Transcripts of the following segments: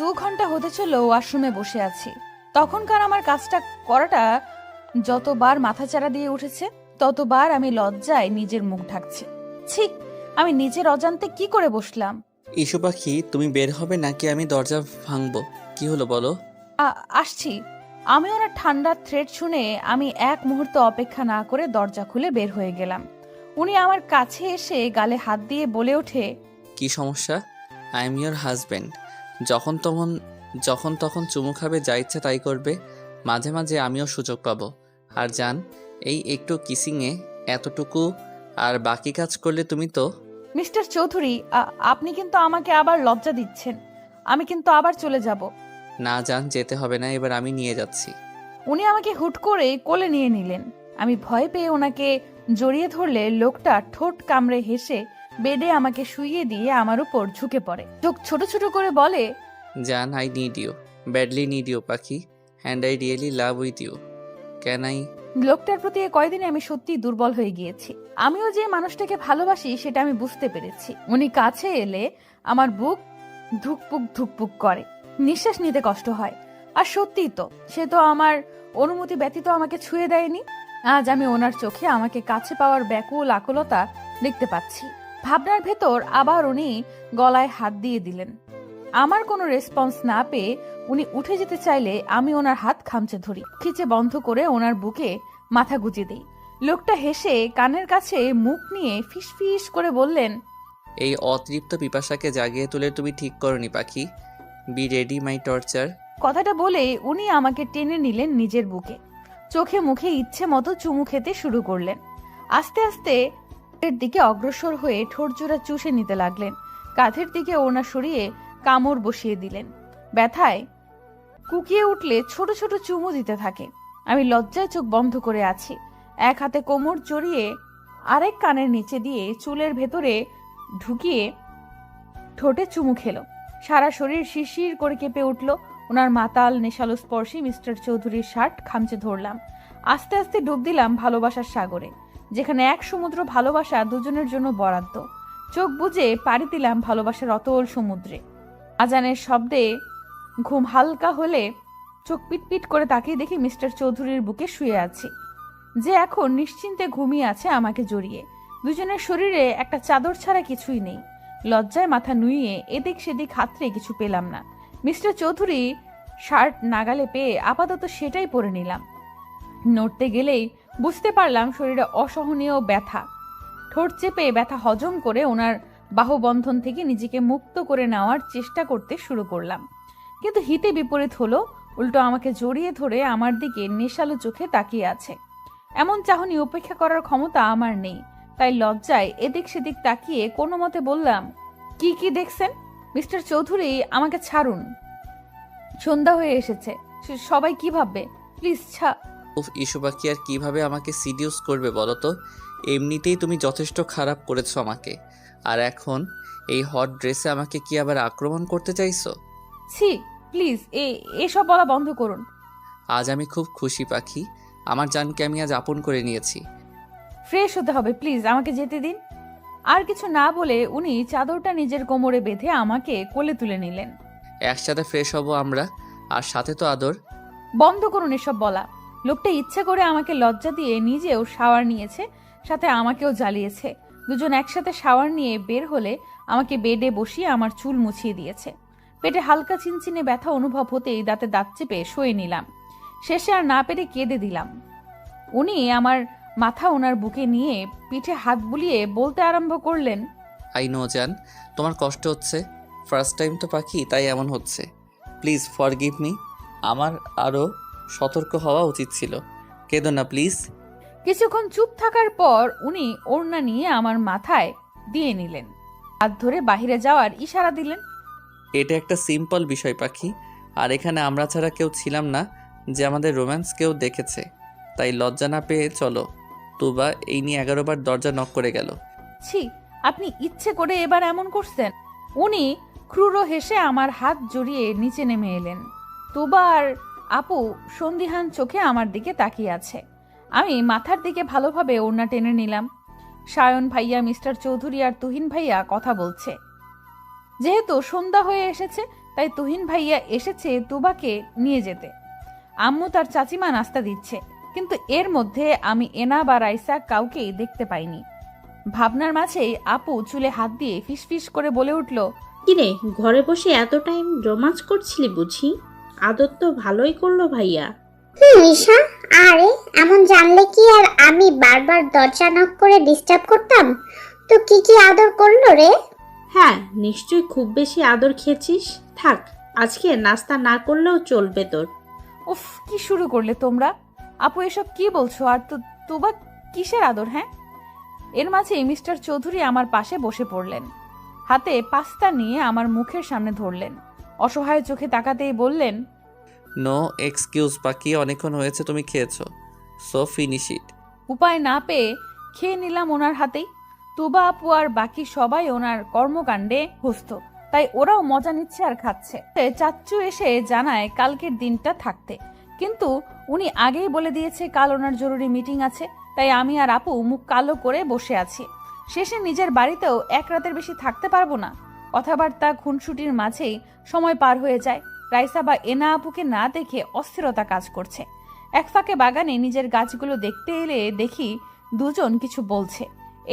2 ঘন্টা হতে চললো ওয়াশরুমে বসে আছি। তখনকার আমার কাজটা করাটা যতবার মাথাচাড়া দিয়ে উঠেছে ততবার আমি লজ্জায় নিজের মুখ ঢাকছি। ছি, আমি নিজের অজান্তে কি করে বসলাম। ইস্যু পাখি, তুমি বের হবে নাকি আমি দরজা ভাঙবো? কি হলো বলো? আসছি। আমি ওনার ঠান্ডা থ্রেড শুনে আমি এক মুহূর্ত অপেক্ষা না করে দরজা খুলে বের হয়ে গেলাম। উনি আমার কাছে এসে গালে হাত দিয়ে বলে ওঠে, কি সমস্যা? I am your husband. যখন তখন চুমু খাবে, যা ইচ্ছা তাই করবে। মাঝে মাঝে আমিও সুযোগ পাবো। আর জান, এই একটু কিসিংয়ে এতটুকু, আর বাকি কাজ করলে তুমি তো। মিস্টার চৌধুরী, আপনি কিন্তু আমাকে আবার লজ্জা দিচ্ছেন। আমি কিন্তু আবার চলে যাব। না জান, যেতে হবে না, এবার আমি নিয়ে যাচ্ছি। উনি আমাকে হুট করে কোলে নিয়ে নিলেন। আমি ভয় পেয়ে ওনাকে জড়িয়ে ধরলে লোকটা ঠোঁট কামড়ে হেসে বেডে আমাকে শুইয়ে দিয়ে আমার উপর ঝুঁকে পড়ে। চোখ ছোট ছোট করে বলে, জান, I need you, badly need you পাখি, and I really love with you. Can I? লোকটার প্রতি এ কয়দিনে আমি সত্যি দুর্বল হয়ে গিয়েছি। আমিও যে মানুষটাকে ভালোবাসি সেটা আমি বুঝতে পেরেছি। উনি কাছে এলে আমার বুক ধুকপুক ধুকপুক করে, নিঃশ্বাস নিতে কষ্ট হয়। আর সত্যিই তো, সে তো আমার অনুমতি ব্যতীত আমাকে ছুঁয়ে দেয়নি। আজ আমি ওনার চোখে আমাকে কাছে পাওয়ার ব্যাকুল আকুলতা দেখতে পাচ্ছি। ভাবনার ভেতর আবার উনি গলায় হাত দিয়ে দিলেন। আমার কোনো রেসপন্স না পেয়ে উনি উঠে যেতে চাইলে আমি ওনার হাত খামচে ধরি, খিচে বন্ধ করে ওনার বুকে মাথা গুজে দিই। লোকটা হেসে কানের কাছে মুখ নিয়ে ফিসফিস করে বললেন, এই অতৃপ্ত পিপাসাকে জাগিয়ে তুলে তুমি ঠিক করনি পাখি। Be ready my torture. কথাটা বলে উনি আমাকে টেনে নিলেন নিজের বুকে। চোখে মুখে ইচ্ছে মতো চুমু খেতে শুরু করলেন। আস্তে আস্তে এর দিকে অগ্রসর হয়ে ঠোঁটজোড়া চুষে নিতে লাগলেন। কাঁধের দিকে ওনা সরিয়ে কামড় বসিয়ে দিলেন। ব্যথায় কুকিয়ে উঠলে ছোট ছোট চুমু দিতে থাকে। আমি লজ্জায় চোখ বন্ধ করে আছি। এক হাতে কোমর জড়িয়ে আরেক কানের নিচে দিয়ে চুলের ভেতরে ঢুকিয়ে ঠোঁটে চুমু খেলো। সারা শরীর শিরশির করে কেঁপে উঠল। ওনার মাতাল নেশালো স্পর্শে মিস্টার চৌধুরীর শার্ট খামচে ধরলাম। আস্তে আস্তে ডুব দিলাম ভালোবাসার সাগরে, যেখানে এক সমুদ্র ভালোবাসা দুজনের জন্য বরাদ্দ। চোখ বুজে পাড়ি দিলাম ভালোবাসার অতল সমুদ্রে। আজানের শব্দে ঘুম হালকা হলে চোখ পিটপিট করে তাকিয়ে দেখি মিস্টার চৌধুরীর বুকে শুয়ে আছি, যে এখন নিশ্চিন্তে ঘুমিয়ে আছে আমাকে জড়িয়ে। দুজনের শরীরে একটা চাদর ছাড়া কিছুই নেই। লজ্জায় মাথা নুইয়ে এদিক সেদিক হাতড়ে কিছু পেলাম না। মিস্টার চৌধুরী শার্ট নাগালে পেয়ে আপাতত সেটাই পরে নিলাম। নড়তে গেলেই বুঝতে পারলাম শরীরে অসহনীয় ব্যথা। ঠোঁট চেপে ব্যথা হজম করে ওনার বাহুবন্ধন থেকে নিজেকে মুক্ত করে নেওয়ার চেষ্টা করতে শুরু করলাম। কিন্তু হিতে বিপরীত হলো, উল্টো আমাকে জড়িয়ে ধরে আমার দিকে নেশালো চোখে তাকিয়ে আছে। এমন চাহনি উপেক্ষা করার ক্ষমতা আমার নেই, তাই লজ্জায় এদিক সেদিক তাকিয়ে কোনো মতে বললাম, কি কি দেখছেন মিস্টার চৌধুরী? আমাকে ছাড়ুন, সন্ধ্যা হয়ে এসেছে। সবাই কি ভাববে? প্লিজ উফ, ইস্যু পাখি আর কিভাবে আমাকে সিডিউস করবে বলো তো? এমনিতেই তুমি যথেষ্ট খারাপ করেছো আমাকে, আর এখন এই হট ড্রেসে আমাকে কি আবার আক্রমণ করতে চাইছো? ছি, প্লিজ এসব বলা বন্ধ করুন। আজ আমি খুব খুশি পাখি, আমার জানকে আমি আজ আপন করে নিয়েছি। ফ্রেশ হতে হবে, প্লিজ আমাকে যেতে দিন। আর কিছু না বলে উনি চাদরটা নিজের কোমরে বেঁধে আমাকে কোলে তুলে নিলেন। একসাথে ফ্রেশ হব আমরা, আর সাথে তো আদর। বন্ধ করুন এসব বলা। লোকটা ইচ্ছে করে আমাকে লজ্জা দিয়ে নিজেও শাওয়ার নিয়েছে, সাথে আমাকেও জ্বালিয়েছে। দুজন একসাথে শাওয়ার নিয়ে বের হলে আমাকে বেডে বসিয়ে আমার চুল মুছিয়ে দিয়েছে। পেটে হালকা চিনচিনে ব্যথা অনুভব হতেই দাঁতে দাঁত চেপে শুয়ে নিলাম। শেষে আর না পেরে কেঁদে দিলাম। উনি আমার মাথা ওনার বুকে নিয়ে পিঠে হাত বুলিয়ে বলতে আরম্ভ করলেন, আই নো জান, তোমার কষ্ট হচ্ছে। ফার্স্ট টাইম তো পাখি, তাই এমন হচ্ছে। Please forgive me. আমার আরও সতর্ক হওয়া উচিত ছিল। কেঁদো না প্লিজ। কিছুক্ষণ চুপ থাকার পর উনি ওড়না নিয়ে আমার মাথায় দিয়ে নিলেন। হাত ধরে বাহিরে যাওয়ার ইশারা দিলেন। এটা একটা সিম্পল বিষয় পাখি, আর এখানে আমরা ছাড়া কেউ ছিলাম না যে আমাদের রোম্যান্স কেউ দেখেছে, তাই লজ্জা না পেয়ে চলো। তুবা এই নিয়ে 11 বার দরজা নক করে গেল। ছি, আপনি ইচ্ছে করে এবার এমন করছেন? উনি ক্রুর হেসে আমার হাত জড়িয়ে নিচে নেমে এলেন। তুবা আর আপু সন্দিহান চোখে আমার দিকে তাকিয়ে আছে। আমি মাথার দিকে ভালোভাবে ওড়না টেনে নিলাম। সায়ন ভাইয়া, মিস্টার চৌধুরী আর তুহিন ভাইয়া কথা বলছে। যেহেতু সন্ধ্যা হয়ে এসেছে তাই তুহিন ভাইয়া এসেছে তুবাকে নিয়ে যেতে। আম্মু তার চাচিমা নাস্তা দিচ্ছে, কিন্তু এর মধ্যে আমি এনা বা রাইসা কাউকেই দেখতে পাইনি। ভাবনার মাঝেই আপু চুলে হাত দিয়ে ফিসফিস করে বলে উঠল, কিরে, ঘরে বসে এত টাইম রোমাঞ্চ করছিলি বুঝি? আদর তো ভালোই করলো ভাইয়া। ঈশা, আরে এমন জানলে কি আর আমি বারবার দরজা নক করে ডিস্টার্ব করতাম? তো কি কি আদর করলো রে? হ্যাঁ, নিশ্চয়ই খুব বেশি আদর খেয়েছিস। থাক, আজকে নাস্তা না করলেও চলবে তোর। উফ, কি শুরু করলে তোমরা? আপু এসব কি বলছো? আর তুবা কিসের আদর? হ্যাঁ। এর মাঝে মিস্টার চৌধুরী আমার পাশে বসে পড়লেন। হাতে পাস্তা নিয়ে আমার মুখের সামনে ধরলেন। অসহায় চোখে তাকাতেই বললেন, নো এক্সকিউজ পাখি, অনেকক্ষণ হয়েছে তুমি খেয়েছো, সো ফিনিশ ইট। উপায় না পেয়ে খেয়ে নিলাম ওনার হাতেই। তুবা আপু আর বাকি সবাই ওনার কর্মকাণ্ডে হস্ত, তাই ওরাও মজা নিচ্ছে আর খাচ্ছে। চাচ্চু এসে জানায় কালকের দিনটা থাকতে, কিন্তু উনি আগেই বলে দিয়েছে কাল ওনার জরুরি মিটিং আছে। তাই আমি আর আপু মুখ কালো করে বসে আছি। শেষে নিজের বাড়িতেও এক রাতের বেশি থাকতে পারবো না। কথাবার্তা খুনসুটির মাঝেই সময় পার হয়ে যায়। রাইসা বা এনা আপুকে না দেখে অস্থিরতা কাজ করছে। এক ফাঁকে বাগানে নিজের গাছগুলো দেখতে এলে দেখি দুজন কিছু বলছে।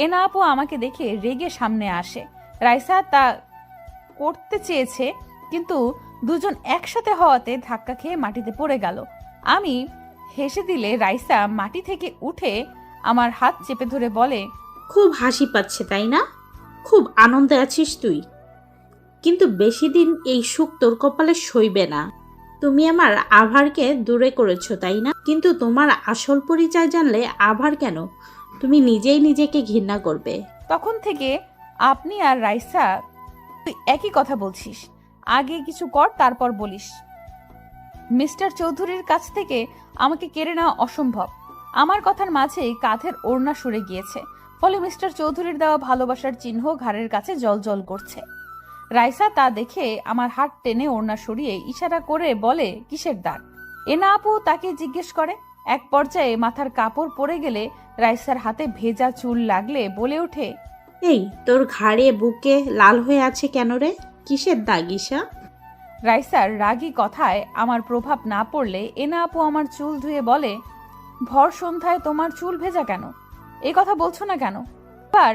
এনা আপু আমাকে দেখে রেগে সামনে আসে। রাইসা তা করতে চেয়েছে, কিন্তু দুজন একসাথে হওয়াতে ধাক্কা খেয়ে মাটিতে পড়ে গেল। আমি হেসে দিলে রাইসা মাটি থেকে উঠে আমার হাত চেপে ধরে বলে, খুব হাসি পাচ্ছে তাই না? খুব আনন্দে আছিস তুই, কিন্তু বেশি দিন এই সুখ তোর কপালে সইবে না। তুমি আমার আভারকে দূরে করেছো তাই না? কিন্তু তোমার আসল পরিচয় জানলে আভার কেন, তুমি নিজেই নিজেকে ঘৃণা করবে। তখন থেকে আপনি আর রাইসা তুই একই কথা বলছিস। আগে কিছু কর, তারপর বলিস। মিস্টার চৌধুরীর কাছ থেকে আমাকে কেড়ে নেওয়া অসম্ভব। আমার কথার মাঝেই কাঁধের ওড়না সরে গিয়েছে, ফলে মিস্টার চৌধুরীর দেওয়া ভালোবাসার চিহ্ন ঘাড়ের কাছে জলজল করছে। রাইসা তা দেখে আমার হাত টেনে ওড়না সরিয়ে ইশারা করে বলে, কিসের দাগ? এনা আপু তাকে জিজ্ঞেস করে। এক পর্যায়ে মাথার কাপড় পরে গেলে রাইসার হাতে ভেজা চুল লাগলে বলে ওঠে, এই তোর ঘাড়ে বুকে লাল হয়ে আছে কেন রে? কিসের দাগ ঈশা? রাইসার রাগী কথায় আমার প্রভাব না পড়লে এনা আপু আমার চুল ধুয়ে বলে, ভর সন্ধ্যায় তোমার চুল ভেজা কেন? এই কথা বলছো না কেন? এবার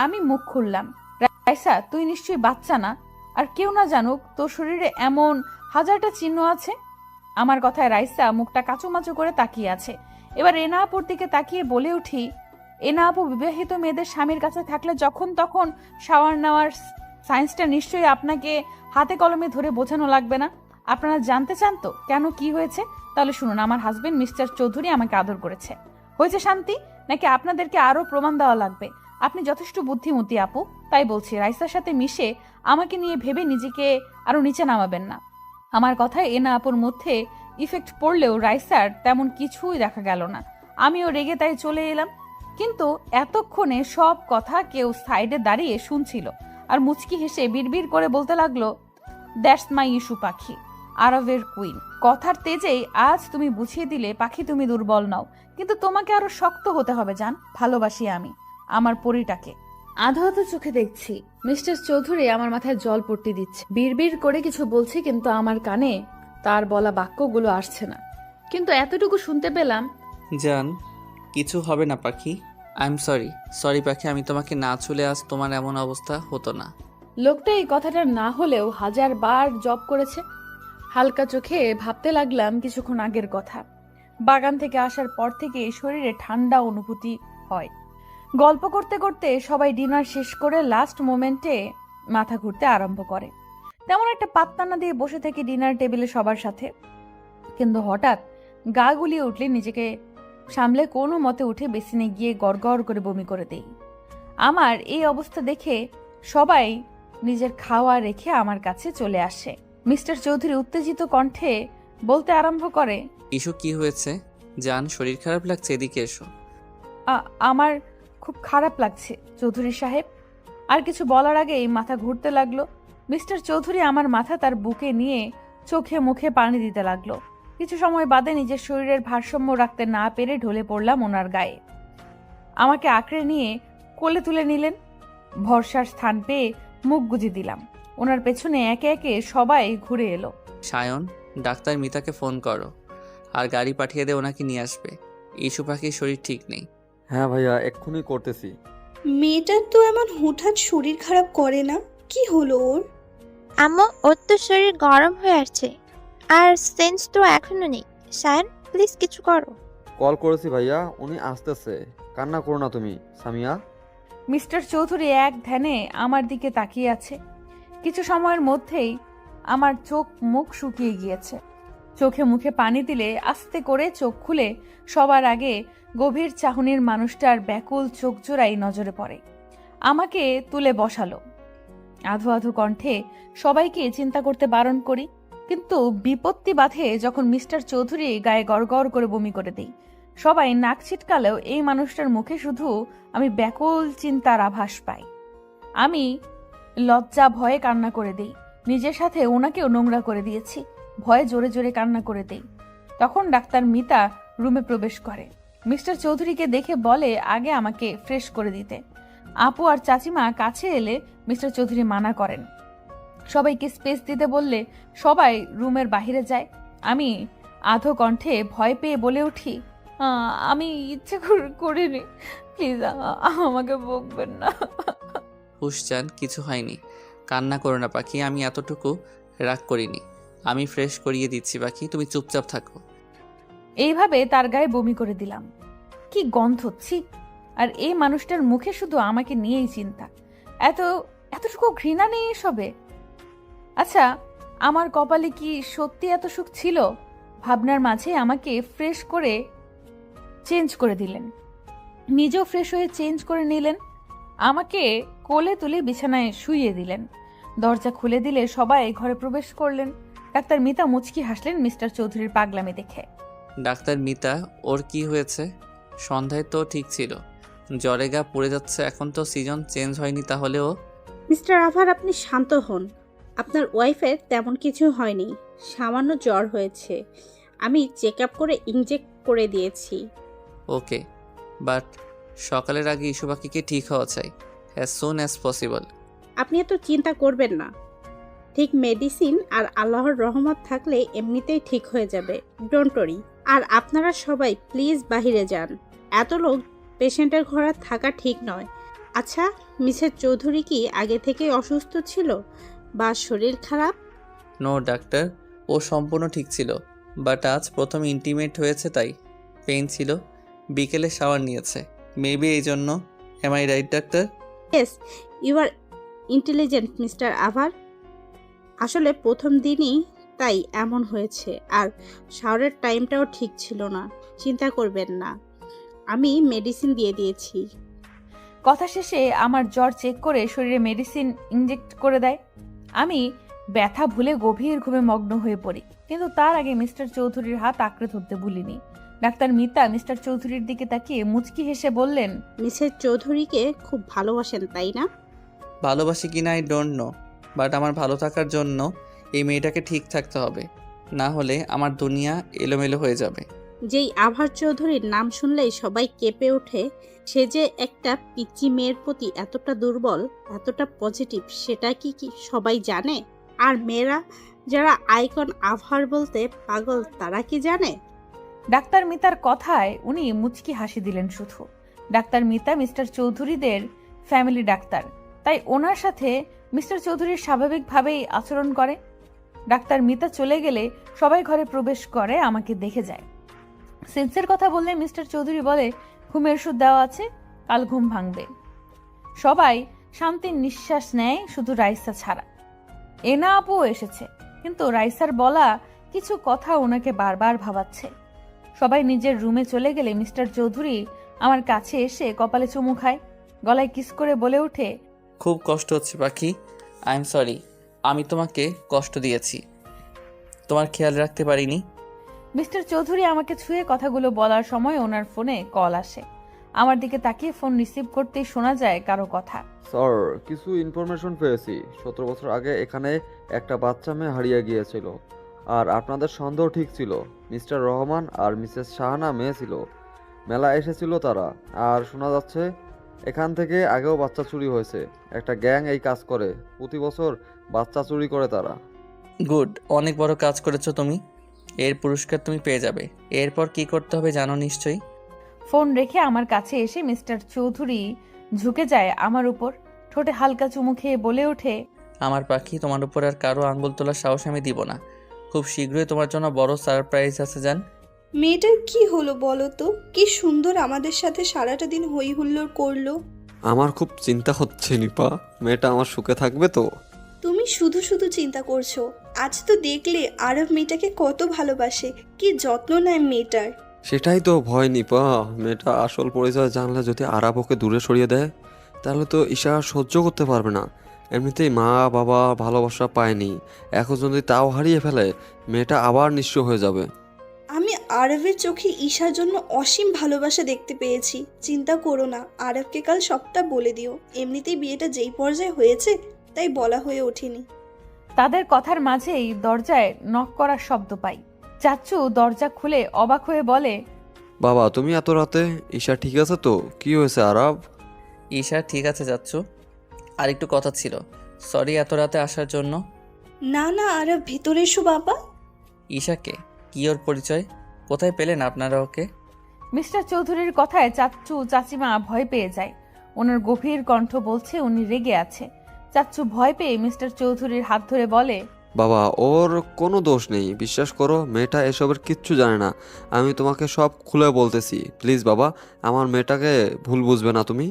আমি মুখ খুললাম, রাইসা তুই নিশ্চয়ই বাচ্চা না, আর কেউ না জানুক তোর শরীরে এমন হাজারটা চিহ্ন আছে। আমার কথায় রাইসা মুখটা কাচুমাচু করে তাকিয়ে আছে। এবার এনা আপুর দিকে তাকিয়ে বলে উঠি, এনা আপু বিবাহিত মেয়েদের স্বামীর কাছে থাকলে যখন তখন শাওয়ার নেওয়ার সায়েন্সটা নিশ্চয়ই আপনাকে হাতে কলমে ধরে বোঝানো লাগবে না। আপনারা জানতে চান তো কেন, কি হয়েছে? তাহলে শুনুন, আমার হাজবেন্ড মিস্টার চৌধুরী আমাকে আদর করেছে। হয়েছে শান্তি, নাকি আপনাদেরকে আরো প্রমাণ দেওয়া লাগবে? আপনি যথেষ্ট বুদ্ধিমতী আপু, তাই বলছি রাইসার সাথে মিশে আমাকে নিয়ে ভেবে নিজেকে আরো নিচে নামাবেন না। আমার কথায় এনা আপুর মধ্যে ইফেক্ট পড়লেও রাইসার তেমন কিছুই দেখা গেল না। আমিও রেগে তাই চলে এলাম। কিন্তু এতক্ষণে সব কথা কেউ সাইডে দাঁড়িয়ে শুনছিল, আর মুচকি হেসে বিড়বিড় করে বলতে লাগলো, দ্যাটস মাই ইস্যু পাখি, আরবের কুইন। কথার তেজেই আজ তুমি বুঝিয়ে দিলে পাখি তুমি দুর্বল নও, কিন্তু তোমাকে আরো শক্ত হতে হবে জান। ভালোবাসি আমি আমার পরিটাকে। আধো আধো চোখে দেখছি মিস্টার চৌধুরী আমার মাথায় জল পট্টি দিচ্ছে, বিড়বিড় করে কিছু বলছে, কিন্তু আমার কানে তার বলা বাক্যগুলো আসছে না। কিন্তু এতটুকু শুনতে পেলাম, জান কিছু হবে না পাখি, আই এম সরি। সরি পাখি, আমি তোমাকে না ছুলে আজ তোমার এমন অবস্থা হতো না। লোকটা এই কথাটা না হলেও 1000 বার জব করেছে। হালকা চোখে ভাবতে লাগলাম কিছুক্ষণ আগের কথা। বাগান থেকে আসার পর থেকে শরীরে ঠান্ডা অনুভূতি হয়। গল্প করতে করতে সবাই ডিনার শেষ করে লাস্ট মোমেন্টে মাথা ঘুরতে আরম্ভ করে। তেমন একটা পাত্তা না দিয়ে বসে থেকে ডিনার টেবিলে সবার সাথে, কিন্তু হঠাৎ গা গুলিয়ে উঠলে নিজেকে সামলে কোনো মতে উঠে বেসিনে গিয়ে গড়গড় করে বমি করে দেই। আমার এই অবস্থা দেখে সবাই নিজের খাওয়া রেখে আমার কাছে চলে আসে। মিস্টার চৌধুরী উত্তেজিত কণ্ঠে বলতে আরম্ভ করে, ইস্যু কি হয়েছে? জান শরীর খারাপ লাগছে, এদিকে এসো। আমার খুব খারাপ লাগছে চৌধুরী সাহেব। আর কিছু বলার আগেই মাথা ঘুরতে লাগলো। মিস্টার চৌধুরী আমার মাথা তার বুকে নিয়ে চোখে মুখে পানি দিতে লাগলো। কিছু সময় বাদে নিজের শরীরের ভারসাম্য রাখতে না পেরে ঢলে পড়লাম ওনার গায়ে। আমাকে আঁকড়ে নিয়ে কোলে তুলে নিলেন। ভরসার স্থান পেয়ে মুখ গুজে দিলাম। ওনার পেছনে একে একে সবাই ঘুরে এলো। সায়ন, ডাক্তার মিতাকে ফোন করো আর গাড়ি পাঠিয়ে দে, ওনাকে নিয়ে আসবে। ইস্যু পাখির শরীর ঠিক নেই। হ্যাঁ ভাইয়া, এক্ষুনি করতেছি। মেয়েটার তো এমন হুটহাট শরীর খারাপ করে না, কি হলো ওর? আম্মু, ওর তো শরীর গরম হয়ে আসছে, আর সেন্স তো এখনো নেই। সায়ন, প্লিজ কিছু করো। কল করেছি ভাইয়া, উনি আসতেছে। কান্না করো না তুমি সামিয়া। মিস্টার চৌধুরী এক ধ্যানে আমার দিকে তাকিয়ে আছে। কিছু সময়ের মধ্যেই আমার চোখ মুখ শুকিয়ে গিয়েছে। চোখে মুখে পানি দিলে আস্তে করে চোখ খুলে সবার আগে গভীর চাহনির মানুষটার ব্যাকুল চোখ জোড়াই নজরে পড়ে। আমাকে তুলে বসালো। আধো আধো কণ্ঠে সবাইকে চিন্তা করতে বারণ করি, কিন্তু বিপত্তি বাধে যখন মিস্টার চৌধুরী গায়ে গড়গড় করে বমি করে দেই। সবাই নাক ছিটকালেও এই মানুষটার মুখে শুধু আমি ব্যাকুল চিন্তার আভাস পাই। আমি লজ্জা ভয়ে কান্না করে দেই। নিজের সাথে ওনাকেও নোংরা করে দিয়েছি। ভয়ে জোরে জোরে কান্না করে দেই। তখন ডাক্তার মিতা রুমে প্রবেশ করে। মিস্টার চৌধুরীকে দেখে বলে আগে আমাকে ফ্রেশ করে দিতে। আপু আর চাচিমা কাছে এলে মিস্টার চৌধুরী মানা করেন। সবাইকে স্পেস দিতে বললে সবাই রুমের বাইরে যায়। আমি আধো কণ্ঠে ভয় পেয়ে বলে উঠি, আমি ইচ্ছে করিনি, প্লিজ আমাকে বকবেন না। হুশজান, কিছু হয়নি, কান্না করো না পাখি। আমি এতটুকু রাগ করিনি। আমি ফ্রেশ করিয়ে দিচ্ছি পাখি, তুমি চুপচাপ থাকো। এইভাবে তার গায়ে বমি করে দিলাম। কি গন্ধ, ছি! আর এই মানুষটার মুখে শুধু আমাকে নিয়েই চিন্তা। এতটুকু ঘৃণা নেই এসবে। আচ্ছা, আমার কপালে কি সত্যি এত সুখ ছিল? ভাবনার মাঝে আমাকে ফ্রেশ করে চেঞ্জ করে দিলেন, নিজেও ফ্রেশ হয়ে চেঞ্জ করে নিলেন, আমাকে কোলে তুলে বিছানায় শুইয়ে দিলেন। দরজা খুলে দিলে সবাই ঘরে প্রবেশ করলেন। ডাক্তার মিতা মুচকি হাসলেন মিস্টার চৌধুরীর পাগলামি দেখে। ডাক্তার মিতা, ওর কি হয়েছে? সন্ধ্যায় তো ঠিক ছিল, জ্বরে গা পড়ে যাচ্ছে। এখন তো সিজন চেঞ্জ হয়নি, তাহলেও। মিস্টার আভার, আপনি শান্ত হন। আপনার ওয়াইফের তেমন কিছু হয়নি, সামান্য জ্বর হয়েছে। আমি চেক আপ করে ইনজেক্ট করে দিয়েছি। ওকে, বাট সকালের আগে ইস্যু পাখিকে ঠিক হওয়া চাই, অ্যাজ সুন অ্যাজ পসিবল। আপনি এত চিন্তা করবেন না। ঠিক মেডিসিন আর আল্লাহর রহমত থাকলে এমনিতেই ঠিক হয়ে যাবে, ডোন্ট ওরি। আর আপনারা সবাই প্লিজ বাহিরে যান। এত লোক পেশেন্টের ঘরে থাকা ঠিক নয়। আচ্ছা, মিসেস চৌধুরী কি আগে থেকেই অসুস্থ ছিল বা শরীর খারাপ? নো ডাক্তার, ও সম্পূর্ণ ঠিক ছিল, বাট আজ প্রথম ইন্টিমেট হয়েছে তাই পেইন ছিল। বিকেলে শাওয়ার নিয়েছে, মেবি এই জন্য। Am I right doctor? Yes, you are intelligent mister আভার। আসলে প্রথম দিনই তাই এমন হয়েছে, আর শাওয়ারের টাইমটাও ঠিক ছিল না। চিন্তা করবেন না, আমি মেডিসিন দিয়ে দিয়েছি। কথা শেষে আমার জ্বর চেক করে শরীরে মেডিসিন ইনজেক্ট করে দেয়। আমি ব্যথা ভুলে গভীর ঘুমে মগ্ন হয়ে পড়ি, কিন্তু তার আগে মিস্টার চৌধুরীর হাত আঁকড়ে ধরতে ভুলিনি। ডাক্তার মিতা মিস্টার চৌধুরীর দিকে তাকিয়ে মুচকি হেসে বললেন, মিসেস চৌধুরীকে খুব ভালোবাসেন তাই না? ভালোবাসি কিনা আই ডোন্ট নো, বাট আমার ভালো থাকার জন্য এই মেয়েটাকে ঠিক থাকতে হবে, না হলে আমার দুনিয়া এলোমেলো হয়ে যাবে। যেই আভার চৌধুরীর নাম শুনলেই সবাই কেঁপে ওঠে, সে যে একটা পিচ্চি মেয়ের প্রতি এতটা দুর্বল, এতটা পজিটিভ, সেটা কি সবাই জানে? আর মেয়েরা যারা আইকন আভার বলতে পাগল, তারা কি জানে? ডাক্তার মিতার কথায় উনি মুচকি হাসি দিলেন শুধু। ডাক্তার মিতা মিস্টার চৌধুরীদের ফ্যামিলি ডাক্তার, তাই ওনার সাথে মিস্টার চৌধুরীর স্বাভাবিকভাবেই আচরণ করে। ডাক্তার মিতা চলে গেলে সবাই ঘরে প্রবেশ করে, আমাকে দেখে যায়। সেন্সের কথা বললে মিস্টার চৌধুরী বলে, ঘুমের ওষুধ দেওয়া আছে, কাল ঘুম ভাঙবে। সবাই শান্তির নিঃশ্বাস নেয়, শুধু রাইসা ছাড়া। এনা আপুও এসেছে, কিন্তু রাইসার বলা কিছু কথা ওনাকে বারবার ভাবাচ্ছে। সবাই নিজের রুমে চলে গেলে মিস্টার চৌধুরী আমার কাছে এসে কপালে চুমু খায়, গলায় কিস করে বলে ওঠে, খুব কষ্ট হচ্ছে পাখি, আই এম সরি। আমি তোমাকে কষ্ট দিয়েছি, তোমার খেয়াল রাখতে পারিনি। মিস্টার চৌধুরী আমাকে ছুঁয়ে কথাগুলো বলার সময় ওনার ফোনে কল আসে। আমার দিকে তাকিয়ে ফোন রিসিভ করতেই শোনা যায় কারো কথা। স্যার, কিছু ইনফরমেশন পেয়েছি। 17 বছর আগে এখানে একটা বাচ্চা মেয়ে হারিয়ে গিয়েছিল, আর আপনাদের সন্দেহ ঠিক ছিল। মিস্টার রহমান আর মিসেস শাহানা মেয়ে ছিল, মেলা এসেছিল তারা। আর শোনা যাচ্ছে এখান থেকে আগেও বাচ্চা চুরি হয়েছে। একটা গ্যাং এই কাজ করে, প্রতি বছর বাচ্চা চুরি করে তারা। গুড, অনেক বড় কাজ করেছো তুমি। এর পুরস্কার তুমি পেয়ে যাবে। এরপর কি করতে হবে জানো নিশ্চয়ই। ফোন রেখে আমার কাছে এসে মিস্টার চৌধুরী ঝুঁকে যায় আমার উপর। ঠোঁটে হালকা চুমু খেয়ে বলে ওঠে, আমার পাখি, তোমার উপর আর কারো আঙ্গুল তোলার সাহস আমি দিব না। খুব শীঘ্রই তোমার জন্য বড় সারপ্রাইজ আছে জান। মেয়েটার কি হলো বলো তো? কি সুন্দর আমাদের সাথে সারাটা দিন হই হুল্লোড় করলো। আমার খুব চিন্তা হচ্ছে নিপা, মেয়েটা আমার সুখে থাকবে তো? তুমি শুধু শুধু চিন্তা করছো। আজ তো দেখলে আরব মেয়েটাকে কত ভালোবাসে, কি যত্ন নেয় মেয়েটার। সেটাই তো ভয় নিপা, মেয়েটা আসল পরিচয় জানলে যদি আরাব ওকে দূরে সরিয়ে দেয়, তাহলে তো ঈশা সহ্য করতে পারবে না। এমনিতেই মা বাবা ভালোবাসা পায়নি, এখন যদি তাও হারিয়ে ফেলে, মেয়েটা আবার নিঃস্ব হয়ে যাবে। আমি আরবের চোখে ঈশার জন্য অসীম ভালোবাসা দেখতে পেয়েছি। চিন্তা করো না, আরবকে কাল সবটা বলে দিও। এমনিতেই বিয়েটা যেই পর্যায়ে হয়েছে, তাই বলা হয়ে ওঠেনি। তাদের কথার মাঝেই দরজায় নক করার শব্দ পাই। চাচ্চু দরজা খুলে অবাক হয়ে বলে, বাবা তুমি এত রাতে? ঈশা ঠিক আছে তো? কি হয়েছে আরাব? ঈশা ঠিক আছে যাচ্ছো? আর একটু কথা ছিল। সরি এত রাতে আসার জন্য। না না আরব, ভেতরে এসো বাবা। ঈশাকে? কি ওর পরিচয়? কোথায় পেলেন আপনারা ওকে? মিস্টার চৌধুরীর কথায় চাচ্চু চাচিমা ভয় পেয়ে যায়। ওনার গভীর কণ্ঠ বলছে উনি রেগে আছে। চাচ্চু ভয় পেয়ে মিস্টার চৌধুরীর হাত ধরে বলে, বাবা ওর কোনো দোষ নেই, বিশ্বাস করো, মেয়েটা এসবের কিচ্ছু জানে না। আমি তোমাকে সব খুলে বলতেছি, প্লিজ বাবা, আমার মেয়েটাকে ভুল বুঝবে না তুমি।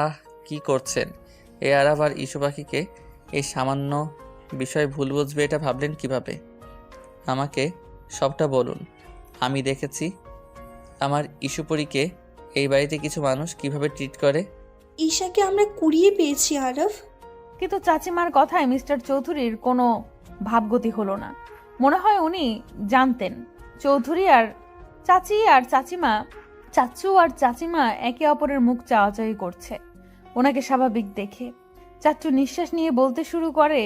আহ, কি করছেন? এই আরাব আর ইস্যু পাখিকে এই সামান্য বিষয় ভুল বুঝবে এটা ভাবলেন কিভাবে? আমাকে সবটা বলুন। আমি দেখেছি আমার ইস্যুপরীকে এই বাড়িতে কিছু মানুষ কিভাবে ট্রিট করে। ঈশাকে আমরা কুড়িয়ে পেয়েছি আরব। কিন্তু চাচিমার কথায় মিস্টার চৌধুরীর কোনো ভাবগতি হলো না। মনে হয় উনি জানতেন চৌধুরী আর চাচি আর চাচিমা, চাচু আর চাচিমা একে অপরের মুখ চাওয়াচাওয়ি করছে ওনাকে স্বাভাবিক দেখে। চাচু নিঃশ্বাস নিয়ে বলতে শুরু করে,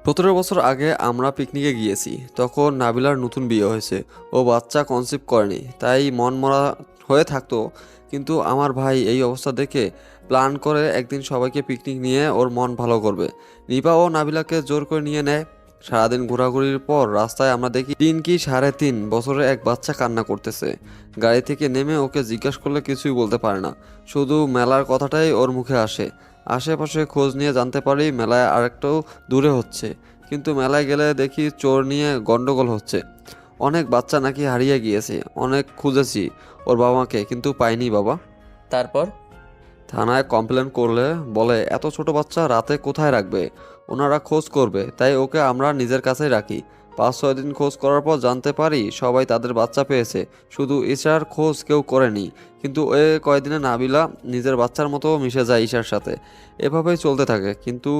17 বছর আগে আমরা পিকনিকে গিয়েছি, তখন নাবিলার নতুন বিয়ে হয়েছে। ও বাচ্চা কনসিভ করেনি, তাই মন মরা হয়ে থাকতো। কিন্তু আমার ভাই এই অবস্থা দেখে প্ল্যান করে একদিন সবাইকে পিকনিক নিয়ে ওর মন ভালো করবে। নিপা ও নাবিলাকে জোর করে নিয়ে নেয়। সারাদিন ঘোরাঘুরির পর রাস্তায় আমরা দেখি 3 কি 3.5 বছরের এক বাচ্চা কান্না করতেছে। গাড়ি থেকে নেমে ওকে জিজ্ঞাসা করলে কিছুই বলতে পারে না, শুধু মেলার কথাটাই ওর মুখে আসে। আশেপাশে খোঁজ নিয়ে জানতে পারি মেলায় আরেকটাও দূরে হচ্ছে, কিন্তু মেলায় গেলে দেখি চোর নিয়ে গন্ডগোল হচ্ছে। অনেক বাচ্চা নাকি হারিয়ে গিয়েছে, অনেক খুঁজেছি ওর বাবা মাকে, কিন্তু পাইনি বাবা। তারপর থানায় কমপ্লেন করলে বলে এত ছোট বাচ্চা রাতে কোথায় রাখবে, ওনারা খোঁজ করবে, তাই ওকে আমরা নিজের কাছেই রাখি। 5-6 দিন খোঁজ করার পর জানতে পারি সবাই তাদের বাচ্চা পেয়েছে, শুধু ঈশার খোঁজ কেউ করেনি। কিন্তু এ কয়দিনে নাবিলা নিজের বাচ্চার মতো মিশে যায় ঈশার সাথে। এভাবেই চলতে থাকে, কিন্তু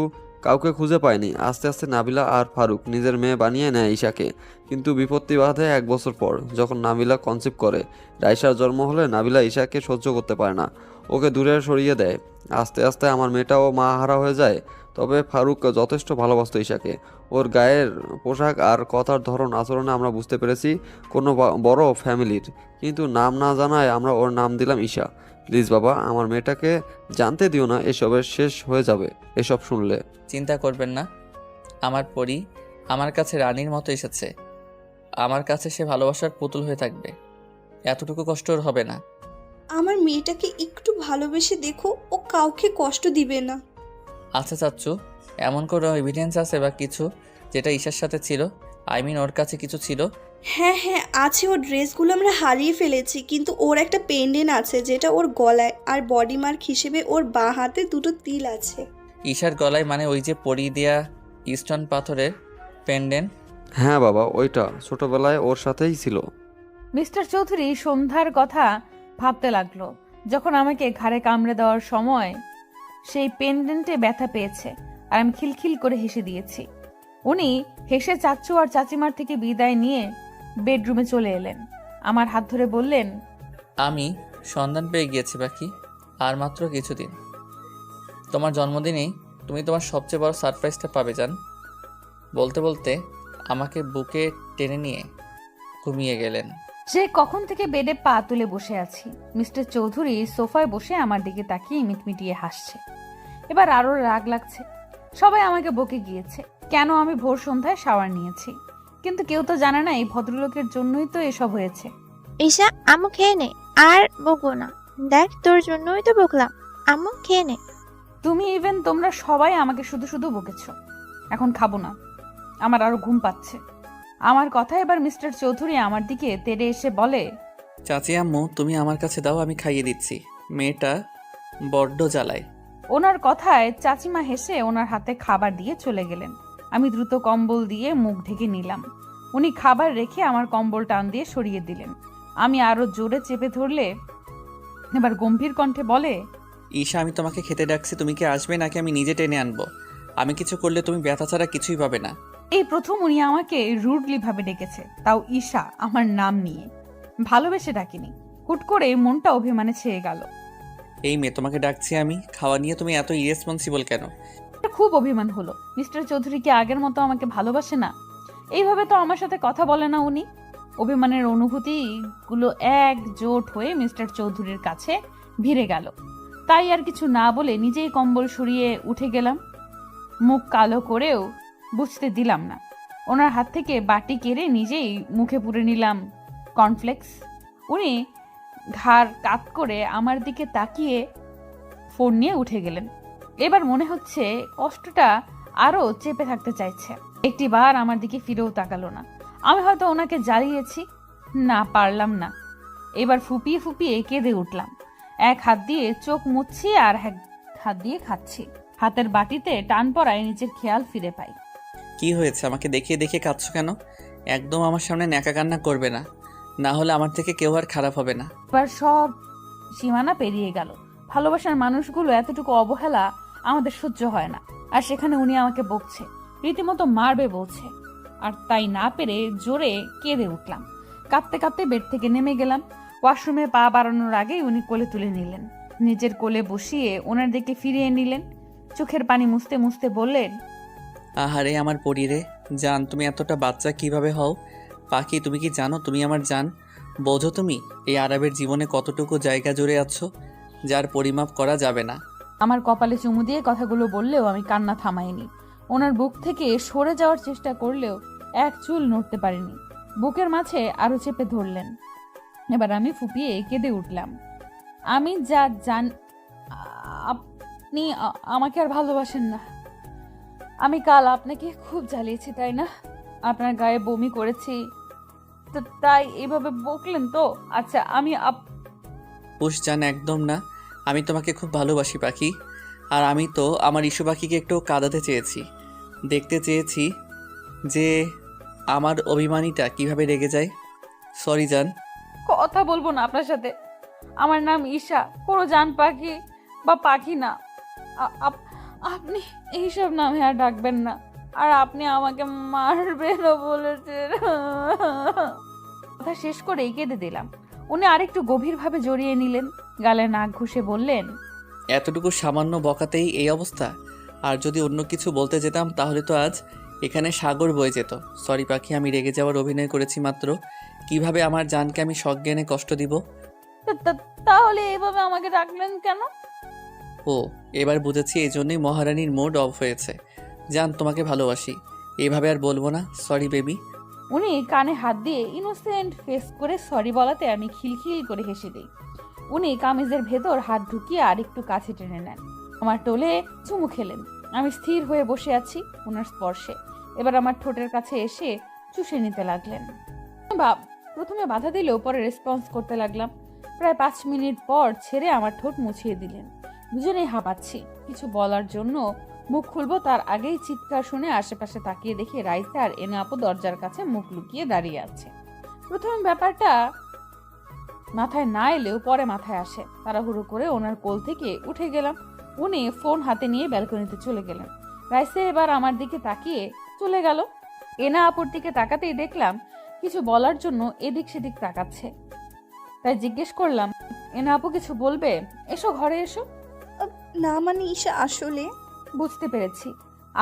কাউকে খুঁজে পায়নি। আস্তে আস্তে নাবিলা আর ফারুক নিজের মেয়ে বানিয়ে নেয় ঈশাকে। কিন্তু বিপত্তি বাধে 1 বছর পর, যখন নাবিলা কনসিভ করে। রাইসার জন্ম হলে নাবিলা ঈশাকে সহ্য করতে পারে না, ওকে দূরে সরিয়ে দেয়। আস্তে আস্তে আমার মেয়েটাও মা হারা হয়ে যায়। তবে ফারুক যথেষ্ট ভালোবাসতো ঈশাকে। ওর গায়ের পোশাক আর কথার ধরন আচরণে আমরা বুঝতে পেরেছি কোনো বড় ফ্যামিলির। কিন্তু নাম না জানায় আমরা ওর নাম দিলাম ঈশা। প্লিজ বাবা, আমার মেয়েটাকে জানতে দিও না, এসবের শেষ হয়ে যাবে এসব শুনলে। চিন্তা করবেন না, আমার পরি আমার কাছে রানীর মতো এসেছে। আমার কাছে সে ভালোবাসার পুতুল হয়ে থাকবে, এতটুকু কষ্ট ওর হবে না। আমার মেয়েটাকে একটু ভালোবেসে দেখো, ও কাউকে কষ্ট দিবে না। আচ্ছা চাচ্চু, এমন কোনো এভিডেন্স আছে বা কিছু যেটা ঈশার সাথে ছিল? ওর কাছে কিছু ছিল? হ্যাঁ হ্যাঁ আছে, ওর ড্রেসগুলো আমরা হারিয়ে ফেলেছি, কিন্তু ওর একটা পেন্ডেন্ট আছে যেটা ওর গলায়, আর বডি মার্ক হিসেবে ওর বাঁ হাতে 2টো তিল আছে। ঈশার গলায় মানে ওই যে পরি দেয়া স্টোন পাথরের পেন্ডেন্ট? হ্যাঁ বাবা, ওইটা ছোটবেলায় ওর সাথেই ছিল। মিস্টার চৌধুরী সন্ধ্যার কথা ভাবতে লাগলো, যখন আমাকে ঘাড়ে কামড়ে দেওয়ার সময় সেই পেন্ডেন্টে ব্যথা পেয়েছে, আর আমি খিলখিল করে হেসে দিয়েছি। উনি হেসে চাচ্চু আর চাচিমার থেকে বিদায় নিয়ে বেডরুমে চলে এলেন। আমার হাত ধরে বললেন, আমি সন্ধান পেয়ে গিয়েছি পাখি, আর মাত্র কিছুদিন। তোমার জন্মদিনেই তুমি তোমার সবচেয়ে বড় সারপ্রাইজটা পাবে জান। বলতে বলতে আমাকে বুকে টেনে নিয়ে ঘুমিয়ে গেলেন। সে কখন থেকে বেডে পা তুলে বসে আছি। মিস্টার চৌধুরী সোফায় বসে আমার দিকে তাকিয়ে মিটমিটিয়ে হাসছে। এবার আরো রাগ লাগছে। সবাই আমাকে বকে গিয়েছে কেন আমি ভোর সন্ধ্যায় শাওয়ার নিয়েছি, কিন্তু কেউ তো জানে না এই ভদ্রলোকের জন্যই তো এসব হয়েছে। ঈশা, আম্মু খেয়ে নে, আর বকবো না। দেখ, তোর জন্যই তো বকলাম। আম্মু খেয়ে নে। তুমি ইভেন তোমরা সবাই আমাকে শুধু শুধু বকেছ। এখন খাবো না, আমার আরো ঘুম পাচ্ছে। আমার কথা এবার মিস্টার চৌধুরী আমার দিকে তেড়ে এসে বলে, চাচি আম্মু তুমি আমার কাছে দাও, আমি খাইয়ে দিচ্ছি। মেয়েটা বড্ড জ্বালায়। ওনার কথায় চাচিমা হেসে ওনার হাতে খাবার দিয়ে চলে গেলেন। আমি দ্রুত কম্বল দিয়ে মুখ ঢেকে নিলাম। উনি খাবার রেখে আমার কম্বল টান দিয়ে সরিয়ে দিলেন। আমি আরো জোরে চেপে ধরলে এবার গম্ভীর কণ্ঠে বলে, ঈশা, আমি তোমাকে খেতে ডাকছি, তুমি কি আসবে নাকি আমি নিজে টেনে আনবো? আমি কিছু করলে তুমি ব্যথা ছাড়া কিছুই পাবে না। এই প্রথম উনি আমাকে রুডলি ভাবে ডেকেছে, তাও ঈশা আমার নাম নিয়ে। ভালোবেসে ডাকিনি, হুট করে মনটা অভিমানে ছেয়ে গেল। এই মেয়ে, তোমাকে ডাকছি আমি, খাওয়া নিয়ে তুমি এত ইরেসপন্সিবল কেন? খুব অভিমান হলো। মিস্টার চৌধুরী কি আগের মতো আমাকে ভালোবাসে না? এইভাবে তো আমার সাথে কথা বলে না উনি। অভিমানের অনুভূতিগুলো একজোট হয়ে মিস্টার চৌধুরীর কাছে ভিড়ে গেল। তাই আর কিছু না বলে নিজেই কম্বল সরিয়ে উঠে গেলাম। মুখ কালো করেও বুঝতে দিলাম না। ওনার হাত থেকে বাটি কেড়ে নিজেই মুখে পুরে নিলাম কর্নফ্লেক্স। উনি ঘাড় কাত করে আমার দিকে তাকিয়ে ফোন নিয়ে উঠে গেলেন। এবার মনে হচ্ছে কষ্টটা আরো চেপে থাকতে চাইছে। একটিবার আমার দিকে ফিরেও তাকালো না। আমি হয়তো ওনাকে জ্বালিয়েছি, না পারলাম না। এবার ফুপিয়ে ফুপিয়ে কেঁদে উঠলাম। এক হাত দিয়ে চোখ মুছছি আর এক হাত দিয়ে খাচ্ছি। হাতের বাটিতে টান পড়ায় নিজের খেয়াল ফিরে পাই। কি হয়েছে? আমাকে দেখিয়ে দেখিয়ে কাঁদছো কেন? একদম আমার সামনে ন্যাকা কান্না করবে না, না হলে আমার থেকে কেউ আর খারাপ হবে না। এবার সব সীমানা পেরিয়ে গেল। ভালোবাসার মানুষগুলো এতটুকু অবহেলা আমাদের সহ্য হয় না। আর সেখানে উনি আমাকে বকছে, রীতিমতো মারবে বলছে। আর তাই না পেরে জোরে কেঁদে উঠলাম। কাঁদতে কাঁদতে বেড থেকে নেমে গেলাম। ওয়াশরুমে পা বাড়ানোর আগেই উনি কোলে তুলে নিলেন। নিজের কোলে বসিয়ে ওনার দিকে ফিরিয়ে নিলেন। চোখের পানি মুছতে মুছতে বললেন, আহারে আমার পরীরে জান, তুমি এতটা বাচ্চা কিভাবে হও? পাখি, তুমি কি জানো তুমি আমার জান? বোঝো তুমি এই আরবের জীবনে কতটুকু জায়গা জুড়ে আছো যার পরিমাপ করা যাবে না। আমার কপালে চুমু দিয়ে কথাগুলো বললেও আমি কান্না থামাইনি। ওনার বুক থেকে সরে যাওয়ার চেষ্টা করলেও এক চুল নড়তে পারিনি। বুকের মাঝে আরো চেপে ধরলেন। এবার আমি ফুপিয়ে কেঁদে উঠলাম। আমি যা জান, আপনি আমাকে আর ভালোবাসেন না। আমি কাল আপনাকে খুব জ্বালিয়েছি, তাই না? আপনার গায়ে বমি করেছি, তো তাই এভাবে বকলেন তো? আচ্ছা, আমি পুষ জান, একদম না। আমি তোমাকে খুব ভালোবাসি পাখি। আর আমি তো আমার ইস্যু পাখিকে একটু কাঁদাতে চেয়েছি, দেখতে চেয়েছি যে আমার অভিমানীটা কিভাবে রেগে যায়। সরি জান। কথা বলবো না আপনার সাথে। আমার নাম ঈশা, কোনো জান পাখি বা পাখি না। আপনি এইসব নামে আর ডাকবেন না। আর আপনি আমাকে মারবেনও বলেছেন। কথা শেষ করেই কেঁদে দিলাম। উনি আরেকটু গভীরভাবে জড়িয়ে নিলেন, গালে নাক ঘষে বললেন, এতটুকু সামান্য বকাতেই এই অবস্থা? আর যদি অন্য কিছু বলতে যেতাম তাহলে তো আজ এখানে সাগর বয়ে যেত। সরি পাখি, আমি রেগে যাওয়ার অভিনয় করেছি মাত্র। কিভাবে আমার জানকে আমি সজ্ঞানে কষ্ট দিব? তাহলে এইভাবে আমাকে ডাকলেন কেন? ও, এবার বুঝেছি, এই জন্যই মহারানীর মুড অফ হয়েছে। জান, তোমাকে ভালোবাসি, এভাবে আর বলবো না। Sorry baby. উনি কানে হাত দিয়ে ইনোসেন্ট ফেস করে সরি বলাতে আমি খিলখিল করে হেসে দিই। উনি কামিজের ভেতর হাত ঢুকিয়ে আরেকটু কাছে টেনে নেন। আমার টোলে চুমু খেলেন। আমি স্থির হয়ে বসে আছি ওনার স্পর্শে। এবার আমার ঠোঁটের কাছে এসে চুষে নিতে লাগলেন। প্রথমে বাধা দিলেও পরে রেসপন্স করতে লাগলাম। প্রায় 5 মিনিট পর ছেড়ে আমার ঠোঁট মুছিয়ে দিলেন। দুজনেই হাঁপাচ্ছি। কিছু বলার জন্য মুখ খুলবো তার আগেই চিৎকার শুনে আশেপাশে তাকিয়ে দেখি রাইসা আর এনা আপু দরজার কাছে মুখ লুকিয়ে দাঁড়িয়ে আছে। প্রথম ব্যাপারটা মাথায় না এলেও পরে মাথায় আসে। তাড়াহুড়ো করে ওনার কোল থেকে উঠে গেলাম। উনি ফোন হাতে নিয়ে ব্যালকনিতে চলে গেলেন। রাইসা এবার আমার দিকে তাকিয়ে চলে গেল। এনা আপুর দিকে তাকাতেই দেখলাম কিছু বলার জন্য এদিক সেদিক তাকাচ্ছে। তাই জিজ্ঞেস করলাম, এনা আপু কিছু বলবে? এসো, ঘরে এসো। না মানে ঈশা, আসলে বুঝতে পেরেছি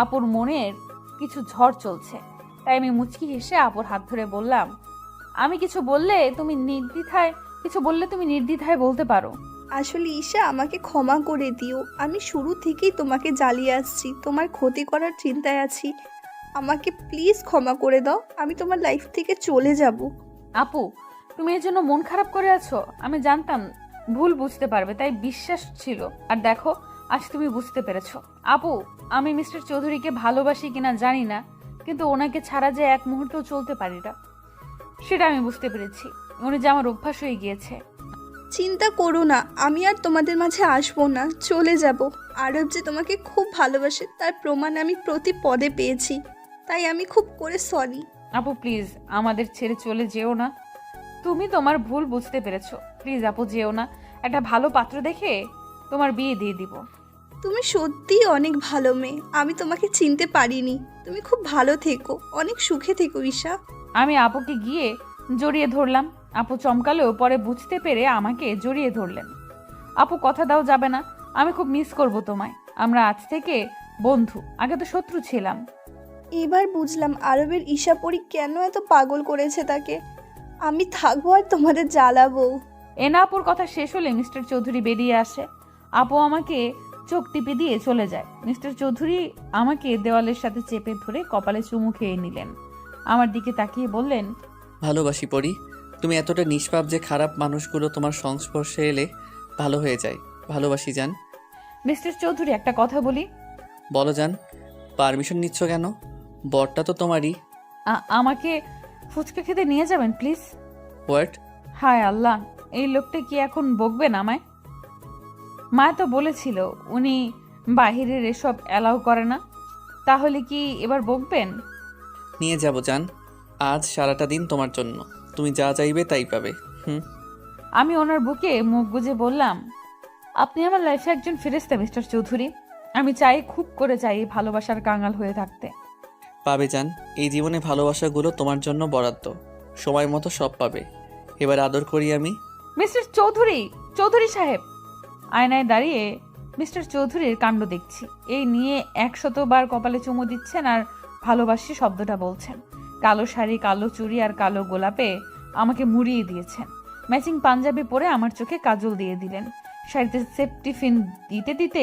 আপুর মনের কিছু ঝড় চলছে। তাই আমি মুচকি হেসে আপুর হাত ধরে বললাম, আমি কিছু বললে তুমি নির্দ্বিধায় বলতে পারো। আসলে ঈশা, আমাকে ক্ষমা করে দিও। আমি শুরু থেকেই তোমাকে জ্বালিয়ে আসছি, তোমার ক্ষতি করার চিন্তায় আছি। আমাকে প্লিজ ক্ষমা করে দাও, আমি তোমার লাইফ থেকে চলে যাব। আপু, তুমি এর জন্য মন খারাপ করে আছো। আমি জানতাম ভুল বুঝতে পারবে, তাই বিশ্বাস ছিল। আর দেখো, আজ তুমি বুঝতে পেরেছো। আপু, আমি মিস্টার চৌধুরীকে ভালোবাসি কিনা জানি না, কিন্তু ওনাকে ছাড়া যে এক মুহূর্তও চলতে পারি না, সেটা আমি বুঝতে পেরেছি। উনি যে আমার অভ্যাস হয়ে গিয়েছে। চিন্তা করো না, আমি আর তোমাদের মাঝে আসবো না, চলে যাব। আরব যে তোমাকে খুব ভালোবাসে তার প্রমাণ আমি প্রতি পদে পেয়েছি, তাই আমি খুব করে সরি। আপু প্লিজ, আমাদের ছেড়ে চলে যেও না। তুমি তোমার ভুল বুঝতে পেরেছো। প্লিজ আপু, যেও না। একটা ভালো পাত্র দেখে তোমার বিয়ে দিয়ে দিব। তুমি সত্যিই অনেক ভালো মেয়ে, আমি তোমাকে চিনতে পারিনি। তুমি খুব ভালো থেকো, অনেক সুখে থেকো ঈশা। আমি আপুকে গিয়ে জড়িয়ে ধরলাম। আপু চমকালেও পরে বুঝতে পেরে আমাকে জড়িয়ে ধরলেন। আপু, কথা দাও যাবে না। আমি খুব মিস করব তোমায়। আমরা আজ থেকে বন্ধু, আগে তো শত্রু ছিলাম। এবার বুঝলাম আরবের ঈশা পরি কেন এত পাগল করেছে তাকে। আমি থাকবো আর তোমাদের জ্বালাবো। এনা আপুর কথা শেষ হলে মিস্টার চৌধুরী বেরিয়ে আসে। আপু আমাকে চোখ টিপে দিয়ে চলে যায়। মিস্টার চৌধুরী আমাকে দেওয়ালের সাথে চেপে ধরে কপালে চুমু খেয়ে নিলেন। আমার দিকে তাকিয়ে বললেন, ভালোবাসি পড়ি। তুমি এতটা নিষ্পাপ যে খারাপ মানুষগুলো তোমার সংস্পর্শে এলে ভালো হয়ে যায়। ভালোবাসি জান। মিস্টার চৌধুরী, একটা কথা বলি। বলো জান। পারমিশন নিচ্ছ কেন? বরটা তো তোমারই। আমাকে ফুচকা খেতে নিয়ে যাবেন প্লিজ। হোয়াট? হায় আল্লাহ, এই লোকটা কি এখন বকবেন আমায়? মা তো বলেছিল উনি বাহিরের এসব অ্যালাউ করে না। তাহলে কি এবার বকবেন? নিয়ে যাব জান। আজ সারাটা দিন তোমার জন্য। তুমি যা চাইবে তাই পাবে। আমি ওনার বুকে মুখ গুজে বললাম, আপনি আমার লাইফে একজন ফেরেশতা মিস্টার চৌধুরী। আমি চাই, খুব করে চাই, ভালোবাসার কাঙাল হয়ে থাকতে। পাবে জান। এই জীবনে ভালোবাসাগুলো তোমার জন্য বরাদ্দ। সময় মতো সব পাবে। এবার আদর করি আমি। মিস্টার চৌধুরী, চৌধুরী সাহেব। আয়নায় দাঁড়িয়ে মিস্টার চৌধুরীর কাণ্ড দেখছি। এই নিয়ে 100 বার কপালে চুমু দিচ্ছেন আর ভালোবাসি শব্দটা বলছেন। কালো শাড়ি, কালো চুড়ি আর কালো গোলাপে আমাকে মুড়িয়ে দিয়েছেন। ম্যাচিং পাঞ্জাবি পরে আমার চোখে কাজল দিয়ে দিলেন। শাড়িতে সেফটি পিন দিতে দিতে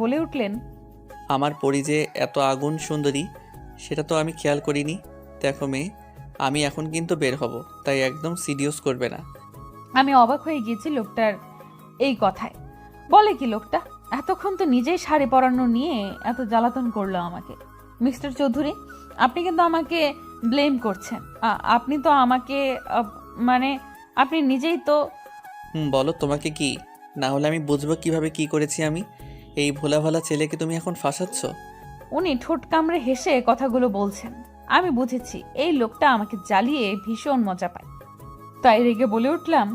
বলে উঠলেন, আমার পরি যে এত আগুন সুন্দরী সেটা তো আমি খেয়াল করিনি। দেখো মেয়ে, আমি এখন কিন্তু বের হব, তাই একদম সিরিয়াস করবে না। আমি অবাক হয়ে গিয়েছি লোকটার এই কথায়। বলে কি লোকটা? এতক্ষণ তো নিজেই শাড়ি পরানো নিয়ে এত জ্বালাতন করলো আমাকে। মিস্টার চৌধুরী, আপনি কিন্তু আমাকে ব্লেম করছেন। আপনি তো আমাকে মানে আপনি নিজেই তো। বলো তোমাকে কি? না হলে আমি বুঝবো কিভাবে কি করেছি আমি। এই ভোলা ভালা ছেলেকে তুমি এখন ফাঁসাচ্ছ। উনি ঠোঁট কামড়ে হেসে কথাগুলো বলছেন। আমি বুঝেছি এই লোকটা আমাকে জ্বালিয়ে ভীষণ মজা পায়। তাই রেগে বলে উঠলাম,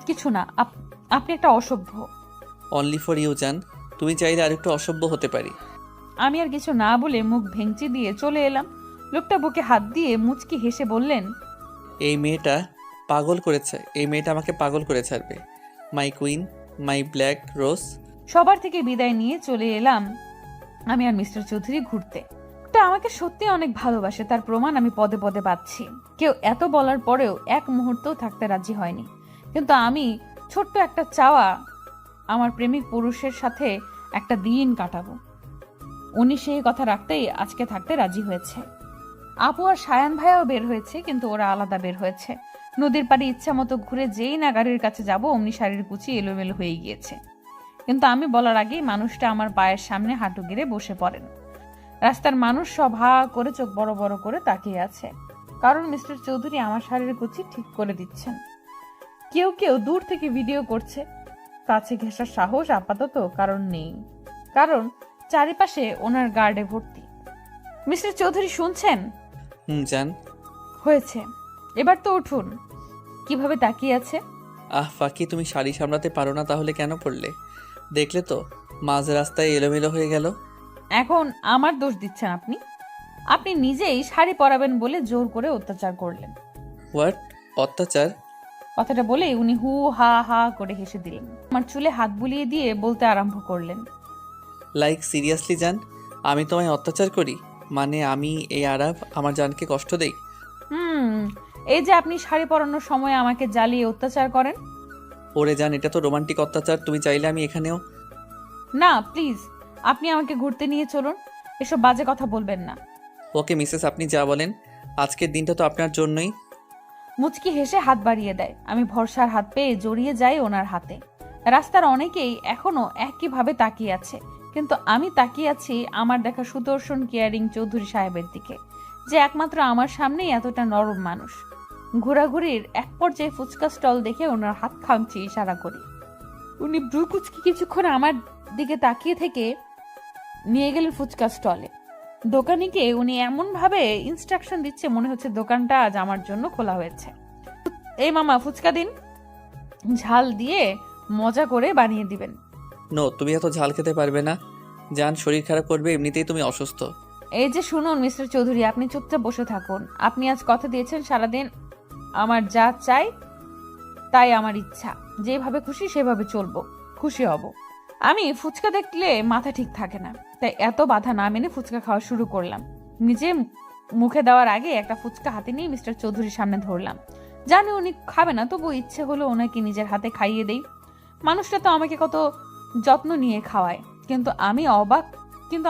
কিছু না, আপনি একটা অসভ্য। অনলি ফর ইউ জান। তুমি চাইলে আরেকটু অসভ্য হতে পারি। আমি আর কিছু না বলে মুখ ভেঙচি দিয়ে চলে এলাম। লোকটা বুকে হাত দিয়ে মুচকি হেসে বললেন, এই মেয়েটা আমাকে পাগল করে ছাড়বে। মাই কুইন, মাই ব্ল্যাক রোজ। সবার থেকে বিদায় নিয়ে চলে এলাম আমি আর মিস্টার চৌধুরী ঘুরতে। তা আমাকে সত্যি অনেক ভালোবাসে, তার প্রমাণ আমি পদে পদে পাচ্ছি। কেউ এত বলার পরেও এক মুহূর্তও থাকতে রাজি হয়নি। কিন্তু আমি ছোট্ট একটা চাওয়া, আমার প্রেমিক পুরুষের সাথে একটা দিন কাটাবো। উনি সেই কথা রাখতেই আজকে থাকতে রাজি হয়েছে। আপু আর সায়ান ভাইয়াও বের হয়েছে, কিন্তু ওরা আলাদা বের হয়েছে। নদীর পাড়ে ইচ্ছা মতো ঘুরে যেই না গাড়ির কাছে যাব, অমনি শাড়ির কুচি এলোমেলো হয়ে গিয়েছে। কিন্তু আমি বলার আগেই মানুষটা আমার পায়ের সামনে হাঁটু গেড়ে বসে পড়েন। রাস্তার মানুষ সব হা করে চোখ বড় বড় করে তাকিয়ে আছে, কারণ মিস্টার চৌধুরী আমার শাড়ির কুচি ঠিক করে দিচ্ছেন। কেউ কেউ দূর থেকে ভিডিও করছে। কাছে ঘেঁষার সাহস আপাতত কারণ নেই, কারণ চারিপাশে ওনার গার্ডে ভর্তি। মিস্টার চৌধুরী শুনছেন? জান। হয়েছে, এবার তো উঠুন। কিভাবে তাকিয়ে আছে? ফাঁকি, তুমি শাড়ি সামলাতে পারো না তাহলে কেন পড়লে? দেখলে তো মাঝ রাস্তায় এলোমেলো হয়ে গেল। এখন আমার দোষ দিচ্ছেন আপনি? আপনি নিজেই শাড়ি পরাবেন বলে জোর করে অত্যাচার করলেন। হোয়াট? অত্যাচার? কথাটা বলেই উনি হু হা হা করে হেসে দিলেন। আমার চুলে হাত বুলিয়ে দিয়ে বলতে আরম্ভ করলেন, লাইক সিরিয়াসলি জান, আমি তোমায় অত্যাচার করি? মানে আমি এই আরব আমার জানকে কষ্ট দেই? এই যে আপনি শাড়ি পরানোর সময় আমাকে জ্বালিয়ে অত্যাচার করেন। ওরে জান, এটা তো রোমান্টিক অত্যাচার। তুমি চাইলে আমি এখানেও। না প্লিজ, আপনি আমাকে ঘুরতে নিয়ে চলুন, এসব বাজে কথা বলবেন না। ওকে মিসেস, আপনি যা বলেন। আজকের দিনটা তো আপনার জন্যই। মুচকি হেসে হাত বাড়িয়ে দেয়। আমি ভরসার হাত পেয়ে জড়িয়ে যাই ওনার হাতে। রাস্তার অনেকেই এখনো একইভাবে তাকিয়ে আছে, কিন্তু আমি তাকিয়ে আছি আমার দেখা সুদর্শন কেয়ারিং চৌধুরী সাহেবের দিকে, যে একমাত্র আমার সামনেই এতটা নরম মানুষ। ঘোরাঘুরির এক পর্যায়ে ফুচকা স্টল দেখে ওনার হাত খামচি ইশারা করি। উনি ব্রু কুচকি কিছুক্ষণ আমার দিকে তাকিয়ে থেকে নিয়ে গেলেন ফুচকা স্টলে। দোকানিকে উনি এমন ভাবে ইনস্ট্রাকশন দিচ্ছে মনে হচ্ছে দোকানটা আজ আমার জন্য খোলা হয়েছে। এই মামা, ফুচকা দিন, ঝাল দিয়ে মজা করে বানিয়ে দিবেন। নো, তুমি এত ঝাল খেতে পারবে না। জান, শরীর খারাপ করবে, এমনিতেই তুমি অসুস্থ। এই যে শুনুন মিস্টার চৌধুরী, আপনি চুপচাপ বসে থাকুন। আপনি আজ কথা দিয়েছেন সারাদিন আমার যা চাই তাই আমার ইচ্ছা, যেভাবে খুশি সেভাবে চলবো, খুশি হব। আমি ফুচকা দেখলে মাথা ঠিক থাকে না, তাই এত বাধা না মেনে ফুচকা খাওয়া শুরু করলাম। নিজে মুখে দেওয়ার আগে একটা ফুচকা হাতে নিয়ে মিস্টার চৌধুরীর সামনে ধরলাম। জানি উনি খাবে না, তবু ইচ্ছে হলো ওনাকে নিজের হাতে খাইয়ে দেই। মানুষটা তো আমাকে কত যত্ন নিয়ে খাওয়ায়, কিন্তু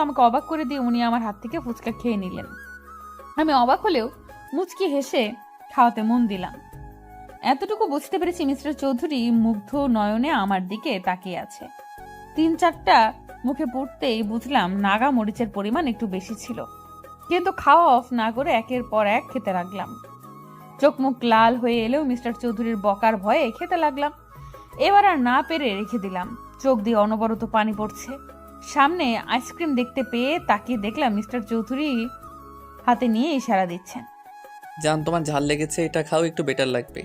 আমাকে অবাক করে দিয়ে উনি আমার হাত থেকে ফুচকা খেয়ে নিলেন। আমি অবাক হলেও মুচকি হেসে খাওয়াতে মন দিলাম। এতটুকু বুঝতে পেরেছি মিস্টার চৌধুরী মুগ্ধ নয়নে আমার দিকে তাকিয়ে আছে। 3-4টা মুখে পড়তেই বুঝলাম নাগা মরিচের পরিমাণ একটু বেশি ছিল, কিন্তু খাওয়া অফ না করে একের পর এক খেতে লাগলাম। চোখ মুখ লাল হয়ে এলেও মিস্টার চৌধুরীর বকার ভয়ে খেতে লাগলাম। এবার আর না পেরে রেখে দিলাম। চোখ দিয়ে অনবরত পানি পড়ছে। সামনে আইসক্রিম দেখতে পেয়ে তাকিয়ে দেখলাম মিস্টার চৌধুরী হাতে নিয়ে ইশারা দিচ্ছেন। জান, তোমার ঝাল লেগেছে, এটা খাও, একটু বেটার লাগবে।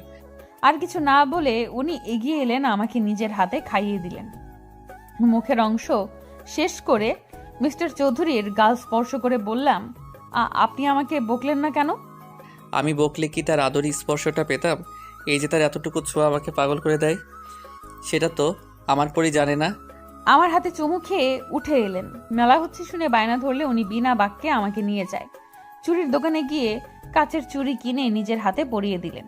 আর কিছু না বলে উনি এগিয়ে এলেন, আমাকে নিজের হাতে খাইয়ে দিলেন। মুখের অংশ শেষ করে মিস্টার চৌধুরীর গাল স্পর্শ করে বললাম, আপনি আমাকে বকলেন না কেন? আমি বকলে কি তার আদরি স্পর্শটা পেতাম? এই যে তার এতটুকু ছোঁয়া আমাকে পাগল করে দেয়, সেটা তো আমার পরই জানে না। আমার হাতে চুমু খেয়ে উঠে এলেন। মেলা হচ্ছে শুনে বায়না ধরলে উনি বিনা বাক্যে আমাকে নিয়ে যায়। চুড়ির দোকানে গিয়ে কাচের চুড়ি কিনে নিজের হাতে পরিয়ে দিলেন।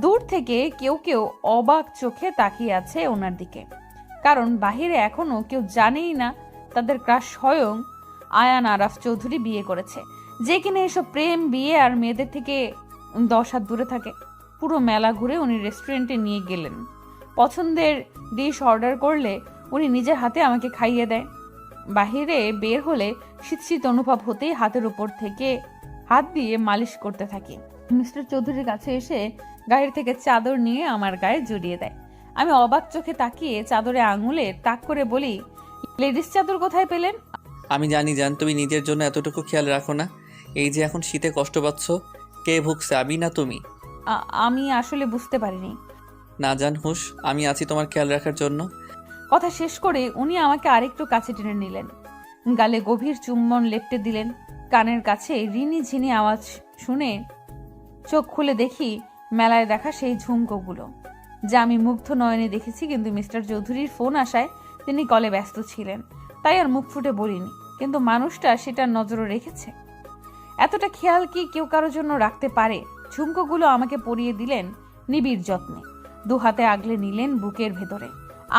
দূর থেকে কেউ কেউ অবাক চোখে তাকিয়ে আছে ওনার দিকে, কারণ বাহিরে এখনো কেউ জানেই না তাদের ক্রাশ স্বয়ং আয়ান আরাফ চৌধুরী বিয়ে করেছে, যে কিনা এসব প্রেম বিয়ে আর মেয়েদের থেকে 10 হাত দূরে থাকে। পুরো মেলা ঘুরে উনি রেস্টুরেন্টে নিয়ে গেলেন। পছন্দের ডিশ অর্ডার করলে উনি নিজের হাতে আমাকে খাইয়ে দেয়। বাহিরে বের হলে শীত শীত অনুভব হতেই হাতের উপর থেকে হাত দিয়ে মালিশ করতে থাকি। মিস্টার চৌধুরীর কাছে এসে গায়ের থেকে চাদর নিয়ে আমার গায়ে জড়িয়ে দেয়। আমি অবাক চোখে তাকিয়ে চাদরে আঙুলে তাক করে বলি, লেডিস চাদর কোথায় পেলেন? আমি জানি জান, তুমি নিজের জন্য এতটুকু খেয়াল রাখো না। এই যে এখন শীতে কষ্ট পাচ্ছ, কে ভুগছে, আমি না তুমি? আমি আসলে বুঝতে পারিনি। না জান হুশ, আমি আছি তোমার খেয়াল রাখার জন্য। কথা শেষ করে উনি আমাকে আরেকটু কাছে টেনে নিলেন, গালে গভীর চুম্বন লেপটে দিলেন। কানের কাছে রিনি ঝিনি আওয়াজ শুনে চোখ খুলে দেখি মেলায় দেখা সেই ঝুমকোগুলো, যা আমি মুগ্ধ নয়নে দেখেছি, কিন্তু মিস্টার চৌধুরীর ফোন আসায় তিনি কলে ব্যস্ত ছিলেন, তাই আর মুখ ফুটে বলিনি। কিন্তু মানুষটা সেটা নজরে রেখেছে। এতটা খেয়াল কি কেউ কারোর জন্য রাখতে পারে? ঝুমকোগুলো আমাকে পরিয়ে দিলেন নিবিড় যত্নে, 2 হাতে আগলে নিলেন বুকের ভেতরে।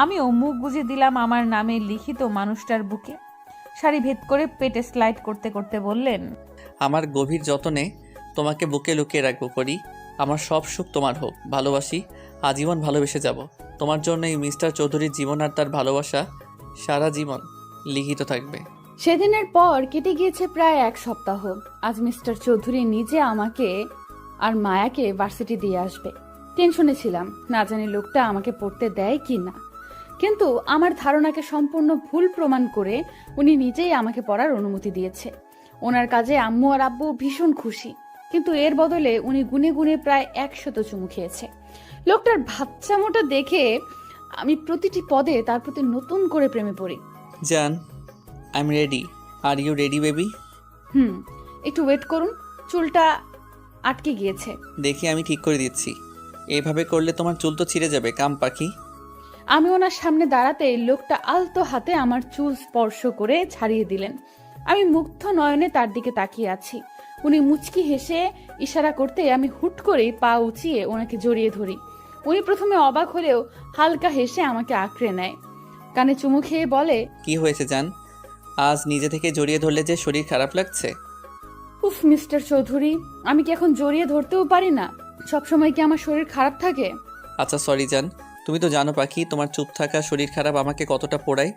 আমিও মুখ গুজে দিলাম আমার নামে লিখিত মানুষটার বুকে। শাড়ি ভেদ করে পেটে স্লাইড করতে করতে বললেন, আমার গভীর যত্নে তোমাকে বুকে লুকিয়ে রাখবো করি। আমার সব সুখ তোমার হোক, ভালোবাসি, আজীবন ভালোবেসে যাব। তোমার জন্য এই মিস্টার চৌধুরীর জীবন আর তার ভালোবাসা সারা জীবন লিখিত থাকবে। সেদিনের পর কেটে গিয়েছে প্রায় 1 সপ্তাহ। আজ মিস্টার চৌধুরী নিজে আমাকে আর মায়াকে ভার্সিটি দিয়ে আসবে। টেনশনে ছিলাম, না জানি লোকটা আমাকে পড়তে দেয় কি না। কিন্তু আমার ধারণাকে সম্পূর্ণ ভুল প্রমাণ করে উনি নিজেই আমাকে পড়ার অনুমতি দিয়েছে। ওনার কাজে আম্মু আর আব্বু ভীষণ খুশি, কিন্তু এর বদলে উনি গুনে গুনে প্রায় 100 চুমু খেয়েছে। লোকটার বাচ্চামোটা দেখে আমি প্রতিটি পদে তার প্রতি নতুন করে প্রেমে পড়ি। জান, I am ready. Are you ready baby? একটু ওয়েট করুন, চুলটা আটকে গিয়েছে। দেখি আমি ঠিক করে দিচ্ছি। এভাবে করলে তোমার চুল তো ছিঁড়ে যাবে, কাম পাখি। আমি ওনার সামনে দাঁড়াতে লোকটা আলতো হাতে আমার চুল স্পর্শ করে ছাড়িয়ে দিলেন। আমি মুগ্ধ নয়নে তার দিকে তাকিয়ে আছি। উনি মুচকি হেসে ইশারা করতে আমি হুট করে পা উঁচিয়ে ওনাকে জড়িয়ে ধরি। উনি প্রথমে অবাক হলেও হালকা হেসে আমাকে আঁকড়ে নেয়, কানে চুমু খেয়ে বলে, কি হয়েছে জান? আজ নিজে থেকে জড়িয়ে ধরলে যে শরীর খারাপ লাগছে? উফ মিস্টার চৌধুরী, আমি কি এখন জড়িয়ে ধরতেও পারি না? সবসময় কি আমার শরীর খারাপ থাকে? আচ্ছা সরি জান, তুমি তো জানো পাখি তোমার চুপ থাকা শরীর খারাপ আমাকে কতটা পোড়ায়।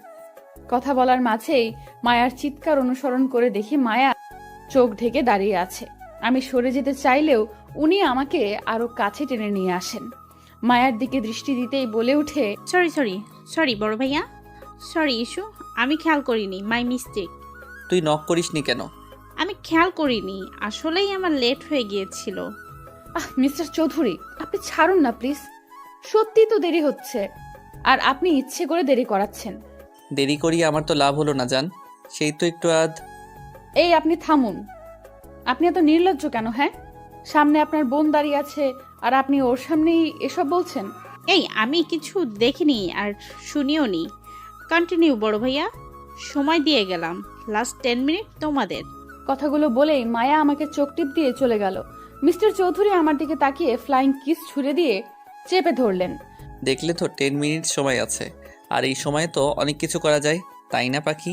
কথা বলার মাঝেই মায়ার চিৎকার অনুসরণ করে দেখি মায়া চোখ ঢেকে দাঁড়িয়ে আছে। আমি সরে যেতে চাইলেও উনি আমাকে আরো কাছে টেনে নিয়ে আসেন। মায়ার দিকে দৃষ্টি দিতেই বলে উঠে, সরি বড় ভাইয়া, সরি ইস্যু, আমি খেয়াল করিনি, মাই মিস্টেক। তুই নক করিসনি কেন? আমি খেয়াল করিনি, আসলেই আমার লেট হয়ে গিয়েছিল। মিস্টার চৌধুরী আপনি ছাড়ুন না প্লিজ, সত্যি তো দেরি হচ্ছে, আর আপনি ইচ্ছে করে দেরি করাচ্ছেন। দেরি করি আমার তো লাভ হলো না জান, সেই তো একটু এই আপনি থামুন, আপনি এত নির্লজ্জ কেন? হ্যাঁ, সামনে আপনার বোন দাঁড়িয়ে আছে আর আপনি ওর সামনেই এসব বলছেন। এই আমি কিছু দেখিনি আর শুনিও নি। কন্টিনিউ বড় ভাইয়া, সময় দিয়ে গেলাম, লাস্ট 10 মিনিট তোমাদের। কথাগুলো বলেই মায়া আমাকে চোখ টিপ দিয়ে চলে গেল। মিস্টার চৌধুরী আমার দিকে তাকিয়ে ফ্লাইং কিস ছুড়ে দিয়ে চেপে ধরলেন। দেখলে তো 10 মিনিট সময় আছে, আর এই সময়ে তো অনেক কিছু করা যায়, তাই না পাখি?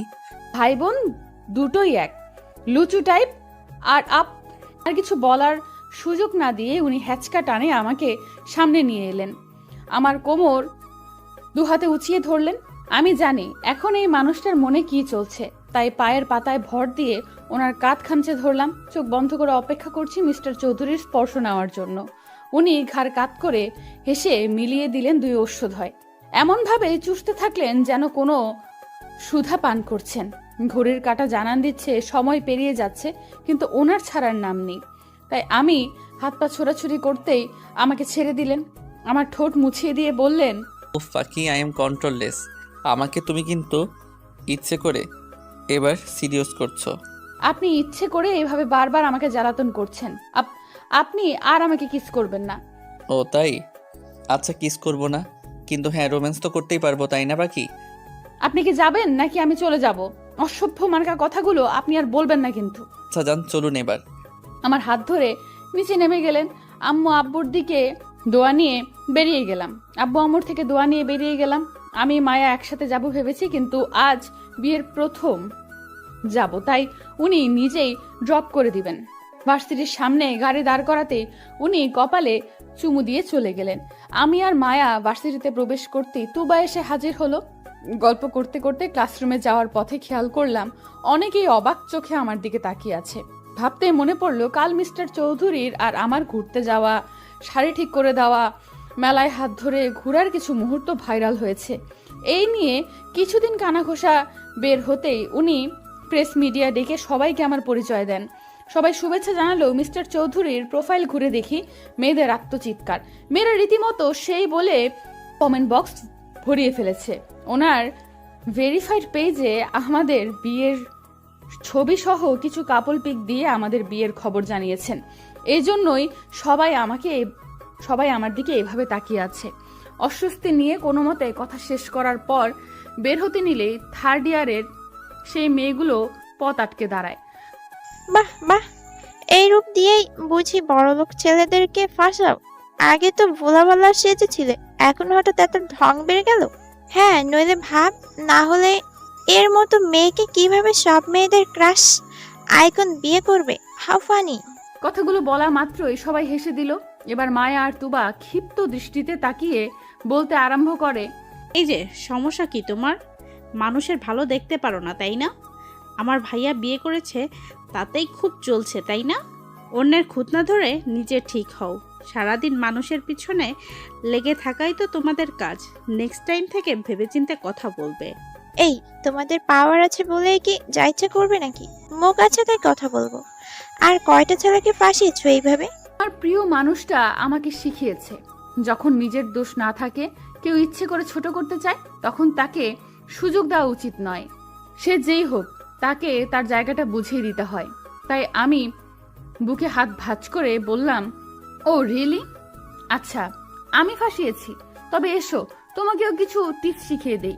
ভাই বোন দুটোই এক, লুচু টাইপ। আর কিছু বলার সুযোগ না দিয়ে উনি হ্যাচকা টানে আমাকে সামনে নিয়ে এলেন, আমার কোমর দুহাতে উঁচিয়ে ধরলেন। আমি জানি এখন এই মানুষটার মনে কি চলছে, তাই পায়ের পাতায় ভর দিয়ে ওনার কাঁধ খামচে ধরলাম। চোখ বন্ধ করে অপেক্ষা করছি মিস্টার চৌধুরীর স্পর্শ নেওয়ার জন্য। উনি ঘাড় কাত করে হেসে মিলিয়ে দিলেন দুই ওষ্ঠদ্বয়, এমনভাবে চুষতে থাকলেন যেন কোনো সুধা পান করছেন। ঘড়ির কাঁটা জানান দিচ্ছে সময় পেরিয়ে যাচ্ছে, কিন্তু ওনার ছাড়ার নাম নেই। তাই আমি হাত পা ছোড়াছুড়ি করতেই আমাকে ছেড়ে দিলেন, আমার ঠোঁট মুছিয়ে দিয়ে বললেন, উফ পাখি, আই এম কন্ট্রোললেস। আমাকে তুমি কিন্তু ইচ্ছে করে এবার সিরিয়াস করছো। আপনি ইচ্ছে করে এভাবে বারবার আমাকে জ্বালাতন করছেন। আপনি আর আমাকে কিস করবেন না। ও তাই? আচ্ছা কিস করব না, কিন্তু হ্যাঁ রোম্যান্স তো করতেই পারবো, তাই না পাখি? আপনি কি যাবেন নাকি আমি চলে যাব? অসভ্য মার্কা কথাগুলো আপনি আর বলবেন না কিন্তু। আচ্ছা যান, চলুন এবার। আমার হাত ধরে নিচে নেমে গেলেন। আম্মু আব্বুর দিকে দোয়া নিয়ে বেরিয়ে গেলাম, আব্বু আম্মুর থেকে দোয়া নিয়ে বেরিয়ে গেলাম। আমি মায়া একসাথে যাব ভেবেছি, কিন্তু আজ বিয়ের প্রথম যাব, তাই উনি নিজেই ড্রপ করে দিবেন। ভার্সিটির সামনে গাড়ি দাঁড় করাতে উনি কপালে চুমু দিয়ে চলে গেলেন। আমি আর মায়া ভার্সিটিতে প্রবেশ করতেই তুবা এসে হাজির হলো। গল্প করতে করতে ক্লাসরুমে যাওয়ার পথে খেয়াল করলাম অনেকেই অবাক চোখে আমার দিকে তাকিয়ে আছে। ভাবতে মনে পড়লো কাল মিস্টার চৌধুরীর আর আমার ঘুরতে যাওয়া, শাড়ি ঠিক করে দেওয়া, মেলায় হাত ধরে ঘোরার কিছু মুহূর্ত ভাইরাল হয়েছে। এই নিয়ে কিছুদিন কানাঘোষা বের হতেই উনি প্রেস মিডিয়া ডেকে সবাইকে আমার পরিচয় দেন। সবাই শুভেচ্ছা জানালেও মিস্টার চৌধুরীর প্রোফাইল ঘুরে দেখি মেয়েদের আত্মচিৎকার। মেয়েরা রীতিমতো সেই বলে কমেন্ট বক্স ভরিয়ে ফেলেছে। ওনার ভেরিফাইড পেজে আমাদের বিয়ের ছবি সহ কিছু কাপল পিক দিয়ে আমাদের বিয়ের খবর জানিয়েছেন। এই জন্যই সবাই আমার দিকে এভাবে তাকিয়ে আছে। অস্বস্তি নিয়ে কোনো মতে কথা শেষ করার পর বের হতে নিলে থার্ড ইয়ারের সেই মেয়েগুলো পথ আটকে দাঁড়ায়। বাহ বাহ, এই রূপ দিয়েই বুঝি বড়লোক ছেলেদেরকে ফাঁসাও? আগে তো ভোলাবালা সেজেছিলে, এখন হঠাৎ এত ঢং বেড়ে গেল। হ্যাঁ, নইলে ভাব না হলে এর মতো মেয়েকে কিভাবে সব মেয়েদের ক্রাশ আইকন বিয়ে করবে। How funny. কথাগুলো বলা মাত্রই সবাই হেসে দিল। এবার মায়া আর তুবা ক্ষিপ্ত দৃষ্টিতে তাকিয়ে বলতে আরম্ভ করে, এই যে সমস্যা কি তোমার? মানুষের ভালো দেখতে পারো না তাই না? আমার ভাইয়া বিয়ে করেছে তাতেই খুব চলছে তাই না? অন্যের খুঁত না ধরে নিজে ঠিক হও। সারাদিন মানুষের পিছনে লেগে থাকাই তো তোমাদের কাজ। নেক্সট টাইম থেকে ভেবেচিন্তে কথা বলবে। এই, তোমাদের পাওয়ার আছে বলেই কি যা ইচ্ছা করবে নাকি? মুখ আছে তাই কথা বলবো। আর কয়টা ছেলেকে ফাঁসিয়েছো এইভাবে? আমার প্রিয় মানুষটা আমাকে শিখিয়েছে, যখন নিজের দোষ না থাকে, কেউ ইচ্ছে করে ছোট করতে চায়, তখন তাকে সুযোগ দেওয়া উচিত নয়। সে যেই হোক, তাকে তার জায়গাটা বুঝিয়ে দিতে হয়। তাই আমি বুকে হাত ভাঁজ করে বললাম, ও রিয়েলি? আচ্ছা, আমি ফাঁসিয়েছি, তবে এসো তোমাকেও কিছু টিপস শিখিয়ে দেই।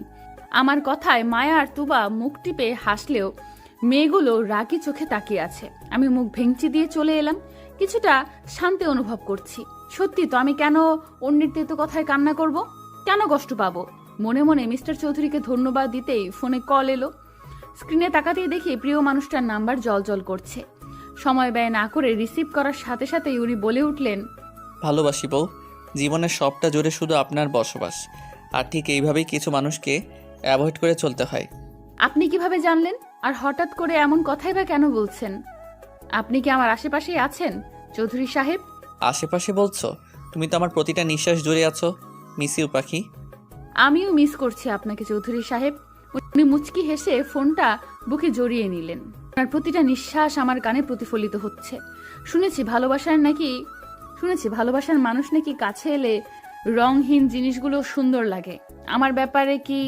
আমার কথায় মায়া আর তুবা মুখ টিপে হাসলেও মেয়েগুলো রাগী চোখে তাকিয়ে আছে। আমি মুখ ভেঙচি দিয়ে চলে এলাম। কিছুটা শান্তি অনুভব করছি। সত্যি তো, আমি কেন অন্যের তেতো কথায় কান্না করব? কেন কষ্ট পাবো? মনে মনে মিস্টার চৌধুরীকে ধন্যবাদ দিতেই ফোনে কল এলো। স্ক্রিনে তাকাতেই দেখি প্রিয় মানুষটার নাম্বার জল করছে। সময় ব্যয় না করে রিসিভ করার সাথে সাথেই উনি বলে উঠলেন, ভালোবাসি বউ, জীবনের সবটা জুড়ে শুধু আপনার বসবাস। আর ঠিক এইভাবেই কিছু মানুষকে অ্যাভয়েড করে চলতে হয়। আপনি কিভাবে জানলেন? আর হঠাৎ করে এমন কথাই বা কেন বলছেন? আপনি কি আমার আশেপাশেই আছেন চৌধুরী সাহেব? আশেপাশে বলছো? তুমি তো আমার প্রতিটা নিঃশ্বাস জুড়ে আছো। মিস ইউ পাখি। আমিও মিস করছি আপনাকে চৌধুরী সাহেব। উনি মুচকি হেসে ফোনটা বুকে জড়িয়ে নিলেন। আপনার প্রতিটা নিঃশ্বাস আমার কানে প্রতিফলিত হচ্ছে। শুনেছি ভালোবাসার মানুষ নাকি কাছে এলে রংহীন জিনিসগুলো সুন্দর লাগে। আমার ব্যাপারে কি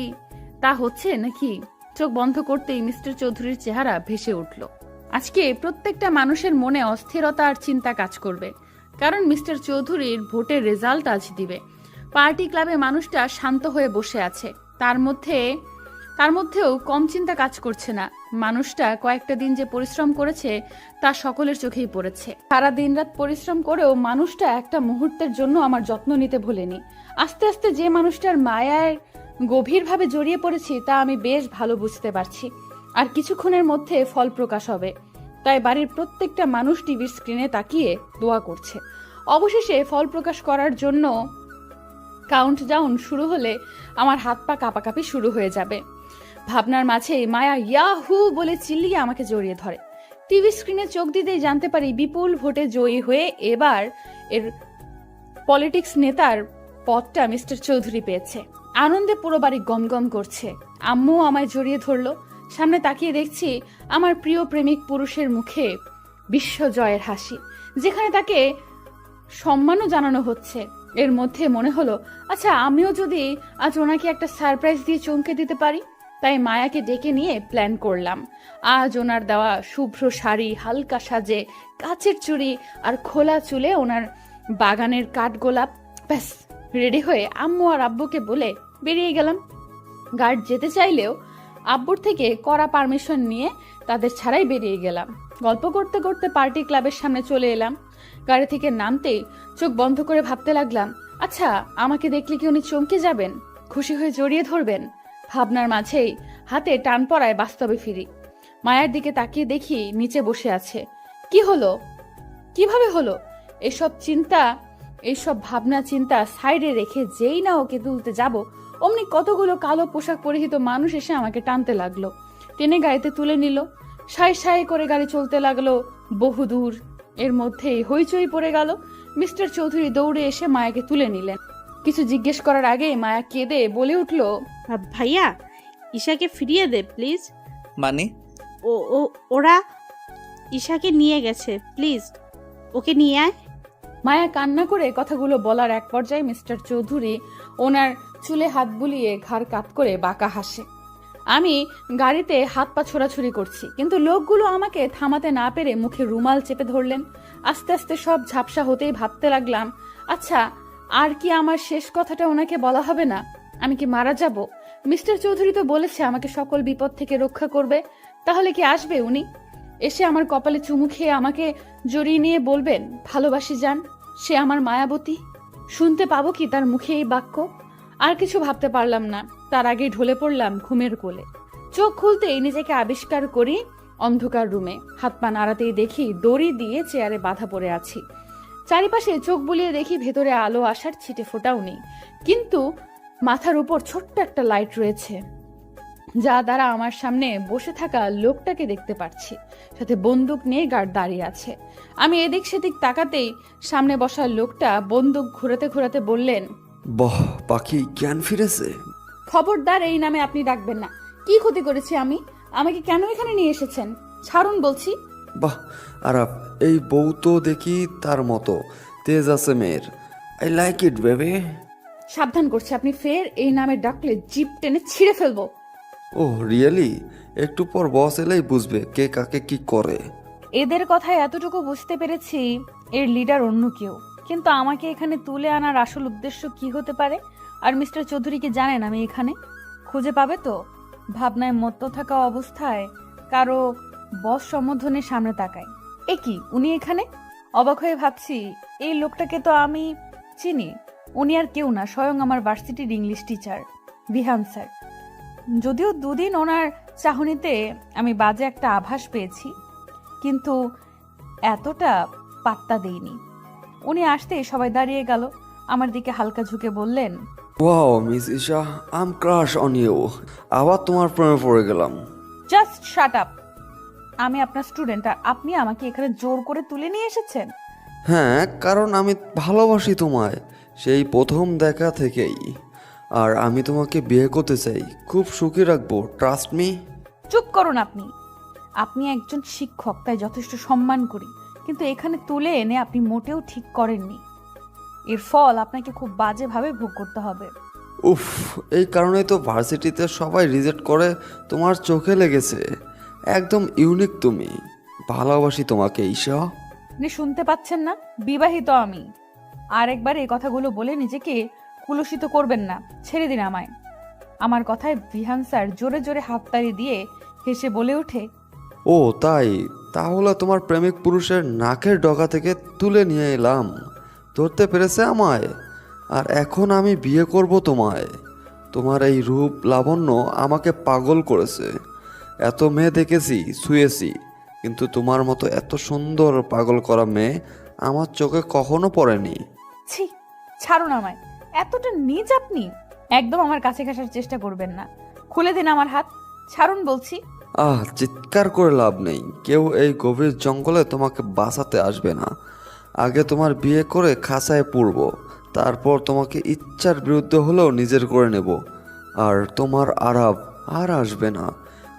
তা হচ্ছে নাকি? চোখ বন্ধ করতেই মিস্টার চৌধুরীর চেহারা ভেসে উঠল। আজকে প্রত্যেকটা মানুষের মনে অস্থিরতা আর চিন্তা কাজ করবে, কারণ মিস্টার চৌধুরীর ভোটের রেজাল্ট আজ দিবে। পার্টি ক্লাবে মানুষটা শান্ত হয়ে বসে আছে। তার মধ্যেও কম চিন্তা কাজ করছে না। মানুষটা কয়েকটা দিন যে পরিশ্রম করেছে তা সকলের চোখেই পড়েছে। সারা দিন রাত পরিশ্রম করেও মানুষটা একটা মুহূর্তের জন্য আমার যত্ন নিতে ভুলেনি। আস্তে আস্তে যে মানুষটার মায়ায় গভীরভাবে জড়িয়ে পড়েছি তা আমি বেশ ভালো বুঝতে পারছি। আর কিছুক্ষণের মধ্যে ফল প্রকাশ হবে। তাই বাড়ির প্রত্যেকটা মানুষ টিভির স্ক্রিনে তাকিয়ে দোয়া করছে। অবশেষে ফল প্রকাশ করার জন্য কাউন্টডাউন শুরু হলে আমার হাত পা কাঁপাকাঁপি শুরু হয়ে যাবে। ভাবনার মাঝেই মায়া ইয়াহু বলে চিল্লিয়ে আমাকে জড়িয়ে ধরে। টিভি স্ক্রিনে চোখ দিতেই জানতে পারি বিপুল ভোটে জয়ী হয়ে এবার এর পলিটিক্স নেতার পদটা মিস্টার চৌধুরী পেয়েছে। আনন্দে পুরো বাড়ি গমগম করছে। আম্মু আমায় জড়িয়ে ধরলো। সামনে তাকিয়ে দেখছি আমার প্রিয় প্রেমিক পুরুষের মুখে বিশ্বজয়ের হাসি, যেখানে তাকে সম্মানও জানানো হচ্ছে। এর মধ্যে মনে হলো, আচ্ছা আমিও যদি আজ ওনাকে একটা সারপ্রাইজ দিয়ে চমকে দিতে পারি। তাই মায়াকে ডেকে নিয়ে প্ল্যান করলাম। আজ ওনার দেওয়া শুভ্র শাড়ি, হালকা সাজে, কাচের চুড়ি আর খোলা চুলে ওনার বাগানের কাঠগোলাপ, ব্যাস রেডি হয়ে আম্মু আর আব্বুকে বলে বেরিয়ে গেলাম। গার্ড যেতে চাইলেও আব্বুর থেকে কড়া পারমিশন নিয়ে তাদের ছাড়াই বেরিয়ে গেলাম। গল্প করতে করতে পার্টি ক্লাবের সামনে চলে এলাম। গাড়ি থেকে নামতেই চোখ বন্ধ করে ভাবতে লাগলাম, আচ্ছা আমাকে দেখলে কি উনি চমকে যাবেন, খুশি হয়ে জড়িয়ে ধরবেন? ভাবনার মাঝেই হাতে টান পড়ায় বাস্তবে ফিরি। মায়ের দিকে তাকিয়ে দেখি নিচে বসে আছে। কি হলো? কিভাবে হলো? এইসব ভাবনা চিন্তা সাইডে রেখে যেই না ওকে তুলতে যাব, অমনি কতগুলো কালো পোশাক পরিহিত মানুষ এসে আমাকে টানতে লাগলো। টেনে গাড়িতে তুলে নিল। সাই সাই করে গাড়ি চলতে লাগলো বহুদূর। এর মধ্যেই হইচই পড়ে গেল। মিস্টার চৌধুরী দৌড়ে এসে মায়াকে তুলে নিলেন। কিছু জিজ্ঞেস করার আগেই মায়া কেঁদে বলে উঠল, ভাইয়া, ঈশাকে ফিরিয়ে দে প্লিজ। মানে? ওরা ঈশাকে নিয়ে গেছে, প্লিজ ওকে নিয়ে আয়। মায়া কান্না করে কথাগুলো বলার এক পর্যায়ে মিস্টার চৌধুরী ওনার চুলে হাত বুলিয়ে ঘাড় কাত করে বাঁকা হাসে। আমি গাড়িতে হাত পা ছোড়াছুড়ি করছি, কিন্তু লোকগুলো আমাকে থামাতে না পেরে মুখে রুমাল চেপে ধরলেন। আস্তে আস্তে সব ঝাপসা হতেই ভাবতে লাগলাম, আচ্ছা আর কি আমার শেষ কথাটা ওনাকে বলা হবে না? আমি কি মারা যাব? মিস্টার চৌধুরী তো বলেছে আমাকে সকল বিপদ থেকে রক্ষা করবে। তাহলে কি আসবে উনি? এসে আমার কপালে চুমু খেয়ে আমাকে জড়িয়ে নিয়ে বলবেন, ভালোবাসি যান, সে আমার মায়াবতী? শুনতে পাবো কি তার মুখে এই বাক্য? আর কিছু ভাবতে পারলাম না। তার আগে ঢলে পড়লাম ঘুমের কোলে। চোখ খুলতেই নিজেকে আবিষ্কার করি অন্ধকার রুমে। হাত পা নাড়াতেই দেখি দড়ি দিয়ে চেয়ারে বাঁধা পড়ে আছি। চারিপাশে চোখ বুলিয়ে দেখি ভেতরে আলো আসার ছিটে ফোটাও নেই, কিন্তু মাথার উপর ছোট্ট একটা লাইট রয়েছে, যা দ্বারা আমার সামনে বসে থাকা লোকটাকে দেখতে পাচ্ছি। সাথে বন্দুক নিয়ে গার্ড দাঁড়িয়ে আছে। আমি এদিক সেদিক তাকাতেই সামনে বসা লোকটা বন্দুক ঘোরাতে ঘোরাতে বললেন, বাহ, পাখি জ্ঞান ফিরেছে। খবরদার এই নামে আপনি ডাকবেন না। কি ক্ষতি করেছি আমি? আমাকে কেন এখানে নিয়ে এসেছেন? ছাড়ুন বলছি। বাহ আরাফ, এই বউ তো দেখি তার মতো তেজ আছে মেয়ের। I like it baby. সাবধান করছি, আপনি ফের এই নামে ডাকলে জিপ টেনে ছিঁড়ে ফেলবো। ও রিয়েলি? একটু পর বস এলেই বুঝবে কে কাকে কি করে। এদের কথায় এতটুকু বুঝতে পেরেছি এর লিডার অন্য কেউ, কিন্তু আমাকে এখানে তুলে আনার আসল উদ্দেশ্য কি হতে পারে? আর মিস্টার চৌধুরী কি জানেন আমি এখানে? খুঁজে পাবে তো? ভাবনায় মত্ত থাকা অবস্থায় কারো বস সম্বোধনের সামনে তাকায়। এ কি, উনি এখানে? অবাক হয়ে ভাবছি, এই লোকটাকে তো আমি চিনি। উনি আর কেউ না, স্বয়ং আমার ভার্সিটির ইংলিশ টিচার বিহান স্যার। যদিও দুদিন ওনার চাহনিতে আমি বাজে একটা আভাস পেয়েছি, কিন্তু এতটা পাত্তা দেইনি। উনি আসতে সবাই দাঁড়িয়ে গেল, আমার দিকে হালকা ঝুঁকে বললেন, wow miss Isha, I am crush on you. আবার তোমার প্রেমে পড়ে গেলাম। Just shut up. আমি আপনার স্টুডেন্ট আর আপনি আমাকে এখানে জোর করে তুলে নিয়ে এসেছেন। হ্যাঁ, কারণ আমি ভালোবাসি তোমায় সেই প্রথম দেখা থেকেই। আর আমি তোমাকে বিয়ে করতে চাই, খুব সুখী রাখবো, ট্রাস্ট মি। চুপ করুন আপনি। আপনি একজন শিক্ষক, তাই যথেষ্ট সম্মান করি, কিন্তু এখানে তুলে এনে আপনি মোটেও ঠিক করেননি। এর ফল আপনাকে খুব বাজেভাবে ভোগ করতে হবে। উফ, এই কারণেই তো ভার্সিটিতে সবাই রিজেক্ট করে। তোমার চোখে লেগেছে, একদম ইউনিক তুমি। ভালোবাসি তোমাকে ঈশা। আপনি শুনতে পাচ্ছেন না? বিবাহিত আমি। আর একবার এই কথাগুলো বলে নিজেকে কুলুষিত করবেন না, ছেড়ে দিন আমায়। আমার কথায় বিহান স্যার জোরে জোরে হাততালি দিয়ে হেসে বলে ওঠে, ও তাই, তাহলে তোমার প্রেমিক পুরুষের নাকের ডগা থেকে তুলে নিয়ে এলাম। ধরতে পেরেছে আমায়। আর এখন আমি বিয়ে করব তোমায়। তোমার এই রূপ লাবণ্য আমাকে পাগল করেছে। এত মেয়ে দেখেছি, ছুঁয়েছি, কিন্তু তোমার মতো এত সুন্দর পাগল করা মেয়ে আমার চোখে কখনো পড়েনি। ছি, ছাড়ুন আমায়। এতটা নিজ আপনি? একদম আমার কাছে ঘাসার চেষ্টা করবেন না। খুলে দিন আমার হাত, ছাড়ুন বলছি। চিৎকার করে লাভ নেই, কেউ এই গভীর জঙ্গলে তোমাকে বাঁচাতে আসবে না। আগে তোমার বিয়ে করে খাঁচায় পুরব, তারপর তোমাকে ইচ্ছার বিরুদ্ধে হলেও নিজের করে নেব। আর তোমার আরাব আর আসবে না।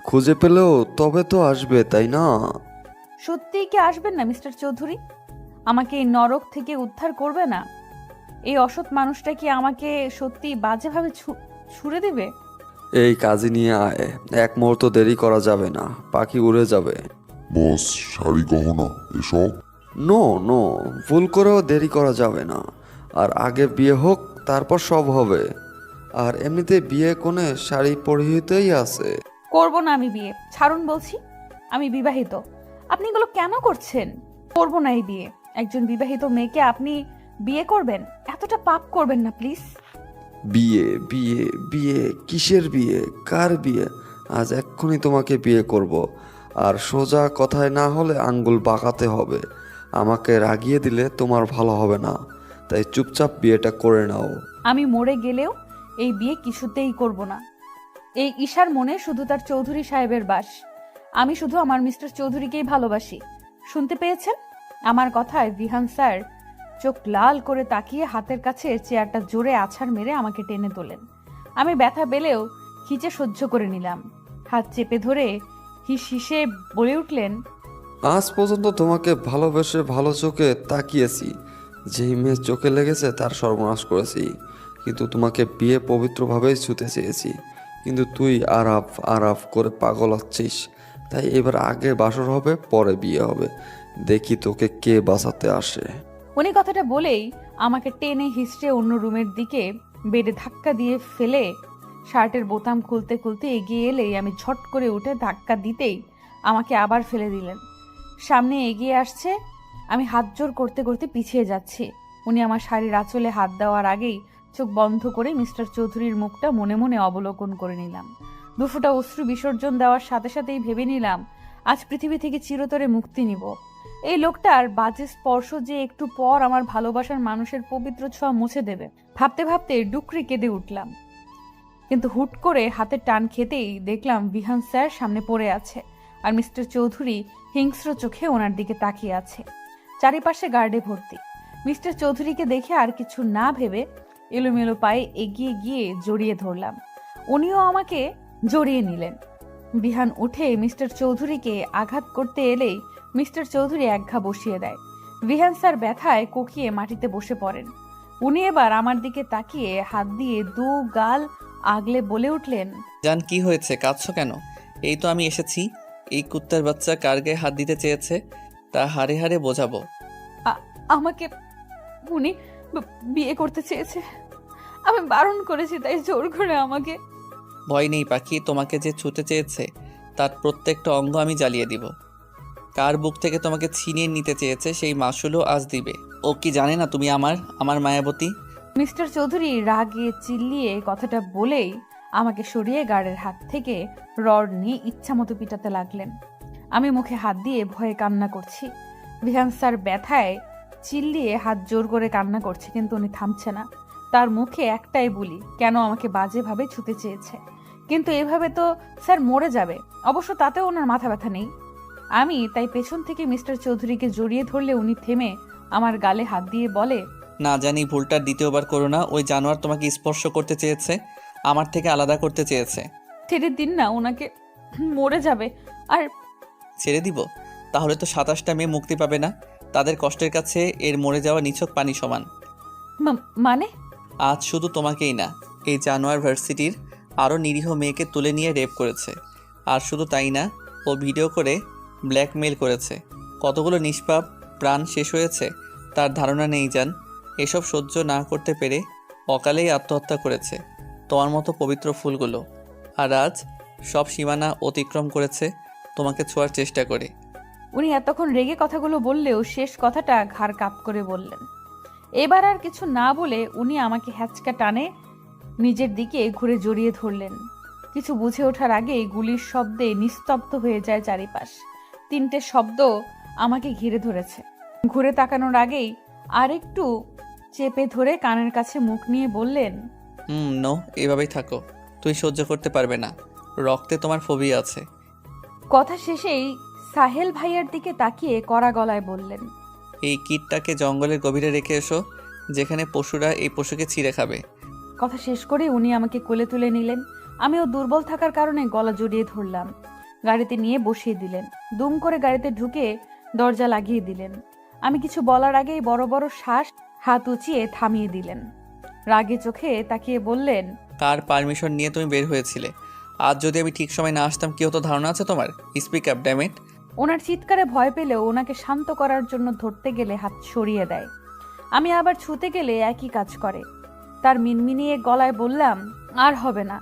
খুঁজে পেলেও তবে তো আসবে, তাই না? সত্যিই কি আসবেন না মিস্টার চৌধুরী? আমাকে এই নরক থেকে উদ্ধার করবে না? এই অসৎ মানুষটা কি আমাকে সত্যি বাজেভাবে ছুড়ে দিবে? এই কাজে নিয়ে আয়, এক মুহূর্ত দেরি করা যাবে না, পাখি উড়ে যাবে। বস, শাড়ি গহনা এসব? নো নো, ভুল করেও দেরি করা যাবে না। আর আগে বিয়ে হোক, তারপর সব হবে। আর এমনিতে বিয়ে কোণে শাড়ি পরিহিতেই আছে। করব না আমি বিয়ে, ছাড়ুন বলছি। আমি বিবাহিত। আপনি এগুলো কেন করছেন? করব না এই বিয়ে। একজন বিবাহিত মেয়েকে আপনি বিয়ে করবেন? এতটা পাপ করবেন না প্লিজ। বিয়ে বিয়ে বিয়ে, কিসের বিয়ে, কার বিয়ে? আজ এক্ষুনি তোমাকে বিয়ে করব। আর সোজা কথায় না হলে আঙ্গুল বাঁকাতে হবে। আমাকে রাগিয়ে দিলে তোমার ভালো হবে না, তাই চুপচাপ বিয়েটা করে নাও। আমি মরে গেলেও এই বিয়ে কিছুতেই করব না। এই ঈশার মনে শুধু তার চৌধুরী সাহেবের বাস। আমি শুধু আমার মিস্টার চৌধুরীকেই ভালোবাসি। শুনতে পেয়েছেন? আমার কথায় বিহান স্যার চোখ লাল করে তাকিয়ে হাতের কাছে চেয়ারটা জোরে আছাড় মেরে আমাকে টেনে তোলেন। আমি ব্যথা পেলেও খিচে সহ্য করে নিলাম। হাত চেপে ধরে হিস হিসে বলে উঠলেন, আজ পর্যন্ত তোমাকে ভালোবেসে ভালো চোখে তাকিয়েছি। যেই মেয়ে চোখে লেগেছে তার সর্বনাশ করেছি। কিন্তু তোমাকে বিয়ে পবিত্রভাবেই ছুতে চেয়েছি। কিন্তু তুই আরাফ আরাফ করে পাগল হচ্ছিস। তাই এবার আগে বাসর হবে, পরে বিয়ে হবে। দেখি তোকে কে বাঁচাতে আসে। উনি কথাটা বলেই আমাকে টেনে হিসড়ে অন্য রুমের দিকে বেডে ধাক্কা দিয়ে ফেলে শার্টের বোতাম খুলতে খুলতে এগিয়ে এলেই আমি ঝট করে উঠে ধাক্কা দিতেই আমাকে আবার ফেলে দিলেন। সামনে এগিয়ে আসছে, আমি হাত জোর করতে করতে পিছিয়ে যাচ্ছি। উনি আমার শাড়ির আঁচলে হাত দেওয়ার আগেই চোখ বন্ধ করে মিস্টার চৌধুরীর মুখটা মনে মনে অবলোকন করে নিলাম। দুফোঁটা অশ্রু বিসর্জন দেওয়ার সাথে সাথেই ভেবে নিলাম আজ পৃথিবী থেকে চিরতরে মুক্তি নিব। এই লোকটার বাজে স্পর্শ যে একটু পর আমার ভালোবাসার মানুষের পবিত্র ছোঁয়া মুছে দেবে। ভাবতে ভাবতে ডুকরে কেঁদে উঠলাম, কিন্তু হুট করে হাতের টান খেতেই দেখলাম বিহান স্যার সামনে পড়ে আছে আর মিস্টার চৌধুরী হিংস্র চোখে ওনার দিকে তাকিয়ে আছে। চারিপাশে গার্ডে ভর্তি। মিস্টার চৌধুরীকে দেখে আর কিছু না ভেবে এলোমেলো পায়ে এগিয়ে গিয়ে জড়িয়ে ধরলাম। উনিও আমাকে জড়িয়ে নিলেন। বিহান উঠে মিস্টার চৌধুরীকে আঘাত করতে এলেই মিস্টার চৌধুরী একঘা বসিয়ে দেয়। বিহান স্যার ব্যথায় কোকিয়ে মাটিতে বসে পড়েন। উনি এবার আমার দিকে তাকিয়ে হাত দিয়ে দু গাল আগলে বলে উঠলেন, জান কি হয়েছে, কাঁদছো কেন? এই তো আমি এসেছি। এই কুত্তার বাচ্চা কার গায়ে হাত দিতে চেয়েছে তা হাড়ে হাড়ে বোঝাবো। আমাকে উনি বিয়ে করতে চেয়েছে। আমি বারণ করেছি, তাই জোর করে আমাকে। ভয় নেই পাখি, তোমাকে যে ছুতে চেয়েছে তার প্রত্যেকটা অঙ্গ আমি জ্বালিয়ে দিব। কার বুক থেকে তোমাকে ছিনিয়ে নিতে চেয়েছে সেই মাসুলও আজ দিবে। ও কি জানে না তুমি আমার মায়াবতী? মিস্টার চৌধুরী রাগে চিল্লিয়ে কথাটা বলেই আমাকে সরিয়ে গার্ডের হাত থেকে রড নিয়ে ইচ্ছামতো পিটাতে লাগলেন। আমি মুখে হাত দিয়ে ভয়ে কান্না করছি। বিহান স্যার ব্যথায় চিল্লিয়ে হাত জোর করে কান্না করছে, কিন্তু উনি থামছে না। তার মুখে একটাই বুলি, কেন আমাকে বাজেভাবে ছুতে চেয়েছে। কিন্তু এভাবে তো স্যার মরে যাবে। অবশ্য তাতেও ওনার মাথা ব্যথা নেই। আমি তাই পেছন থেকে মিস্টার চৌধুরীকে জড়িয়ে ধরলে উনি থেমে আমার গালে হাত দিয়ে বলে, না জানি ভুলটা দ্বিতীয়বার করো না। ওই জানোয়ার তোমাকে স্পর্শ করতে চেয়েছে, আমার থেকে আলাদা করতে চেয়েছে। ছেড়ে দিন না, ওনাকে মরে যাবে। আর ছেড়ে দিব? তাহলে তো 27টা মেয়ে মুক্তি পাবে না। তাদের কষ্টের কাছে এর মরে যাওয়া নিছক পানি সমান। মানে? আজ শুধু তোমাকেই না, এই জানোয়ার ভার্সিটির আরও নিরীহ মেয়েকে তুলে নিয়ে রেপ করেছে। আর শুধু তাই না, ও ভিডিও করে ব্ল্যাকমেল করেছে। কতগুলো নিষ্পাপ প্রাণ শেষ হয়েছে তার ধারণা নেই জান। এসব সহ্য না করতে পেরে অকালেই আত্মহত্যা করেছে তোমার মতো পবিত্র ফুলগুলো। আর আজ সব সীমানা অতিক্রম করেছে তোমাকে ছোঁয়ার চেষ্টা করে। উনি এতক্ষণ রেগে কথাগুলো বললেও শেষ কথাটা ঘাড় কাপ করে বললেন। এবার আর কিছু না বলে উনি আমাকে হ্যাচকা টানে নিজের দিকে ঘুরে জড়িয়ে ধরলেন। কিছু বুঝে ওঠার আগেই গুলির শব্দে নিস্তব্ধ হয়ে যায় চারিপাশ। 3টে শব্দ আমাকে ঘিরে ধরেছে। ঘুরে তাকানোর আগেই আরেকটু চেপে ধরে কানের কাছে মুখ নিয়ে বললেন, নো, এভাবেই থাকো। তুই সহ্য করতে পারবে না, রক্তে তোমার ফোবিয়া আছে। কথা শেষেই সাহেল ভাইয়ার দিকে তাকিয়ে কড়া গলায় বললেন, এই কিটটাকে জঙ্গলের গভীরে রেখে এসো, যেখানে পশুরা এই পশুকে ছিঁড়ে খাবে। কথা শেষ করে উনি আমাকে কোলে তুলে নিলেন। আমিও দুর্বল থাকার কারণে গলা জড়িয়ে ধরলাম। গাড়িতে নিয়ে বসিয়ে দিলেন। দুম করে গাড়িতে ঢুকে দরজা লাগিয়ে দিলেন। আমি কিছু বলার আগেই বড় বড় শ্বাস হাত উঁচিয়ে থামিয়ে দিলেন। রাগে চোখে তাকিয়ে বললেন, কার পারমিশন নিয়ে তুমি বের হয়েছিলে? আজ যদি আমি ঠিক সময় না আসতাম কি হতো ধারণা আছে তোমার? Speak up dammit. ওনার চিৎকারে ভয় পেলেও ওনাকে শান্ত করার জন্য ধরতে গেলে হাত সরিয়ে দেয়। আমি আবার ছুতে গেলে একই কাজ করে। তার মিনমিনিয়ে গলায় বললাম, আর হবে না,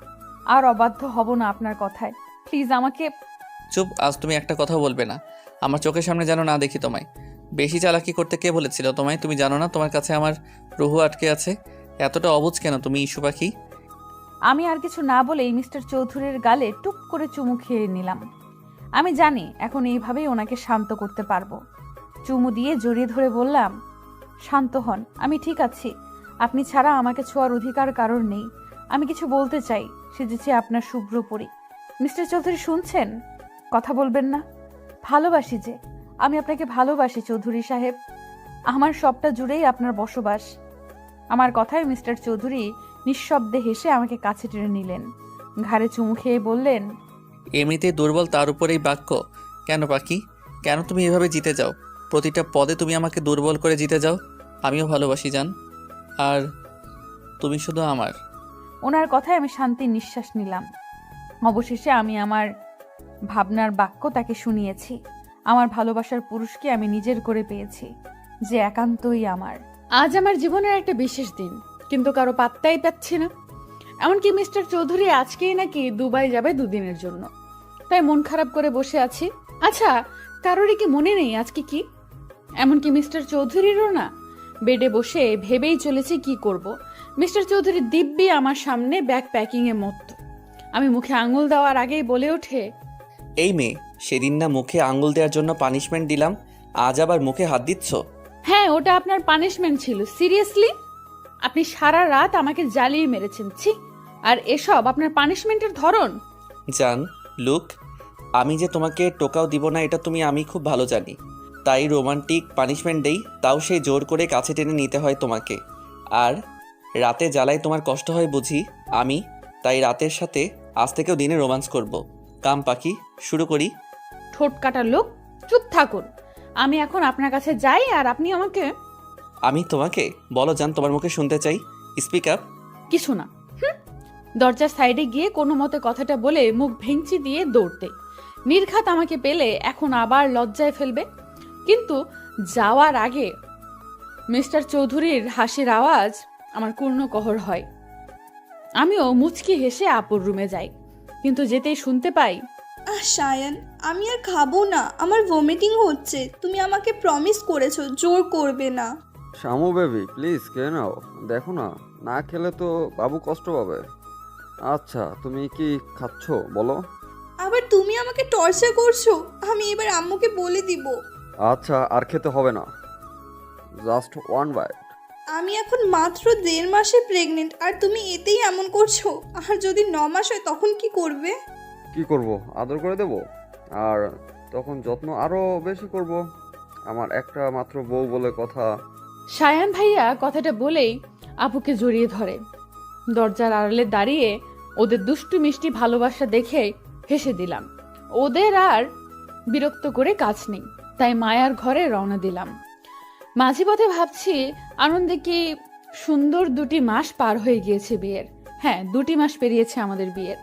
আর অবাধ্য হব না আপনার কথায়। প্লিজ আমাকে। চুপ, আজ তুমি একটা কথা বলবে না। আমার চোখের সামনে যেন না দেখি তোমায়। বেশি চালাকি করতে কে বলেছিল তোমায়? তুমি জানো না তোমার কাছে আমার রুহু আটকে আছে? এতটা অবুঝ কেন তুমি ইস্যু পাখি? আমি আর কিছু না বলেই মিস্টার চৌধুরীর গালে টুপ করে চুমু খেয়ে নিলাম। আমি জানি এখন এইভাবেই ওনাকে শান্ত করতে পারবো। চুমু দিয়ে জড়িয়ে ধরে বললাম, শান্ত হন, আমি ঠিক আছি। আপনি ছাড়া আমাকে ছোঁয়ার অধিকার কারণ নেই। আমি কিছু বলতে চাই, সেজেছি আপনার শুভ্র পরি। মিস্টার চৌধুরী শুনছেন? কথা বলবেন না? ভালোবাসি যে, আমি আপনাকে ভালোবাসি চৌধুরী সাহেব। আমার সবটা জুড়েই আপনার বসবাস। আমার কথায় মিস্টার চৌধুরী নিঃশব্দে হেসে আমাকে কাছে টেনে নিলেন। ঘাড়ে চুমু খেয়ে বললেন, এমনিতেই দুর্বল, তার উপরেই বাক্য। কেন পাখি, কেন তুমি এভাবে জিতে যাও? প্রতিটা পদে তুমি আমাকে দুর্বল করে জিতে যাও। আমিও ভালোবাসি জান, আর তুমি শুধু আমার। ওনার কথায় আমি শান্তির নিঃশ্বাস নিলাম। অবশেষে আমি আমার ভাবনার বাক্য তাকে শুনিয়েছি। আমার ভালোবাসার পুরুষকে আমি নিজের করে পেয়েছি, যে একান্তই আমার। আজ আমার জীবনের একটা বিশেষ দিন, কিন্তু কারো পাত্তাই পাচ্ছি না। এমনকি মিস্টার চৌধুরী আজকেই নাকি দুবাই যাবে 2 দিনের জন্য। তাই মন খারাপ করে বসে আছি। আচ্ছা, কারোরই কি মনে নেই আজকে কি? এমনকি মিস্টার চৌধুরীরও না। বেডে বসে ভেবেই চলেছি কি করব। মিস্টার চৌধুরী দিব্যি আমার সামনে ব্যাগ প্যাকিং এ মত্ত। আমি মুখে আঙুল দেওয়ার আগেই বলে ওঠে, এই মেয়ে, সেদিন না মুখে আঙ্গুল দেওয়ার জন্য পানিশমেন্ট দিলাম, আজ আবার মুখে হাত দিচ্ছ? হ্যাঁ, ওটা আপনার পানিশমেন্ট ছিল। সিরিয়াসলি? আপনি সারা রাত আমাকে জ্বালিয়ে মেরেছেন, ছি। আর এসব আপনার পানিশমেন্টের ধরন? জান, লুক, আমি যে তোমাকে টোকাও দিব না এটা আমি খুব ভালো জানি। তাই রোমান্টিক পানিশমেন্ট দেই, তাও সেই জোর করে কাছে টেনে নিতে হয় তোমাকে। আর রাতে জ্বালায় তোমার কষ্ট হয় বুঝি। আমি তাই রাতের সাথে আজ থেকেও দিনে রোমান্স করব। কাম পাখি, শুরু করি। ঠোঁট কাটার লোক, চুপ থাকুন। আমি এখন আপনার কাছে যাই আর আপনি আমাকে। আমি তোমাকে? বলো জান, তোমার মুখে শুনতে চাই। Speak up. কিছু না। দরজার সাইডে গিয়ে কোনো মতে কথাটা বলে মুখ ভেঙচি দিয়ে দৌড়তে। নির্ঘাত আমাকে পেলে এখন আবার লজ্জায় ফেলবে। কিন্তু যাওয়ার আগে মিস্টার চৌধুরীর হাসির আওয়াজ আমার কর্ণকহর হয়। আমিও মুচকি হেসে আপুর রুমে যাই, কিন্তু যেতেই শুনতে পাই, সায়ান, আমি আর খাবো না, আমার ভমিটিং হচ্ছে। তুমি আমাকে প্রমিস করেছো জোর করবে না। শামু বেবি প্লিজ খেয়ে নাও, দেখো না, না খেলে তো বাবু কষ্ট পাবে। আচ্ছা তুমি কি খাচ্ছ বলো? আবার তুমি আমাকে টর্চার করছো। আমি এবার আম্মুকে বলে দিব। আচ্ছা আর খেতে হবে না, জাস্ট ওয়ান বাইট। আমি এখন মাত্র 1.5 মাসে প্রেগনেন্ট, আর তুমি এতেই এমন করছো। আর যদি 9 মাস হয় তখন কি করবে? কি করব, আদর করে দেব, আর তখন যত্ন আরো বেশি করব। আমার একটা মাত্র বউ বলে কথা। সায়ান ভাইয়া কথাটা বলেই আপুকে জড়িয়ে ধরে। দরজার আড়ালে দাঁড়িয়ে ওদের দুষ্টু মিষ্টি ভালোবাসা দেখে হেসে দিলাম। ওদের আর বিরক্ত করে কাজ নেই, তাই মায়ার ঘরে রওনা দিলাম। মাঝে পথে ভাবছি আনন্দে কি সুন্দর 2টি মাস পার হয়ে গিয়েছে বিয়ের। হ্যাঁ, 2টি মাস পেরিয়েছে আমাদের বিয়ের।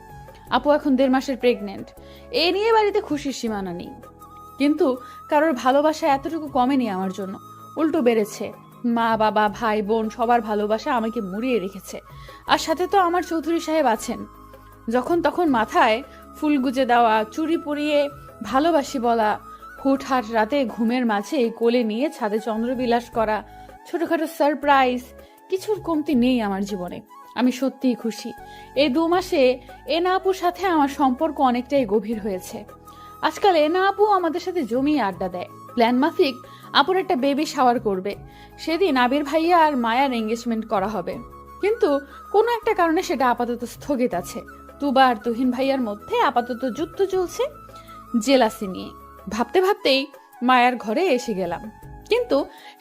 আপু এখন 1.5 মাসের প্রেগনেন্ট। এ নিয়ে বাড়িতে খুশির সীমানা নেই, কিন্তু কারোর ভালোবাসা এতটুকু কমেনি আমার জন্য, উল্টো বেড়েছে। মা বাবা ভাই বোন সবার ভালোবাসা আমাকে মুড়িয়ে রেখেছে। আর সাথে তো আমার চৌধুরী সাহেব আছেন। যখন তখন মাথায় ফুল গুজে দেওয়া, চুড়ি পরিয়ে ভালোবাসি বলা, হুটহাট রাতে ঘুমের মাঝে কোলে নিয়ে ছাদে চন্দ্রবিলাস করা, ছোটখাটো সারপ্রাইজ, কিছুর কমতি নেই আমার জীবনে। আমি সত্যিই খুশি। এই 2 মাসে এনা আপুর সাথে আমার সম্পর্ক অনেকটাই গভীর হয়েছে। আজকাল এনা আপু আমাদের সাথে জমিয়ে আড্ডা দেয়। প্ল্যান মাফিক আপুর একটা বেবি শাওয়ার করবে। সেদিন আবির ভাইয়া আর মায়ার এঙ্গেজমেন্ট করা হবে, কিন্তু কোনো একটা কারণে সেটা আপাতত স্থগিত আছে। তুবা আর তুহিন ভাইয়ার মধ্যে আপাতত যুদ্ধ চলছে জেলাসি নিয়ে। ভাবতে ভাবতেই মায়ার ঘরে এসে গেলাম, কিন্তু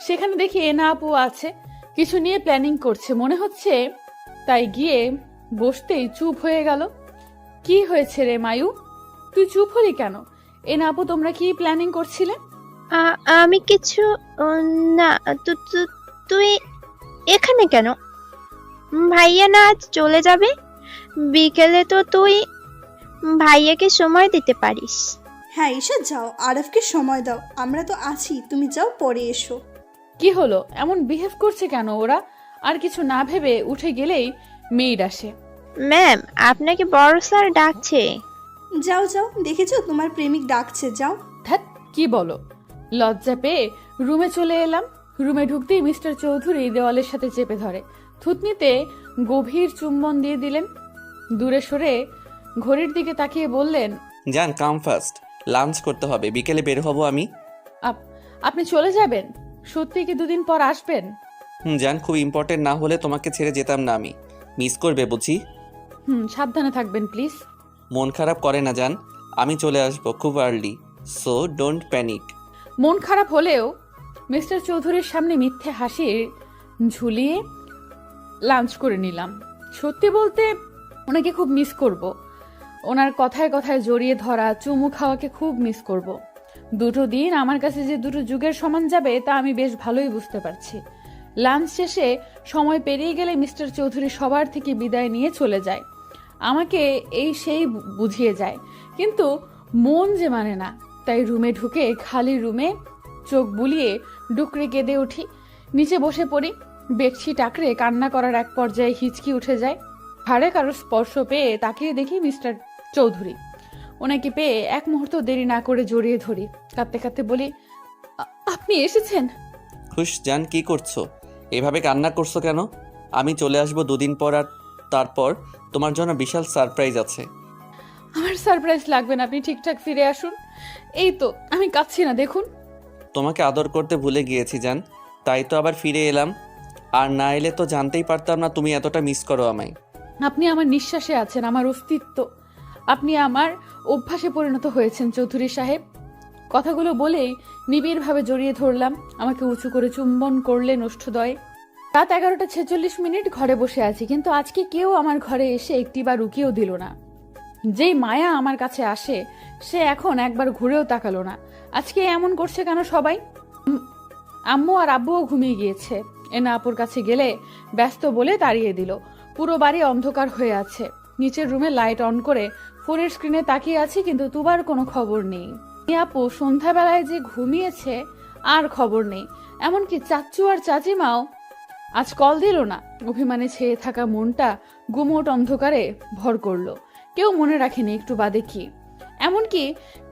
সেখানে দেখি এনা আপু আছে, কিছু নিয়ে প্ল্যানিং করছে মনে হচ্ছে। তাই গিয়ে বসতেই চুপ হয়ে গেল। কি হয়েছে রে মায়ু, তুই চুপ হলি কেন? এনা আপু তোমরা কি প্ল্যানিং করছিলে? আমি কিছু না। তুই এখানে কেন? ভাইয়া না আজ চলে যাবে? বিকেলে তো তুই ভাইয়াকে সময় দিতে পারিস। হ্যাঁ ঈশা, যাও, আরফকে সময় দাও। আমরা তো আছি, তুমি যাও, পরে এসো। কি হলো, এমন বিহেভ করছে কেন ওরা? আর কিছু না ভেবে উঠে গেলেই মেইড আসে। ম্যাম, আপনাকে বড় স্যার ডাকছে। যাও যাও, দেখেছো তোমার প্রেমিক ডাকছে, যাও। ধ্যাৎ, কি বলো? লজ্জা পেয়ে রুমে চলে এলাম। রুমে ঢুকতেই মিস্টার চৌধুরী দেওয়ালের সাথে চেপে ধরে, থুতনিতে গভীর চুম্বন দিয়ে দিলেন। দূরে সরে ঘড়ির দিকে তাকিয়ে বললেন, যান কাম ফার্স্ট, লাঞ্চ করতে হবে, বিকেলে বের হব আমি। আপনি চলে যাবেন? সত্যি কি 2 দিন পর আসবেন? যান, খুব ইম্পর্টেন্ট না হলে তোমাকে ছেড়ে যেতাম না আমি। মিস করবে বুঝি? সাবধানে থাকবেন প্লিজ। মন খারাপ করে না যান, আমি চলে আসবো খুব আর্লি, সো ডোন্ট প্যানিক। মন খারাপ হলেও মিস্টার চৌধুরীর সামনে মিথ্যে হাসির ঝুলিয়ে লাঞ্চ করে নিলাম। সত্যি বলতে ওনাকে খুব মিস করব। ওনার কথায় কথায় জড়িয়ে ধরা, চুমু খাওয়াকে খুব মিস করব। 2 দিন আমার কাছে যে 2 যুগের সমান যাবে তা আমি বেশ ভালোই বুঝতে পারছি। লাঞ্চ শেষে সময় পেরিয়ে গেলে মিস্টার চৌধুরী সবার থেকে বিদায় নিয়ে চলে যায়। আমাকে এই সেই বুঝিয়ে যায়, কিন্তু মন যে মানে না। তাই রুমে ঢুকে খালি রুমে চোখ বুলিয়ে ডুকরে কেঁদে উঠি। নিচে বসে পড়ি। বেডশিট আঁকড়ে কান্না করার এক পর্যায়ে হিচকি উঠে যায়। ঘাড়ে কারোর স্পর্শ পেয়ে তাকিয়ে দেখি মিস্টার চৌধুরী। ওনাকে পেয়ে এক মুহূর্ত দেরি না করে জড়িয়ে ধরি। কাঁদতে কাঁদতে বলি, আপনি এসেছেন? খুশ যান, কি করছো? এভাবে কান্না করছো কেন? আমি চলে আসবো 2 দিন পর, আর তারপর তোমার জন্য বিশাল সারপ্রাইজ আছে। আমার সারপ্রাইজ লাগবে না, আপনি ঠিকঠাক ফিরে আসুন। এই তো আমি কাঁদছি না, দেখুন। তোমাকে আদর করতে ভুলে গিয়েছি জান, তাই তো আবার ফিরে এলাম। আর না এলে তো জানতেই পারতাম না তুমি এতটা মিস করো আমায়। আপনি আমার নিঃশ্বাসে আছেন, আমার অস্তিত্ব। আপনি আমার অভ্যাসে পরিণত হয়েছেন চৌধুরী সাহেব। কথাগুলো বলেই নিবিড়ভাবে জড়িয়ে ধরলাম। আমাকে উঁচু করে চুম্বন করলেন ওষ্ঠদয়ে। রাত 11:46 ঘরে বসে আছি, কিন্তু আজকে কেউ আমার ঘরে এসে একটিবার উকিও দিল না। যেই মায়া আমার কাছে আসে সে এখন একবার ঘুরেও তাকালো না। আজকে এমন করছে কেন সবাই? আম্মু আর আব্বুও ঘুমিয়ে গিয়েছে। এনা আপুর কাছে গেলে ব্যস্ত বলে তাড়িয়ে দিল। পুরো বাড়ি অন্ধকার হয়ে আছে। নিচের রুমে লাইট অন করে ফোনের স্ক্রিনে তাকিয়ে আছি, কিন্তু তুবার কোনো খবর নেই। আপু সন্ধ্যাবেলায় যে ঘুমিয়েছে আর খবর নেই। এমনকি চাচ্চু আর চাচিমাও আজ কল দিল না। অভিমানে ছেয়ে থাকা মনটা গুমোট অন্ধকারে ভর করলো। কেউ মনে রাখেনি একটু বাদে কি এমনকি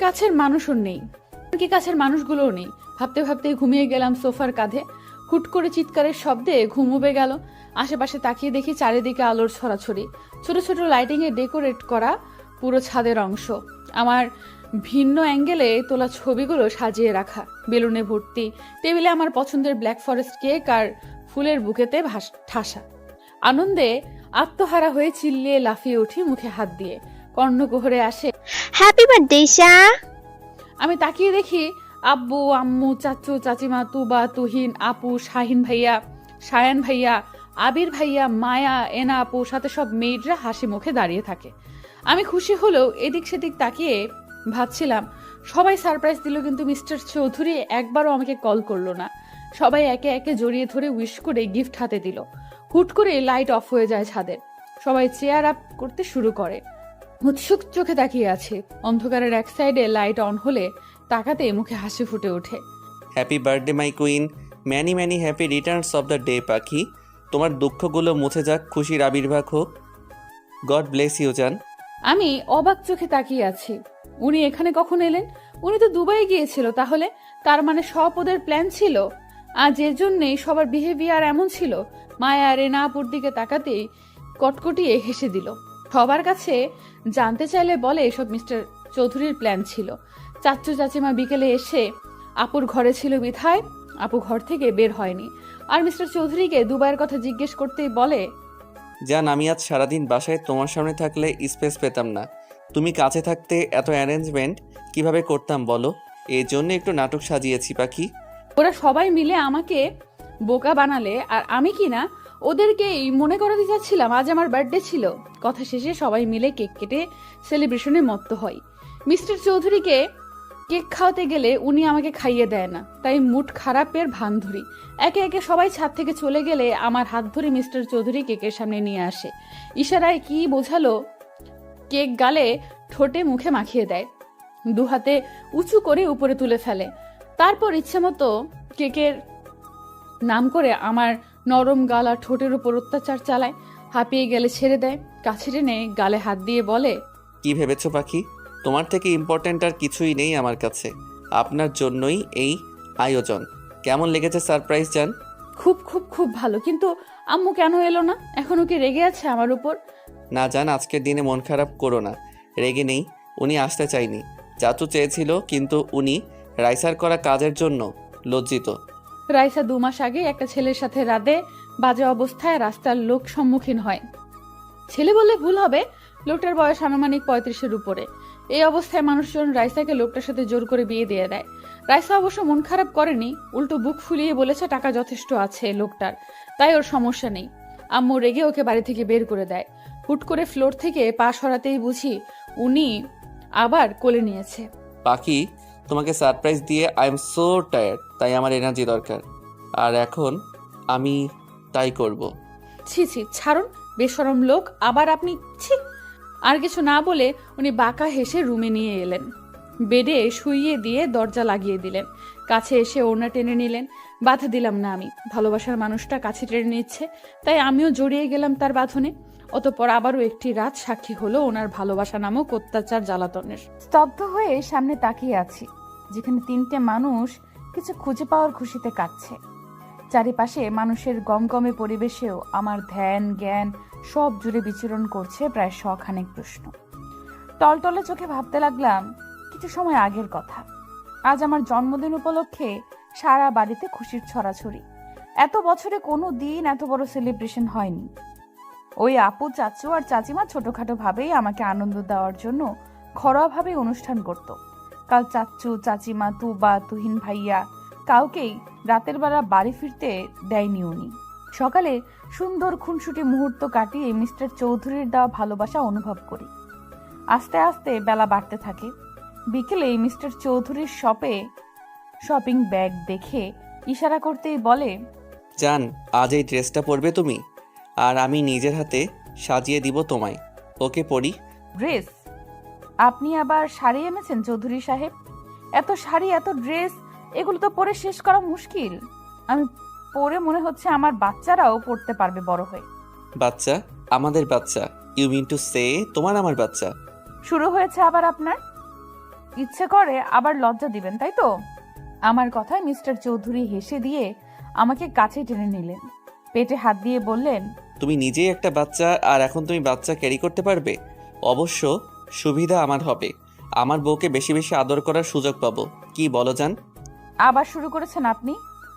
কাছের মানুষও নেই, এমনকি কাছের মানুষগুলোও নেই। ভাবতে ভাবতে ঘুমিয়ে গেলাম সোফার কাঁধে। হুট করে চিৎকারের শব্দে ঘুম উবে গেল। আশেপাশে তাকিয়ে দেখি চারিদিকে আলোর ছড়াছড়ি, ছোট ছোট লাইটিংয়ে ডেকোরেট করা পুরো ছাদের অংশ। আমার ভিন্ন অ্যাঙ্গেলে তোলা ছবিগুলো সাজিয়ে রাখা, বেলুনে ভর্তি, টেবিলে আমার পছন্দের ব্ল্যাক ফরেস্ট কেক আর ফুলের বুকেতে ঠাসা। আনন্দে আত্মহারা হয়ে চিল্লিয়ে লাফিয়ে উঠি মুখে হাত দিয়ে। কর্ণকুহরে আসে হ্যাপি বার্থডে ঈশা। আমি তাকিয়ে দেখি আব্বু, আম্মু, চাচু, চাচিমা, তুবা, তুহিন, আপু, শাহিন ভাইয়া, সায়ান ভাইয়া, আবির ভাইয়া, মায়া, এনা আপু, সাথে সব মেয়েরা হাসি মুখে দাঁড়িয়ে থাকে। আমি খুশি হলেও এদিক সেদিক তাকিয়ে ভাবছিলাম, সবাই সারপ্রাইজ দিল কিন্তু মিস্টার চৌধুরী একবারও আমাকে কল করলো না। সবাই একে একে জড়িয়ে ধরে উইশ করে গিফট হাতে দিল। হুট করে লাইট অফ হয়ে যায় ছাদের। সবাই চেয়ার আপ করতে শুরু করে। উৎসুক চোখে তাকিয়ে আছে। অন্ধকারের এক সাইডে লাইট অন হলে তাকাতে মুখে হাসি ফুটে ওঠে। Happy birthday my queen, many many happy returns of the day পাখি। তোমার দুঃখগুলো মুছে যাক, খুশির আবির্ভাব হোক। গড ব্লেস ইউ জান। আমি অবাক চোখে তাকিয়ে আছি। উনি এখানে কখন এলেন? উনি তো দুবাই গিয়েছিল, তাহলে তার মানে সব ওদের প্ল্যান ছিল। আজ এর জন্যেই সবার বিহেভিয়ার এমন ছিল। মায়া রেনা আপুর দিকে তাকাতেই কটকটিয়ে হেসে দিল। সবার কাছে জানতে চাইলে বলে এসব মিস্টার চৌধুরীর প্ল্যান ছিল। চাচু চাচিমা বিকেলে এসে আপুর ঘরে ছিল বিধায় আপু ঘর থেকে বের হয়নি। আর মিস্টার চৌধুরীকে দুবাইয়ের কথা জিজ্ঞেস করতেই বলে, জান, আমি আজ সারাদিন বাসায় তোমার সামনে থাকলে স্পেস পেতাম না। তুমি কাছে থাকতে এত অ্যারেঞ্জমেন্ট কিভাবে করতাম বলো? এই জন্য একটু নাটক সাজিয়েছি পাখি। ওরা সবাই মিলে আমাকে বোকা বানালে, আর আমি কি না ওদেরকেই মনে করাতে চাচ্ছিলাম আজ আমার বার্থডে ছিল। কথা শেষে সবাই মিলে কেক কেটে সেলিব্রেশনে মত্ত হয়। মিস্টার চৌধুরীকে কেক খাওয়াতে গেলে উনি আমাকে খাইয়ে দেয় না, তাই মুড খারাপের ভান ধরি। একে একে সবাই ছাদ থেকে চলে গেলে আমার হাত ধরে মিস্টার চৌধুরী কেকের সামনে নিয়ে আসে। ইশারায় কি বোঝালো, কেক গালে ঠোঁটে মুখে মাখিয়ে দেয়, দু হাতে উঁচু করে উপরে তুলে ফেলে। তারপর ইচ্ছে মতো কেকের নাম করে আমার নরম গাল আর ঠোঁটের উপর অত্যাচার চালায়। হাঁপিয়ে গেলে ছেড়ে দেয়, কাছে টেনে গালে হাত দিয়ে বলে, কি ভেবেছো পাখি? তোমার থেকে ইম্পর্ট্যান্ট আর কিছুই নেই আমার কাছে। আপনার জন্যই এই আয়োজন। কেমন লেগেছে সারপ্রাইজ জান? খুব খুব খুব ভালো। কিন্তু আম্মু কেন এলো না? এখনো কি রেগে আছে আমার উপর? না জান, আজকের দিনে মন খারাপ করো না। রেগে নেই, উনি আসতে চাইনি। চাচু চেয়েছিল, কিন্তু উনি রাইসার করা কাজের জন্য লজ্জিত। রাইসা 2 মাস আগে একটা ছেলের সাথে রাতে বাজে অবস্থায় রাস্তার লোক সম্মুখীন হয়। ছেলে বললে ভুল হবে, লোকটার বয়স আনুমানিক 35-এর উপরে। এই অবস্থায় মানুষজন রাইসাকে লোকটার সাথে জোর করে বিয়ে দিয়ে দেয়। রাইসা অবশ্য মন খারাপ করেনি, উল্টো বুক ফুলিয়ে বলেছে টাকা যথেষ্ট আছে লোকটার, তাই ওর সমস্যা নেই। আম্মু রেগে ওকে বাড়ি থেকে বের করে দেয়। হুট করে ফ্লোর থেকে পা সরাতেই বুঝি উনি আবার কোলে নিয়েছে। পাখি, তোমাকে সারপ্রাইজ দিয়ে আই এম সো টায়ার্ড, তাই আমার এনার্জি দরকার। আর এখন আমি তাই করব। ছি ছি, ছাড়ুন, বেশরম লোক। আবার আপনি ছি। আর কিছু না বলে উনি বাঁকা হেসে রুমে নিয়ে এলেন। বেডে শুইয়ে দিয়ে দরজা লাগিয়ে দিলেন। কাছে এসে ওড়না টেনে নিলেন। বাধা দিলাম না আমি। ভালোবাসার মানুষটা কাছে টেনে নিচ্ছে, তাই আমিও জড়িয়ে গেলাম তার বাঁধনে। অতঃপর আবারও একটি রাত সাক্ষী হলো ওনার ভালোবাসা নামক অত্যাচার জ্বালাতনের। স্তব্ধ হয়ে সামনে তাকিয়ে আছি, যেখানে 3টে মানুষ কিছু খুঁজে পাওয়ার খুশিতে কাটছে। চারিপাশে মানুষের গমগমে পরিবেশেও আমার ধ্যান জ্ঞান সব জুড়ে বিচরণ করছে প্রায় 100 খানেক প্রশ্ন। টলটলে চোখে ভাবতে লাগলাম কিছু সময় আগের কথা। আজ আমার জন্মদিন উপলক্ষে সারা বাড়িতে খুশির ছড়াছড়ি। এত বছরে কোনো দিন এত বড় সেলিব্রেশন হয়নি। ওই আপু, চাচু আর চাচিমা ছোটখাটো ভাবেই আমাকে আনন্দ দেওয়ার জন্য ঘরোয়াভাবে অনুষ্ঠান করত। কাল চাচু, চাচিমা, তুবা, তুহিন ভাইয়া কাউকেই রাতের বেলা বাড়ি ফিরতে দেয়নি উনি। সকালে সুন্দর খুনসুটি মুহূর্ত কাটিয়ে মিস্টার চৌধুরীর দেওয়া ভালোবাসা অনুভব করি। আস্তে আস্তে বেলা বাড়তে থাকে। বিকেলে মিস্টার চৌধুরীর শপে শপিং ব্যাগ দেখে ইশারা করতেই বলে, জান, আজ এই ড্রেসটা পরবে তুমি, আর আমি নিজের হাতে সাজিয়ে দিব তোমায়। ওকে পরি। ড্রেস? আপনি আবার শাড়ি এনেছেন চৌধুরী সাহেব? এত শাড়ি, এত ড্রেস, এগুলো তো পরে শেষ করা মুশকিল। আমি পরে মনে হচ্ছে আমার বাচ্চারাও পড়তে পারবে বড় হয়ে। বাচ্চা? আমাদের বাচ্চা? ইউ মিন টু সে তোমার আমার বাচ্চা? শুরু হয়েছে আবার আপনার? ইচ্ছে করে আবার লজ্জা দিবেন, তাই তো? আমার কথায় মিস্টার চৌধুরী হেসে দিয়ে আমাকে কাছে টেনে নিলেন, পেটে হাত দিয়ে বললেন, তুমি নিজেই একটা বাচ্চা, আর এখন তুমি বাচ্চা ক্যারি করতে পারবে? অবশ্য সুবিধা আমার হবে, আমার বউকে বেশি বেশি আদর করার সুযোগ পাবো। কি বলো জান? আবার শুরু করেছেন আপনি।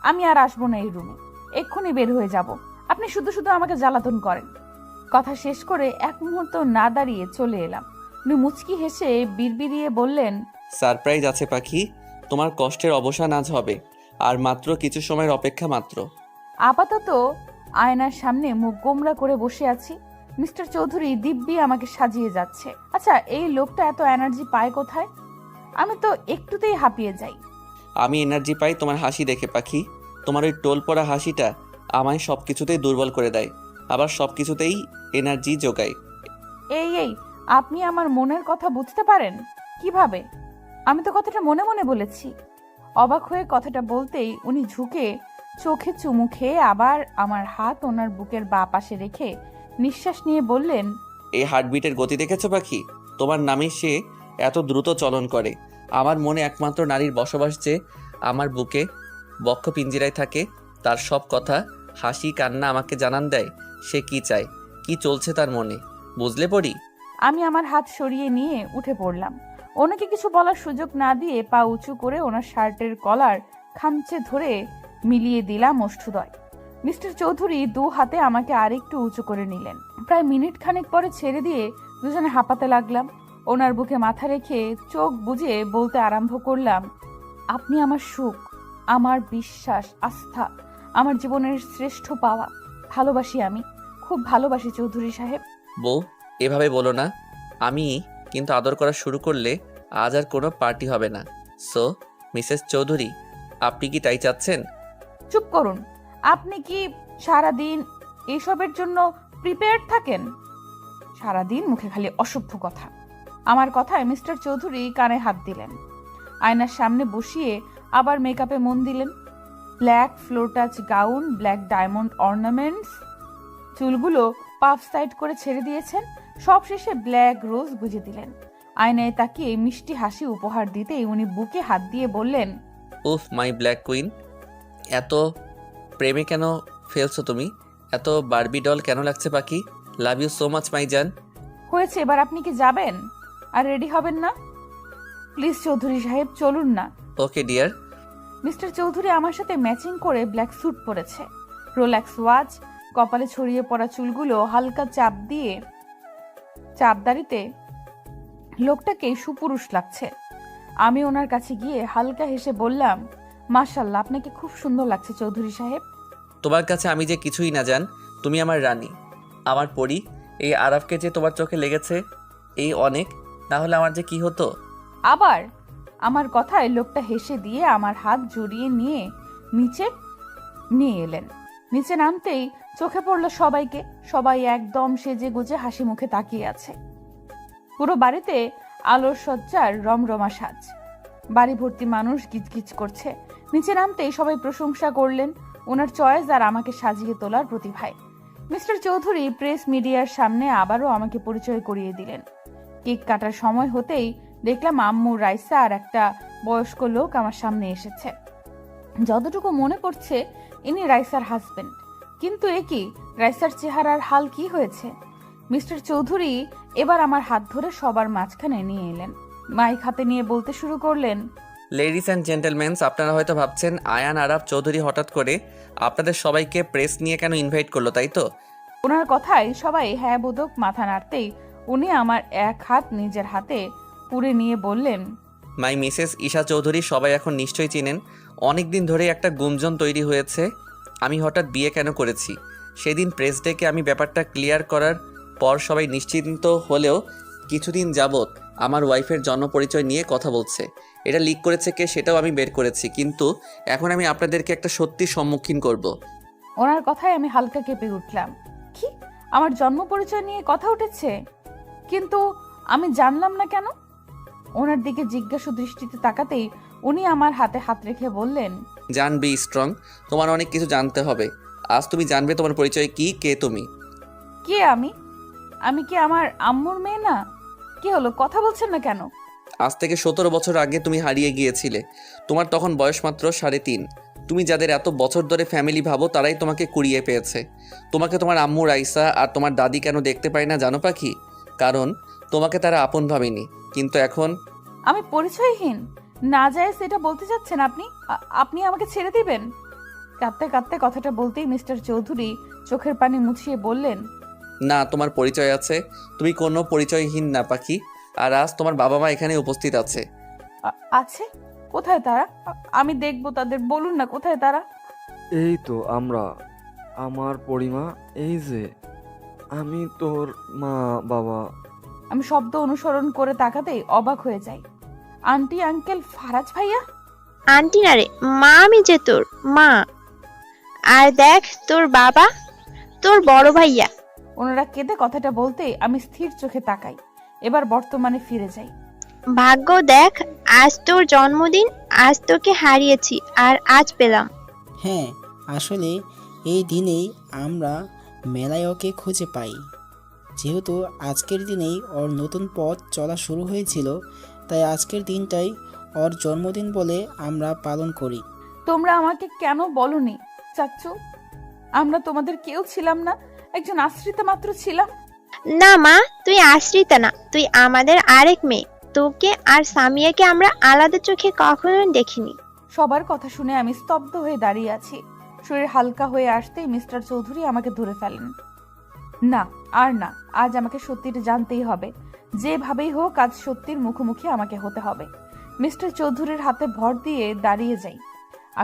আমি আর আসবো না এই রুমে, এক্ষুনি বের হয়ে যাব। আপনি শুধু শুধু আমাকে জ্বালাতন করেন। কথা শেষ করে এক মুহূর্ত না দাঁড়িয়ে চলে এলাম। উনি মুচকি হেসে বিড়বিড়িয়ে বললেন, সারপ্রাইজ আছে পাখি, তোমার কষ্টের অবসান আজ হবে, আর মাত্র কিছু সময়ের অপেক্ষা মাত্র। আপাতত আয়নার সামনে মুখ গোমরা করে বসে আছি। মিস্টার চৌধুরী দিব্যি আমাকে সাজিয়ে যাচ্ছে। আচ্ছা, এই লোকটা এত এনার্জি পায় কোথায়? আমি তো একটুতেই হাঁপিয়ে যাই। আমি এনার্জি পাই তোমার হাসি দেখে পাখি। তোমার ওই টোল পড়া হাসিটা আমায় সব কিছুতেই দুর্বল করে দেয়, আবার সব কিছুতেই এনার্জি যোগায়। এই আপনি আমার মনের কথা বুঝতে পারেন কিভাবে? আমি তো কথাটা মনে মনে বলেছি। অবাক হয়ে কথাটা বলতেই উনি ঝুঁকে চোখে চুমু খেয়ে আবার আমার হাত ওনার বুকের বাঁ পাশে রেখে নিঃশ্বাস নিয়ে বললেন, এই হার্টবিটের গতি দেখেছো পাখি? তোমার নামে সে এত দ্রুত চলন করে। আমার মনে একমাত্র নারীর বসবাস যে আমার বুকে বক্ষ পিঞ্জিরায় থাকে, তার সব কথা, হাসি কান্না আমাকে জানান দেয় সে কি চায়, কি চলছে তার মনে। বুঝলে পড়ি? আমি আমার হাত সরিয়ে নিয়ে উঠে পড়লাম। ওনাকে কিছু বলার সুযোগ না দিয়ে পা উঁচু করে ওনার শার্টের কলার খামচে ধরে মিলিয়ে দিলাম ওষ্ঠুদয়। মিস্টার চৌধুরী দু হাতে আমাকে আরেকটু উঁচু করে নিলেন। প্রায় মিনিট খানেক পরে ছেড়ে দিয়ে দুজনে হাঁপাতে লাগলাম। ওনার বুকে মাথা রেখে চোখ বুজে বলতে আরম্ভ করলাম, আপনি আমার সুখ, আমার বিশ্বাস, আস্থা, আমার জীবনের শ্রেষ্ঠ পাওয়া। ভালোবাসি, আমি খুব ভালোবাসি চৌধুরী সাহেব। বউ, এভাবে বলো না। আমি কিন্তু আদর করা শুরু করলে আজ আর কোনো পার্টি হবে না। সো মিসেস চৌধুরী, আপনি কি তাই চাচ্ছেন? চুপ করুন। আপনি কি সারাদিন এসবের জন্য প্রিপেয়ার্ড থাকেন? সারাদিন মুখে খালি অসভ্য কথা। আমার কথায় মিস্টার চৌধুরী কানে হাত দিলেন, আয়নার সামনে বসিয়ে আবার মেকআপে মন দিলেন। Black floor touch gown, black diamond ornaments, চুলগুলো পাফ সাইড করে ছেড়ে দিয়েছেন। সব শেষে ব্ল্যাক রোজ গুজে দিলেন। আয়নায় তাকিয়ে মিষ্টি হাসি উপহার দিতেই উনি বুকে হাত দিয়ে বললেন, উফ মাই ব্ল্যাক কুইন, এত প্রেমে কেন ফেলছো তুমি? এত বারবি ডল কেন লাগছে পাখি? Love you so much my জান। হয়েছে, এবার আপনি কি যাবেন আর রেডি হবেন না? প্লিজ চৌধুরী সাহেব, চলুন না। Okay dear. মিস্টার চৌধুরী আমার সাথে ম্যাচিং করে ব্ল্যাক স্যুট পরেছে, রোলেক্স ওয়াচ, কপালে ছড়িয়ে পড়া চুলগুলো হালকা চাপদারিতে লোকটাকে সুপুরুষ লাগছে। আমি ওনার কাছে গিয়ে হালকা হেসে বললাম, মাশাআল্লাহ, আপনাকে খুব সুন্দর লাগছে চৌধুরী সাহেব। তোমার কাছে আমি যে কিছুই না জান, তুমি আমার রানী, আমার পরী। এই আরাফকে যে তোমার চোখে লেগেছে এই অনেক, না হলে আমার যে কি হতো। আবার আমার কথায় লোকটা হেসে দিয়ে আমার হাত জড়িয়ে নিয়ে নিচে নিয়ে এলেন। নিচে নামতেই চোখে পড়লো সবাইকে। সবাই একদম সেজে গুজে হাসি মুখে তাকিয়ে আছে। পুরো বাড়িতে আলোর সজ্জার রমরমা সাজ, বাড়ি ভর্তি মানুষ গিজগিজ করছে। নিচে নামতেই সবাই প্রশংসা করলেন ওনার চয়েস আর আমাকে সাজিয়ে তোলার প্রতিভায়। মিস্টার চৌধুরী প্রেস মিডিয়ার সামনে আবারও আমাকে পরিচয় করিয়ে দিলেন। কেক কাটার সময় হতেই দেখলাম আম্মু, রাইসা আর একটা বয়স্ক লোক আমার সামনে এসেছে। যতটুকু মনে পড়ছে ইনি রাইসার হাজবেন্ড। কিন্তু এ কি, রাইসার চেহারার হাল কি হয়েছে? মিস্টার চৌধুরী এবার আমার হাত ধরে সবার মাঝখানে নিয়ে এলেন। মাইক হাতে নিয়ে বলতে শুরু করলেন, লেডিস অ্যান্ড জেন্টলম্যানস, আপনারা হয়তো ভাবছেন আয়ান আরাফ চৌধুরী হঠাৎ করে আপনাদের সবাইকে প্রেস নিয়ে কেন ইনভাইট করলো, তাই তো? ওনার কথায় সবাই হ্যাঁ বোধক মাথা নাড়তেই উনি আমার এক হাত নিজের হাতে পুরে নিয়ে বললেন, মাই মিসেস ঈশা চৌধুরী সবাই এখন নিশ্চয়ই চিনেন। অনেক দিন ধরে একটা গুঞ্জন তৈরি হয়েছে আমি হঠাৎ বিয়ে কেন করেছি। সেদিন প্রেস ডেকে আমি ব্যাপারটা ক্লিয়ার করার পর সবাই নিশ্চিন্ত হলেও কিছুদিন যাবৎ আমার ওয়াইফের জন্ম পরিচয় নিয়ে কথা বলছে। এটা লিক করেছে কে সেটাও আমি বের করেছি, কিন্তু এখন আমি আপনাদেরকে একটা সত্যির সম্মুখীন করব। ওনার কথায় আমি হালকা কেঁপে উঠলাম। কি, আমার জন্ম পরিচয় নিয়ে কথা উঠেছে? কিন্তু আমি জানলাম না কেন? ওনার দিকে জিজ্ঞাসু দৃষ্টিতে তাকাতেই উনি আমার হাতে হাত রেখে বললেন, জান, বি স্ট্রং, তোমার অনেক কিছু জানতে হবে। আজ তুমি জানবে তোমার পরিচয় কি, কে তুমি। কে আমি? আমি কি আমার আম্মুর মেয়ে না? কি হলো, কথা বলছেন না কেন? আজ থেকে 17 বছর আগে তুমি হারিয়ে গিয়েছিলে। তোমার তখন বয়স মাত্র 3.5। তুমি যাদের এত বছর ধরে ফ্যামিলি ভাবো তারাই তোমাকে কুড়িয়ে পেয়েছে। তোমাকে তোমার আম্মু রাইসা আর তোমার দাদি কেন দেখতে পায় না জানো পাখি? কারণ তোমাকে তারা আপন ভাবেনি। কিন্তু এখন আমি পরিচয়হীন না যায় সেটা বলতে চাচ্ছেন আপনি? আপনি আমাকে ছেড়ে দিবেন? কাঁদতে কাঁদতে কথাটা বলতেই মিস্টার চৌধুরী চোখের পানি মুছিয়ে বললেন, না, তোমার পরিচয় আছে। তুমি কোনো পরিচয়হীন না পাখি। আর আজ তোমার বাবা মা এখানে উপস্থিত আছে। আছে? কোথায় তারা? আমি দেখবো তাদের। বলুন না কোথায় তারা? এই তো আমরা, আমার পরিমা, এই যে আমি তোর মা বাবা। আমি শব্দ অনুসরণ করে তাকাতেই অবাক হয়ে যাই। আন্টি, আঙ্কেল, ফারাজ ভাইয়া। আন্টি না রে, মা, আমি যে তোর মা। আর দেখ তোর বাবা, তোর বড় ভাইয়া। ওনারা কেঁদে কথাটা বলতেই আমি স্থির চোখে তাকাই। এবার বর্তমানে ফিরে যাই। ভাগ্য দেখ, আজ তোর জন্মদিন, আজ তোকে হারিয়েছি আর আজ পেলাম। হ্যাঁ, আসলে এই দিনেই আমরা মেলায় ওকে খুঁজে পাই। যেহেতু আজকের দিনেই ওর নতুন পথ চলা শুরু হয়েছিল, তাই আজকের দিনটাই ওর জন্মদিন বলে আমরা পালন করি। তোমরা আমাকে কেন বলনি চাচ্চু? আমরা তোমাদের কেউ ছিলাম না, একজন আশ্রিতা মাত্র ছিলাম। না মা, তুই আশ্রিতা না, তুই আমাদের আরেক মেয়ে। তোকে আর সামিয়াকে আমরা আলাদা চোখে কখনো দেখিনি। সবার কথা শুনে আমি স্তব্ধ হয়ে দাঁড়িয়ে আছি। শরীর হালকা হয়ে আসতেই মিস্টার চৌধুরী আমাকে ধরে ফেলেন। না, আর না, আজ আমাকে সত্যিটা জানতেই হবে। যেভাবেই হোক আজ সত্যির মুখোমুখি আমাকে হতে হবে। মিস্টার চৌধুরীর হাতে ভর দিয়ে দাঁড়িয়ে যাই,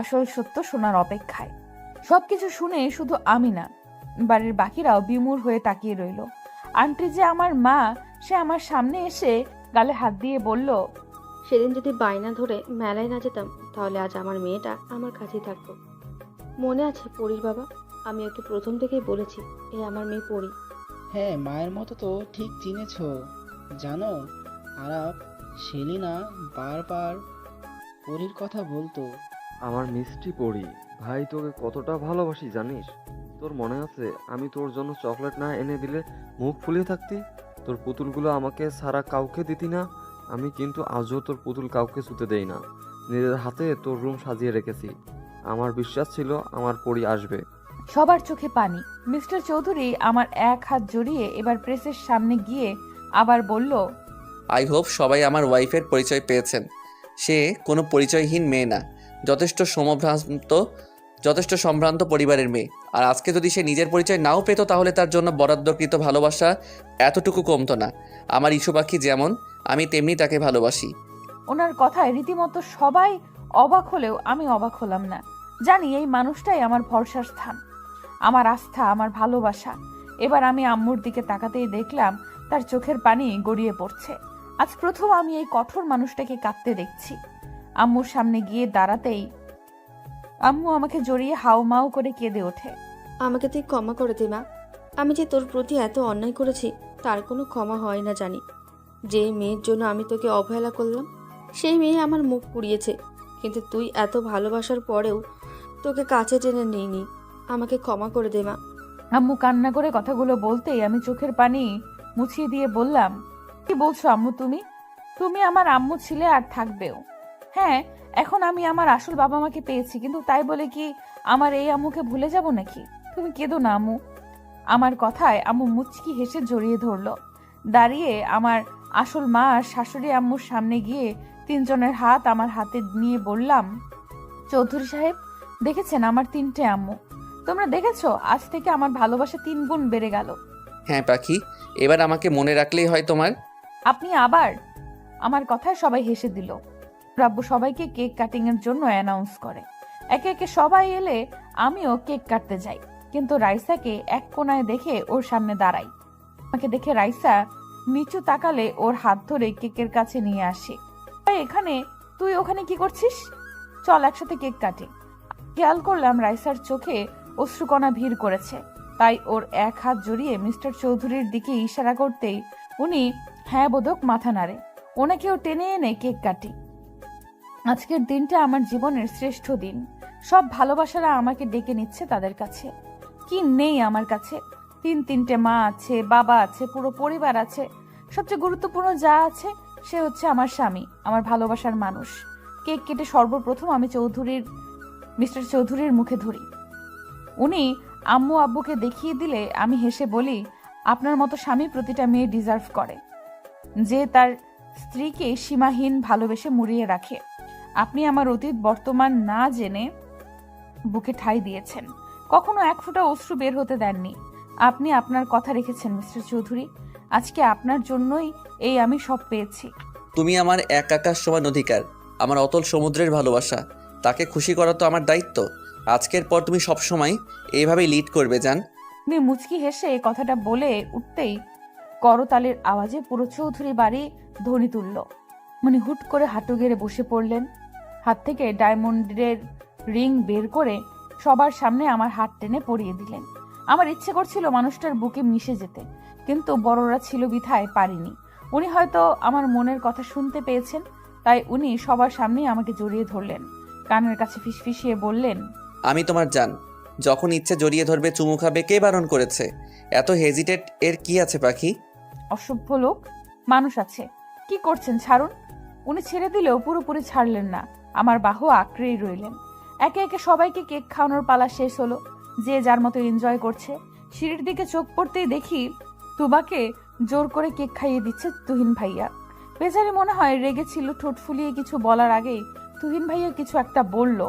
আসল সত্য শোনার অপেক্ষায়। সবকিছু শুনে শুধু আমি না, বাড়ির বাকিরাও বিমূঢ় হয়ে তাকিয়ে রইল। আন্টি যে আমার মা, সে আমার সামনে এসে গালে হাত দিয়ে বলল, সেদিন যদি বায়না ধরে মেলায় না যেতাম তাহলে আজ আমার মেয়েটা আমার কাছেই থাকতো। মনে আছে পরির বাবা? আমি ওকে প্রথম থেকেই বলেছি এ আমার মেয়ে পরি। হ্যাঁ, মায়ের মতো তো ঠিক চিনেছ। জানো, আরাপ, সেলিনা বারবার পরীর কথা বলতো। আমার মিষ্টি পড়ি, ভাই তোকে কতটা ভালোবাসি জানিস? তোর মনে আছে আমি তোর জন্য চকলেট না এনে দিলে মুখ ফুলিয়ে থাকতি? তোর পুতুলগুলো আমাকে ছাড়া কাউকে দিতি না। আমি কিন্তু আজও তোর পুতুল কাউকে ছুতে দেই না। নিজের হাতে তোর রুম সাজিয়ে রেখেছি। আমার বিশ্বাস ছিল আমার পরি আসবে। সবার চোখে পানি। মিস্টার চৌধুরী আমার এক হাত জড়িয়ে এবার প্রেসের সামনে গিয়ে আবার বলল, আই হোপ সবাই আমার ওয়াইফের পরিচয় পেয়েছেন। সে কোনো পরিচয়হীন মেয়ে না, যথেষ্ট সম্ভ্রান্ত পরিবারের মেয়ে। আর আজকে যদি সে নিজের পরিচয় নাও পেত তাহলে তার জন্য বরাদ্দকৃত ভালোবাসা এতটুকু কমতো না। আমার ইস্যু পাখি যেমন, আমি তেমনি তাকে ভালোবাসি। ওনার কথায় রীতিমতো সবাই অবাক হলেও আমি অবাক হলাম না। জানি এই মানুষটাই আমার ভরসার স্থান, আমার আস্থা, আমার ভালোবাসা। এবার আমি আম্মুর দিকে তাকাতেই দেখলাম তার চোখের পানি গড়িয়ে পড়ছে। আজ প্রথম আমি এই কঠোর মানুষটাকে কাঁদতে দেখছি। আম্মুর সামনে গিয়ে দাঁড়াতেই আম্মু আমাকে জড়িয়ে হাউমাউ করে কেঁদে ওঠে। আমাকে তুই ক্ষমা করে দে মা। আমি যে তোর প্রতি এত অন্যায় করেছি তার কোনো ক্ষমা হয় না জানি। যে মেয়ের জন্য আমি তোকে অবহেলা করলাম সেই মেয়ে আমার মুখ পুড়িয়েছে, কিন্তু তুই এত ভালোবাসার পরেও তোকে কাছে টেনে নিইনি। আমাকে ক্ষমা করে দে মা। আম্মু কান্না করে কথাগুলো বলতেই আমি চোখের পানি মুছিয়ে দিয়ে বললাম, কি বলছো আম্মু? তুমি আমার আম্মু ছিলে আর থাকবেও। হ্যাঁ, এখন আমি আমার আসল বাবা মাকে পেয়েছি, কিন্তু তাই বলে কি আমার এই আম্মুকে ভুলে যাব নাকি? তুমি কেঁদো না আম্মু। আমার কথায় আম্মু মুচকি হেসে জড়িয়ে ধরলো। দাঁড়িয়ে আমার আসল মা আর শাশুড়ি আম্মুর সামনে গিয়ে তিনজনের হাত আমার হাতে নিয়ে বললাম, চৌধুরী সাহেব, দেখেছেন আমার 3টে আম্মু? তোমরা দেখেছো, আজ থেকে আমার ভালোবাসা 3 গুণ বেড়ে গেল। হ্যাঁ পাখি, এবার আমাকে মনে রাখলেই হয় তোমার। আপনি আবার? আমার কথায় সবাই হেসে দিল। রাব্বু সবাইকে কেক কাটিং এর জন্য অ্যানাউন্স করে। একে একে সবাই এলে আমিও কেক কাটতে যাই, কিন্তু রাইসাকে এক কোনায় দেখে ওর সামনে দাঁড়াই। আমাকে দেখে রাইসা নিচু তাকালে ওর হাত ধরে কেকের কাছে নিয়ে আসি। এখানে, তুই ওখানে কি করছিস? চল একসাথে কেক কাটি। খেয়াল করলাম রাইসার চোখে অশ্রুকণা ভিড় করেছে, তাই ওর এক হাত জড়িয়ে মিস্টার চৌধুরীর দিকে ইশারা করতেই উনি হ্যাঁ বোধক মাথা নাড়ে। ওনাকেও টেনে এনে কেক কাটি। আজকের দিনটা আমার জীবনের শ্রেষ্ঠ দিন। সব ভালোবাসারা আমাকে ডেকে নিচ্ছে তাদের কাছে। কি নেই আমার কাছে? 3টে মা আছে, বাবা আছে, পুরো পরিবার আছে। সবচেয়ে গুরুত্বপূর্ণ যা আছে সে হচ্ছে আমার স্বামী, আমার ভালোবাসার মানুষ। কেক কেটে সর্বপ্রথম আমি মিস্টার চৌধুরীর মুখে ধরি। উনি আম্মু আব্বুকে দেখিয়ে দিলে আমি হেসে বলি, আপনার মতো স্বামী প্রতিটা মেয়ে ডিজার্ভ করে, যে তার স্ত্রীকে সীমাহীন ভালোবেসে মুড়িয়ে রাখে। আপনি আমার অতীত বর্তমান না জেনে বুকে ঠাঁই দিয়েছেন, কখনো এক ফোঁটা অশ্রু বের হতে দেননি। আপনি আপনার কথা রেখেছেন মিস্টার চৌধুরী। আজকে আপনার জন্যই এই আমি সব পেয়েছি। তুমি আমার এক আকাশ সমান অধিকার, আমার অতল সমুদ্রের ভালোবাসা। তাকে খুশি করা তো আমার দায়িত্ব। আজকের পর তুমি সবসময় এইভাবেই লিড করবে জান। উনি মুচকি হেসে কথাটা বলে উঠতেই করতালের আওয়াজে পুরো চৌধুরী বাড়ি ধ্বনি তুলল। উনি হুট করে হাঁটু গেড়ে বসে পড়লেন। হাত থেকে ডায়মন্ডের রিং বের করে সবার সামনে আমার হাত টেনে পরিয়ে দিলেন। আমার ইচ্ছে করছিল মানুষটার বুকে মিশে যেতে, কিন্তু বড়রা ছিল বিধায় পারিনি। উনি হয়তো আমার মনের কথা শুনতে পেয়েছেন, তাই উনি সবার সামনেই আমাকে জড়িয়ে ধরলেন, কানের কাছে ফিসফিসিয়ে বললেন, আমি তোমার জান, যখন ইচ্ছে জড়িয়ে ধরবে, চুমু খাবে, কে বারণ করেছে? এত হেজিটেট এর কি আছে পাখি? অসভ্য লোক, মানুষ আছে, কি করছেন, ছাড়ুন। উনি ছেড়ে দিলেও পুরোপুরি ছাড়লেন না, আমার বাহু আঁকড়েই রইলেন। একে একে সবাইকে কেক খাওয়ানোর পালা শেষ হলো, যে যার মতো এনজয় করছে। সিঁড়ির দিকে চোখ পড়তেই দেখি তুবাকে জোর করে কেক খাইয়ে দিচ্ছে তুহিন ভাইয়া। বেচারি মনে হয় রেগেছিল, ঠোঁট ফুলিয়ে কিছু বলার আগেই তুহিন ভাইয়া কিছু একটা বলল।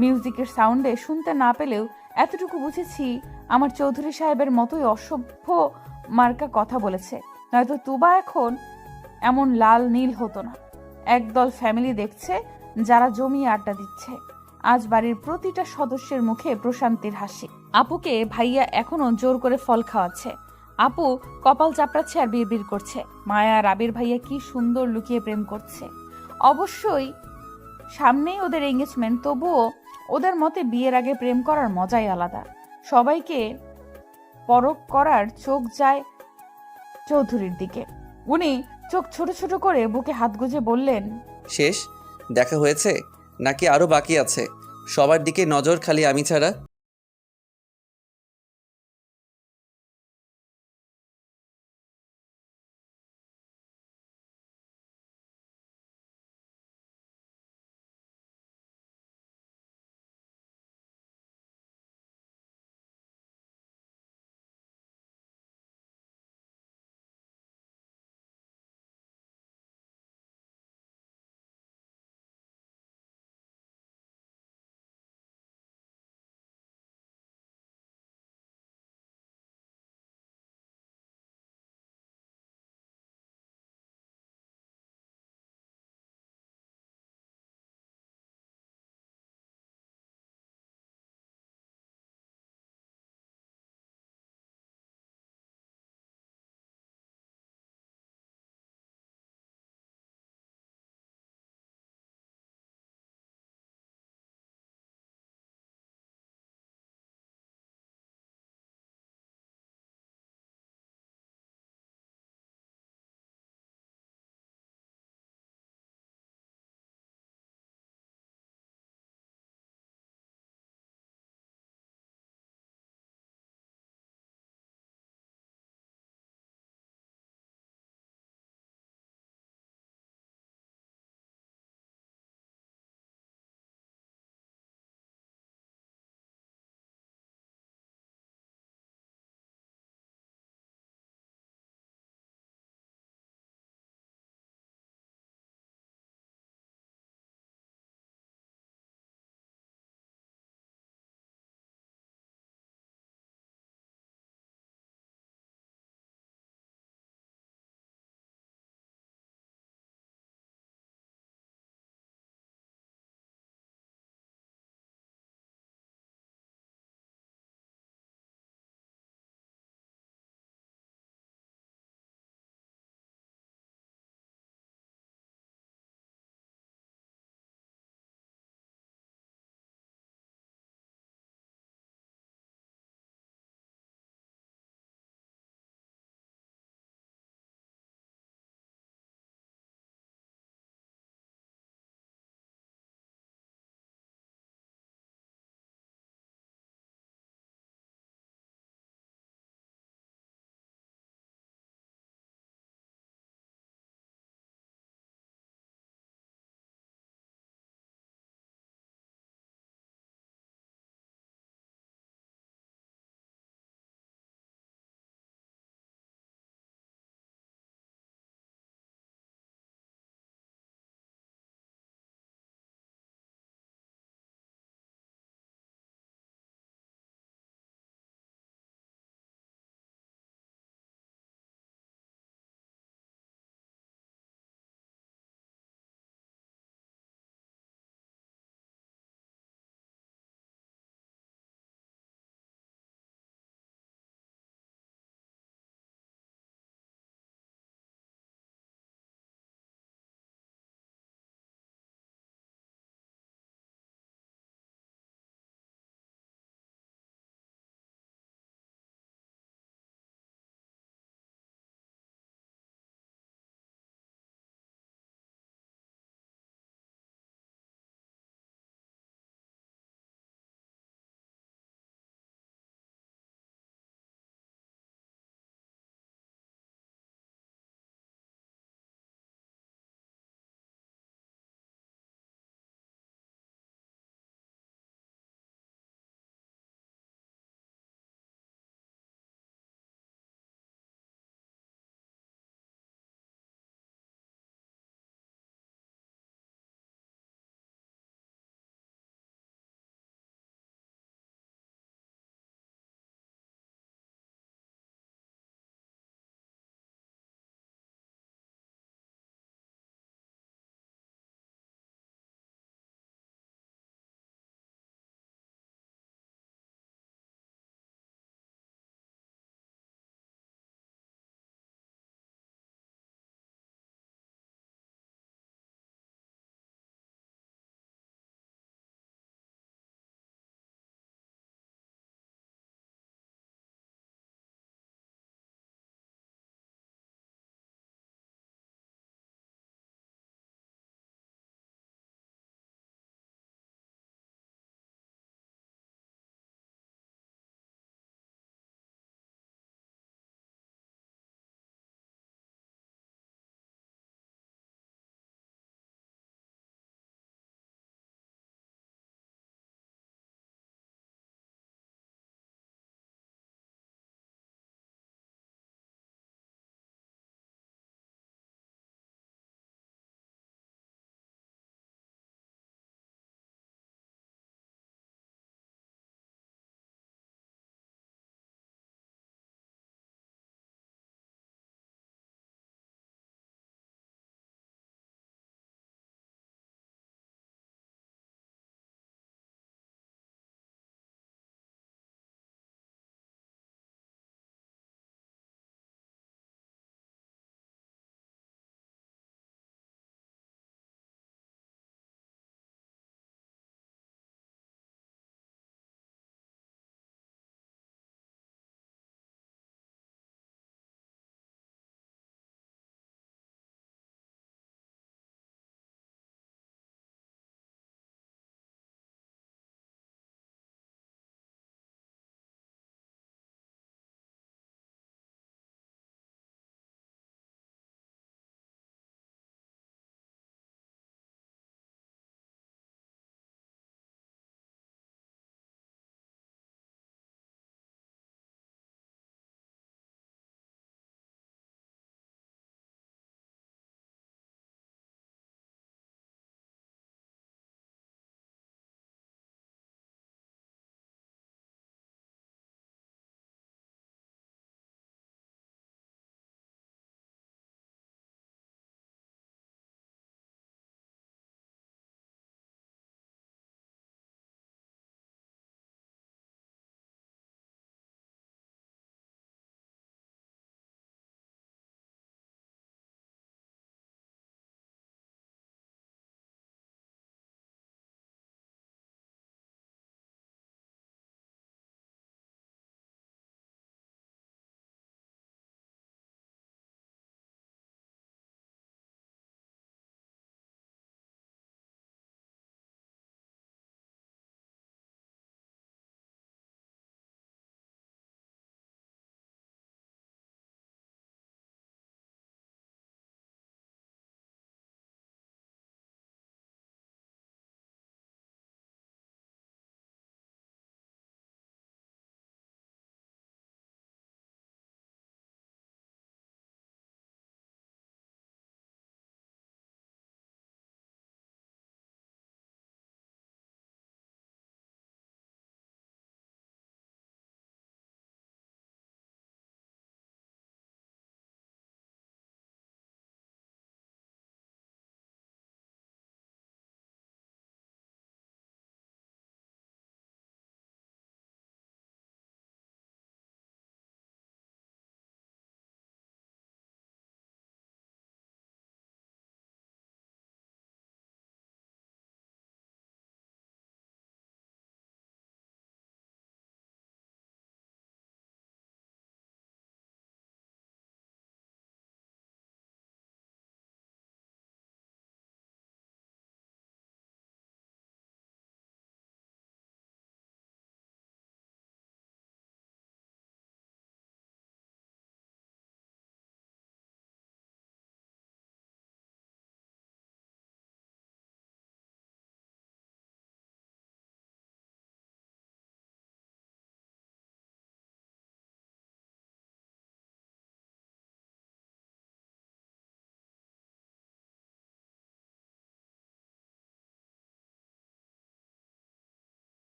মিউজিকের সাউন্ডে শুনতে না পেলেও এতটুকু বুঝেছি আমার চৌধুরী সাহেবের মতোই অসভ্য মার্কা কথা বলেছে, নয়তো তুবা এখন এমন লাল নীল হতো না। একদল ফ্যামিলি দেখছে যারা জমিয়ে আড্ডা দিচ্ছে। আজ বাড়ির প্রতিটা সদস্যের মুখে প্রশান্তির হাসি। আপুকে ভাইয়া এখনো জোর করে ফল খাওয়াচ্ছে। আপু কপাল চাপড়াচ্ছে আর বিড়বিড় করছে, মায়া আর আবির ভাইয়া কি সুন্দর লুকিয়ে প্রেম করছে। অবশ্যই সামনেই ওদের এঙ্গেজমেন্ট, তবুও ওদের মতে বিয়ের আগে প্রেম করার মজাই আলাদা। সবাইকে পরখ করার চোখ যায় চৌধুরীর দিকে। উনি চোখ ছোট ছোট করে বুকে হাত গুজে বললেন, শেষ দেখা হয়েছে নাকি আরো বাকি আছে? সবার দিকে নজর খালি আমি ছাড়া।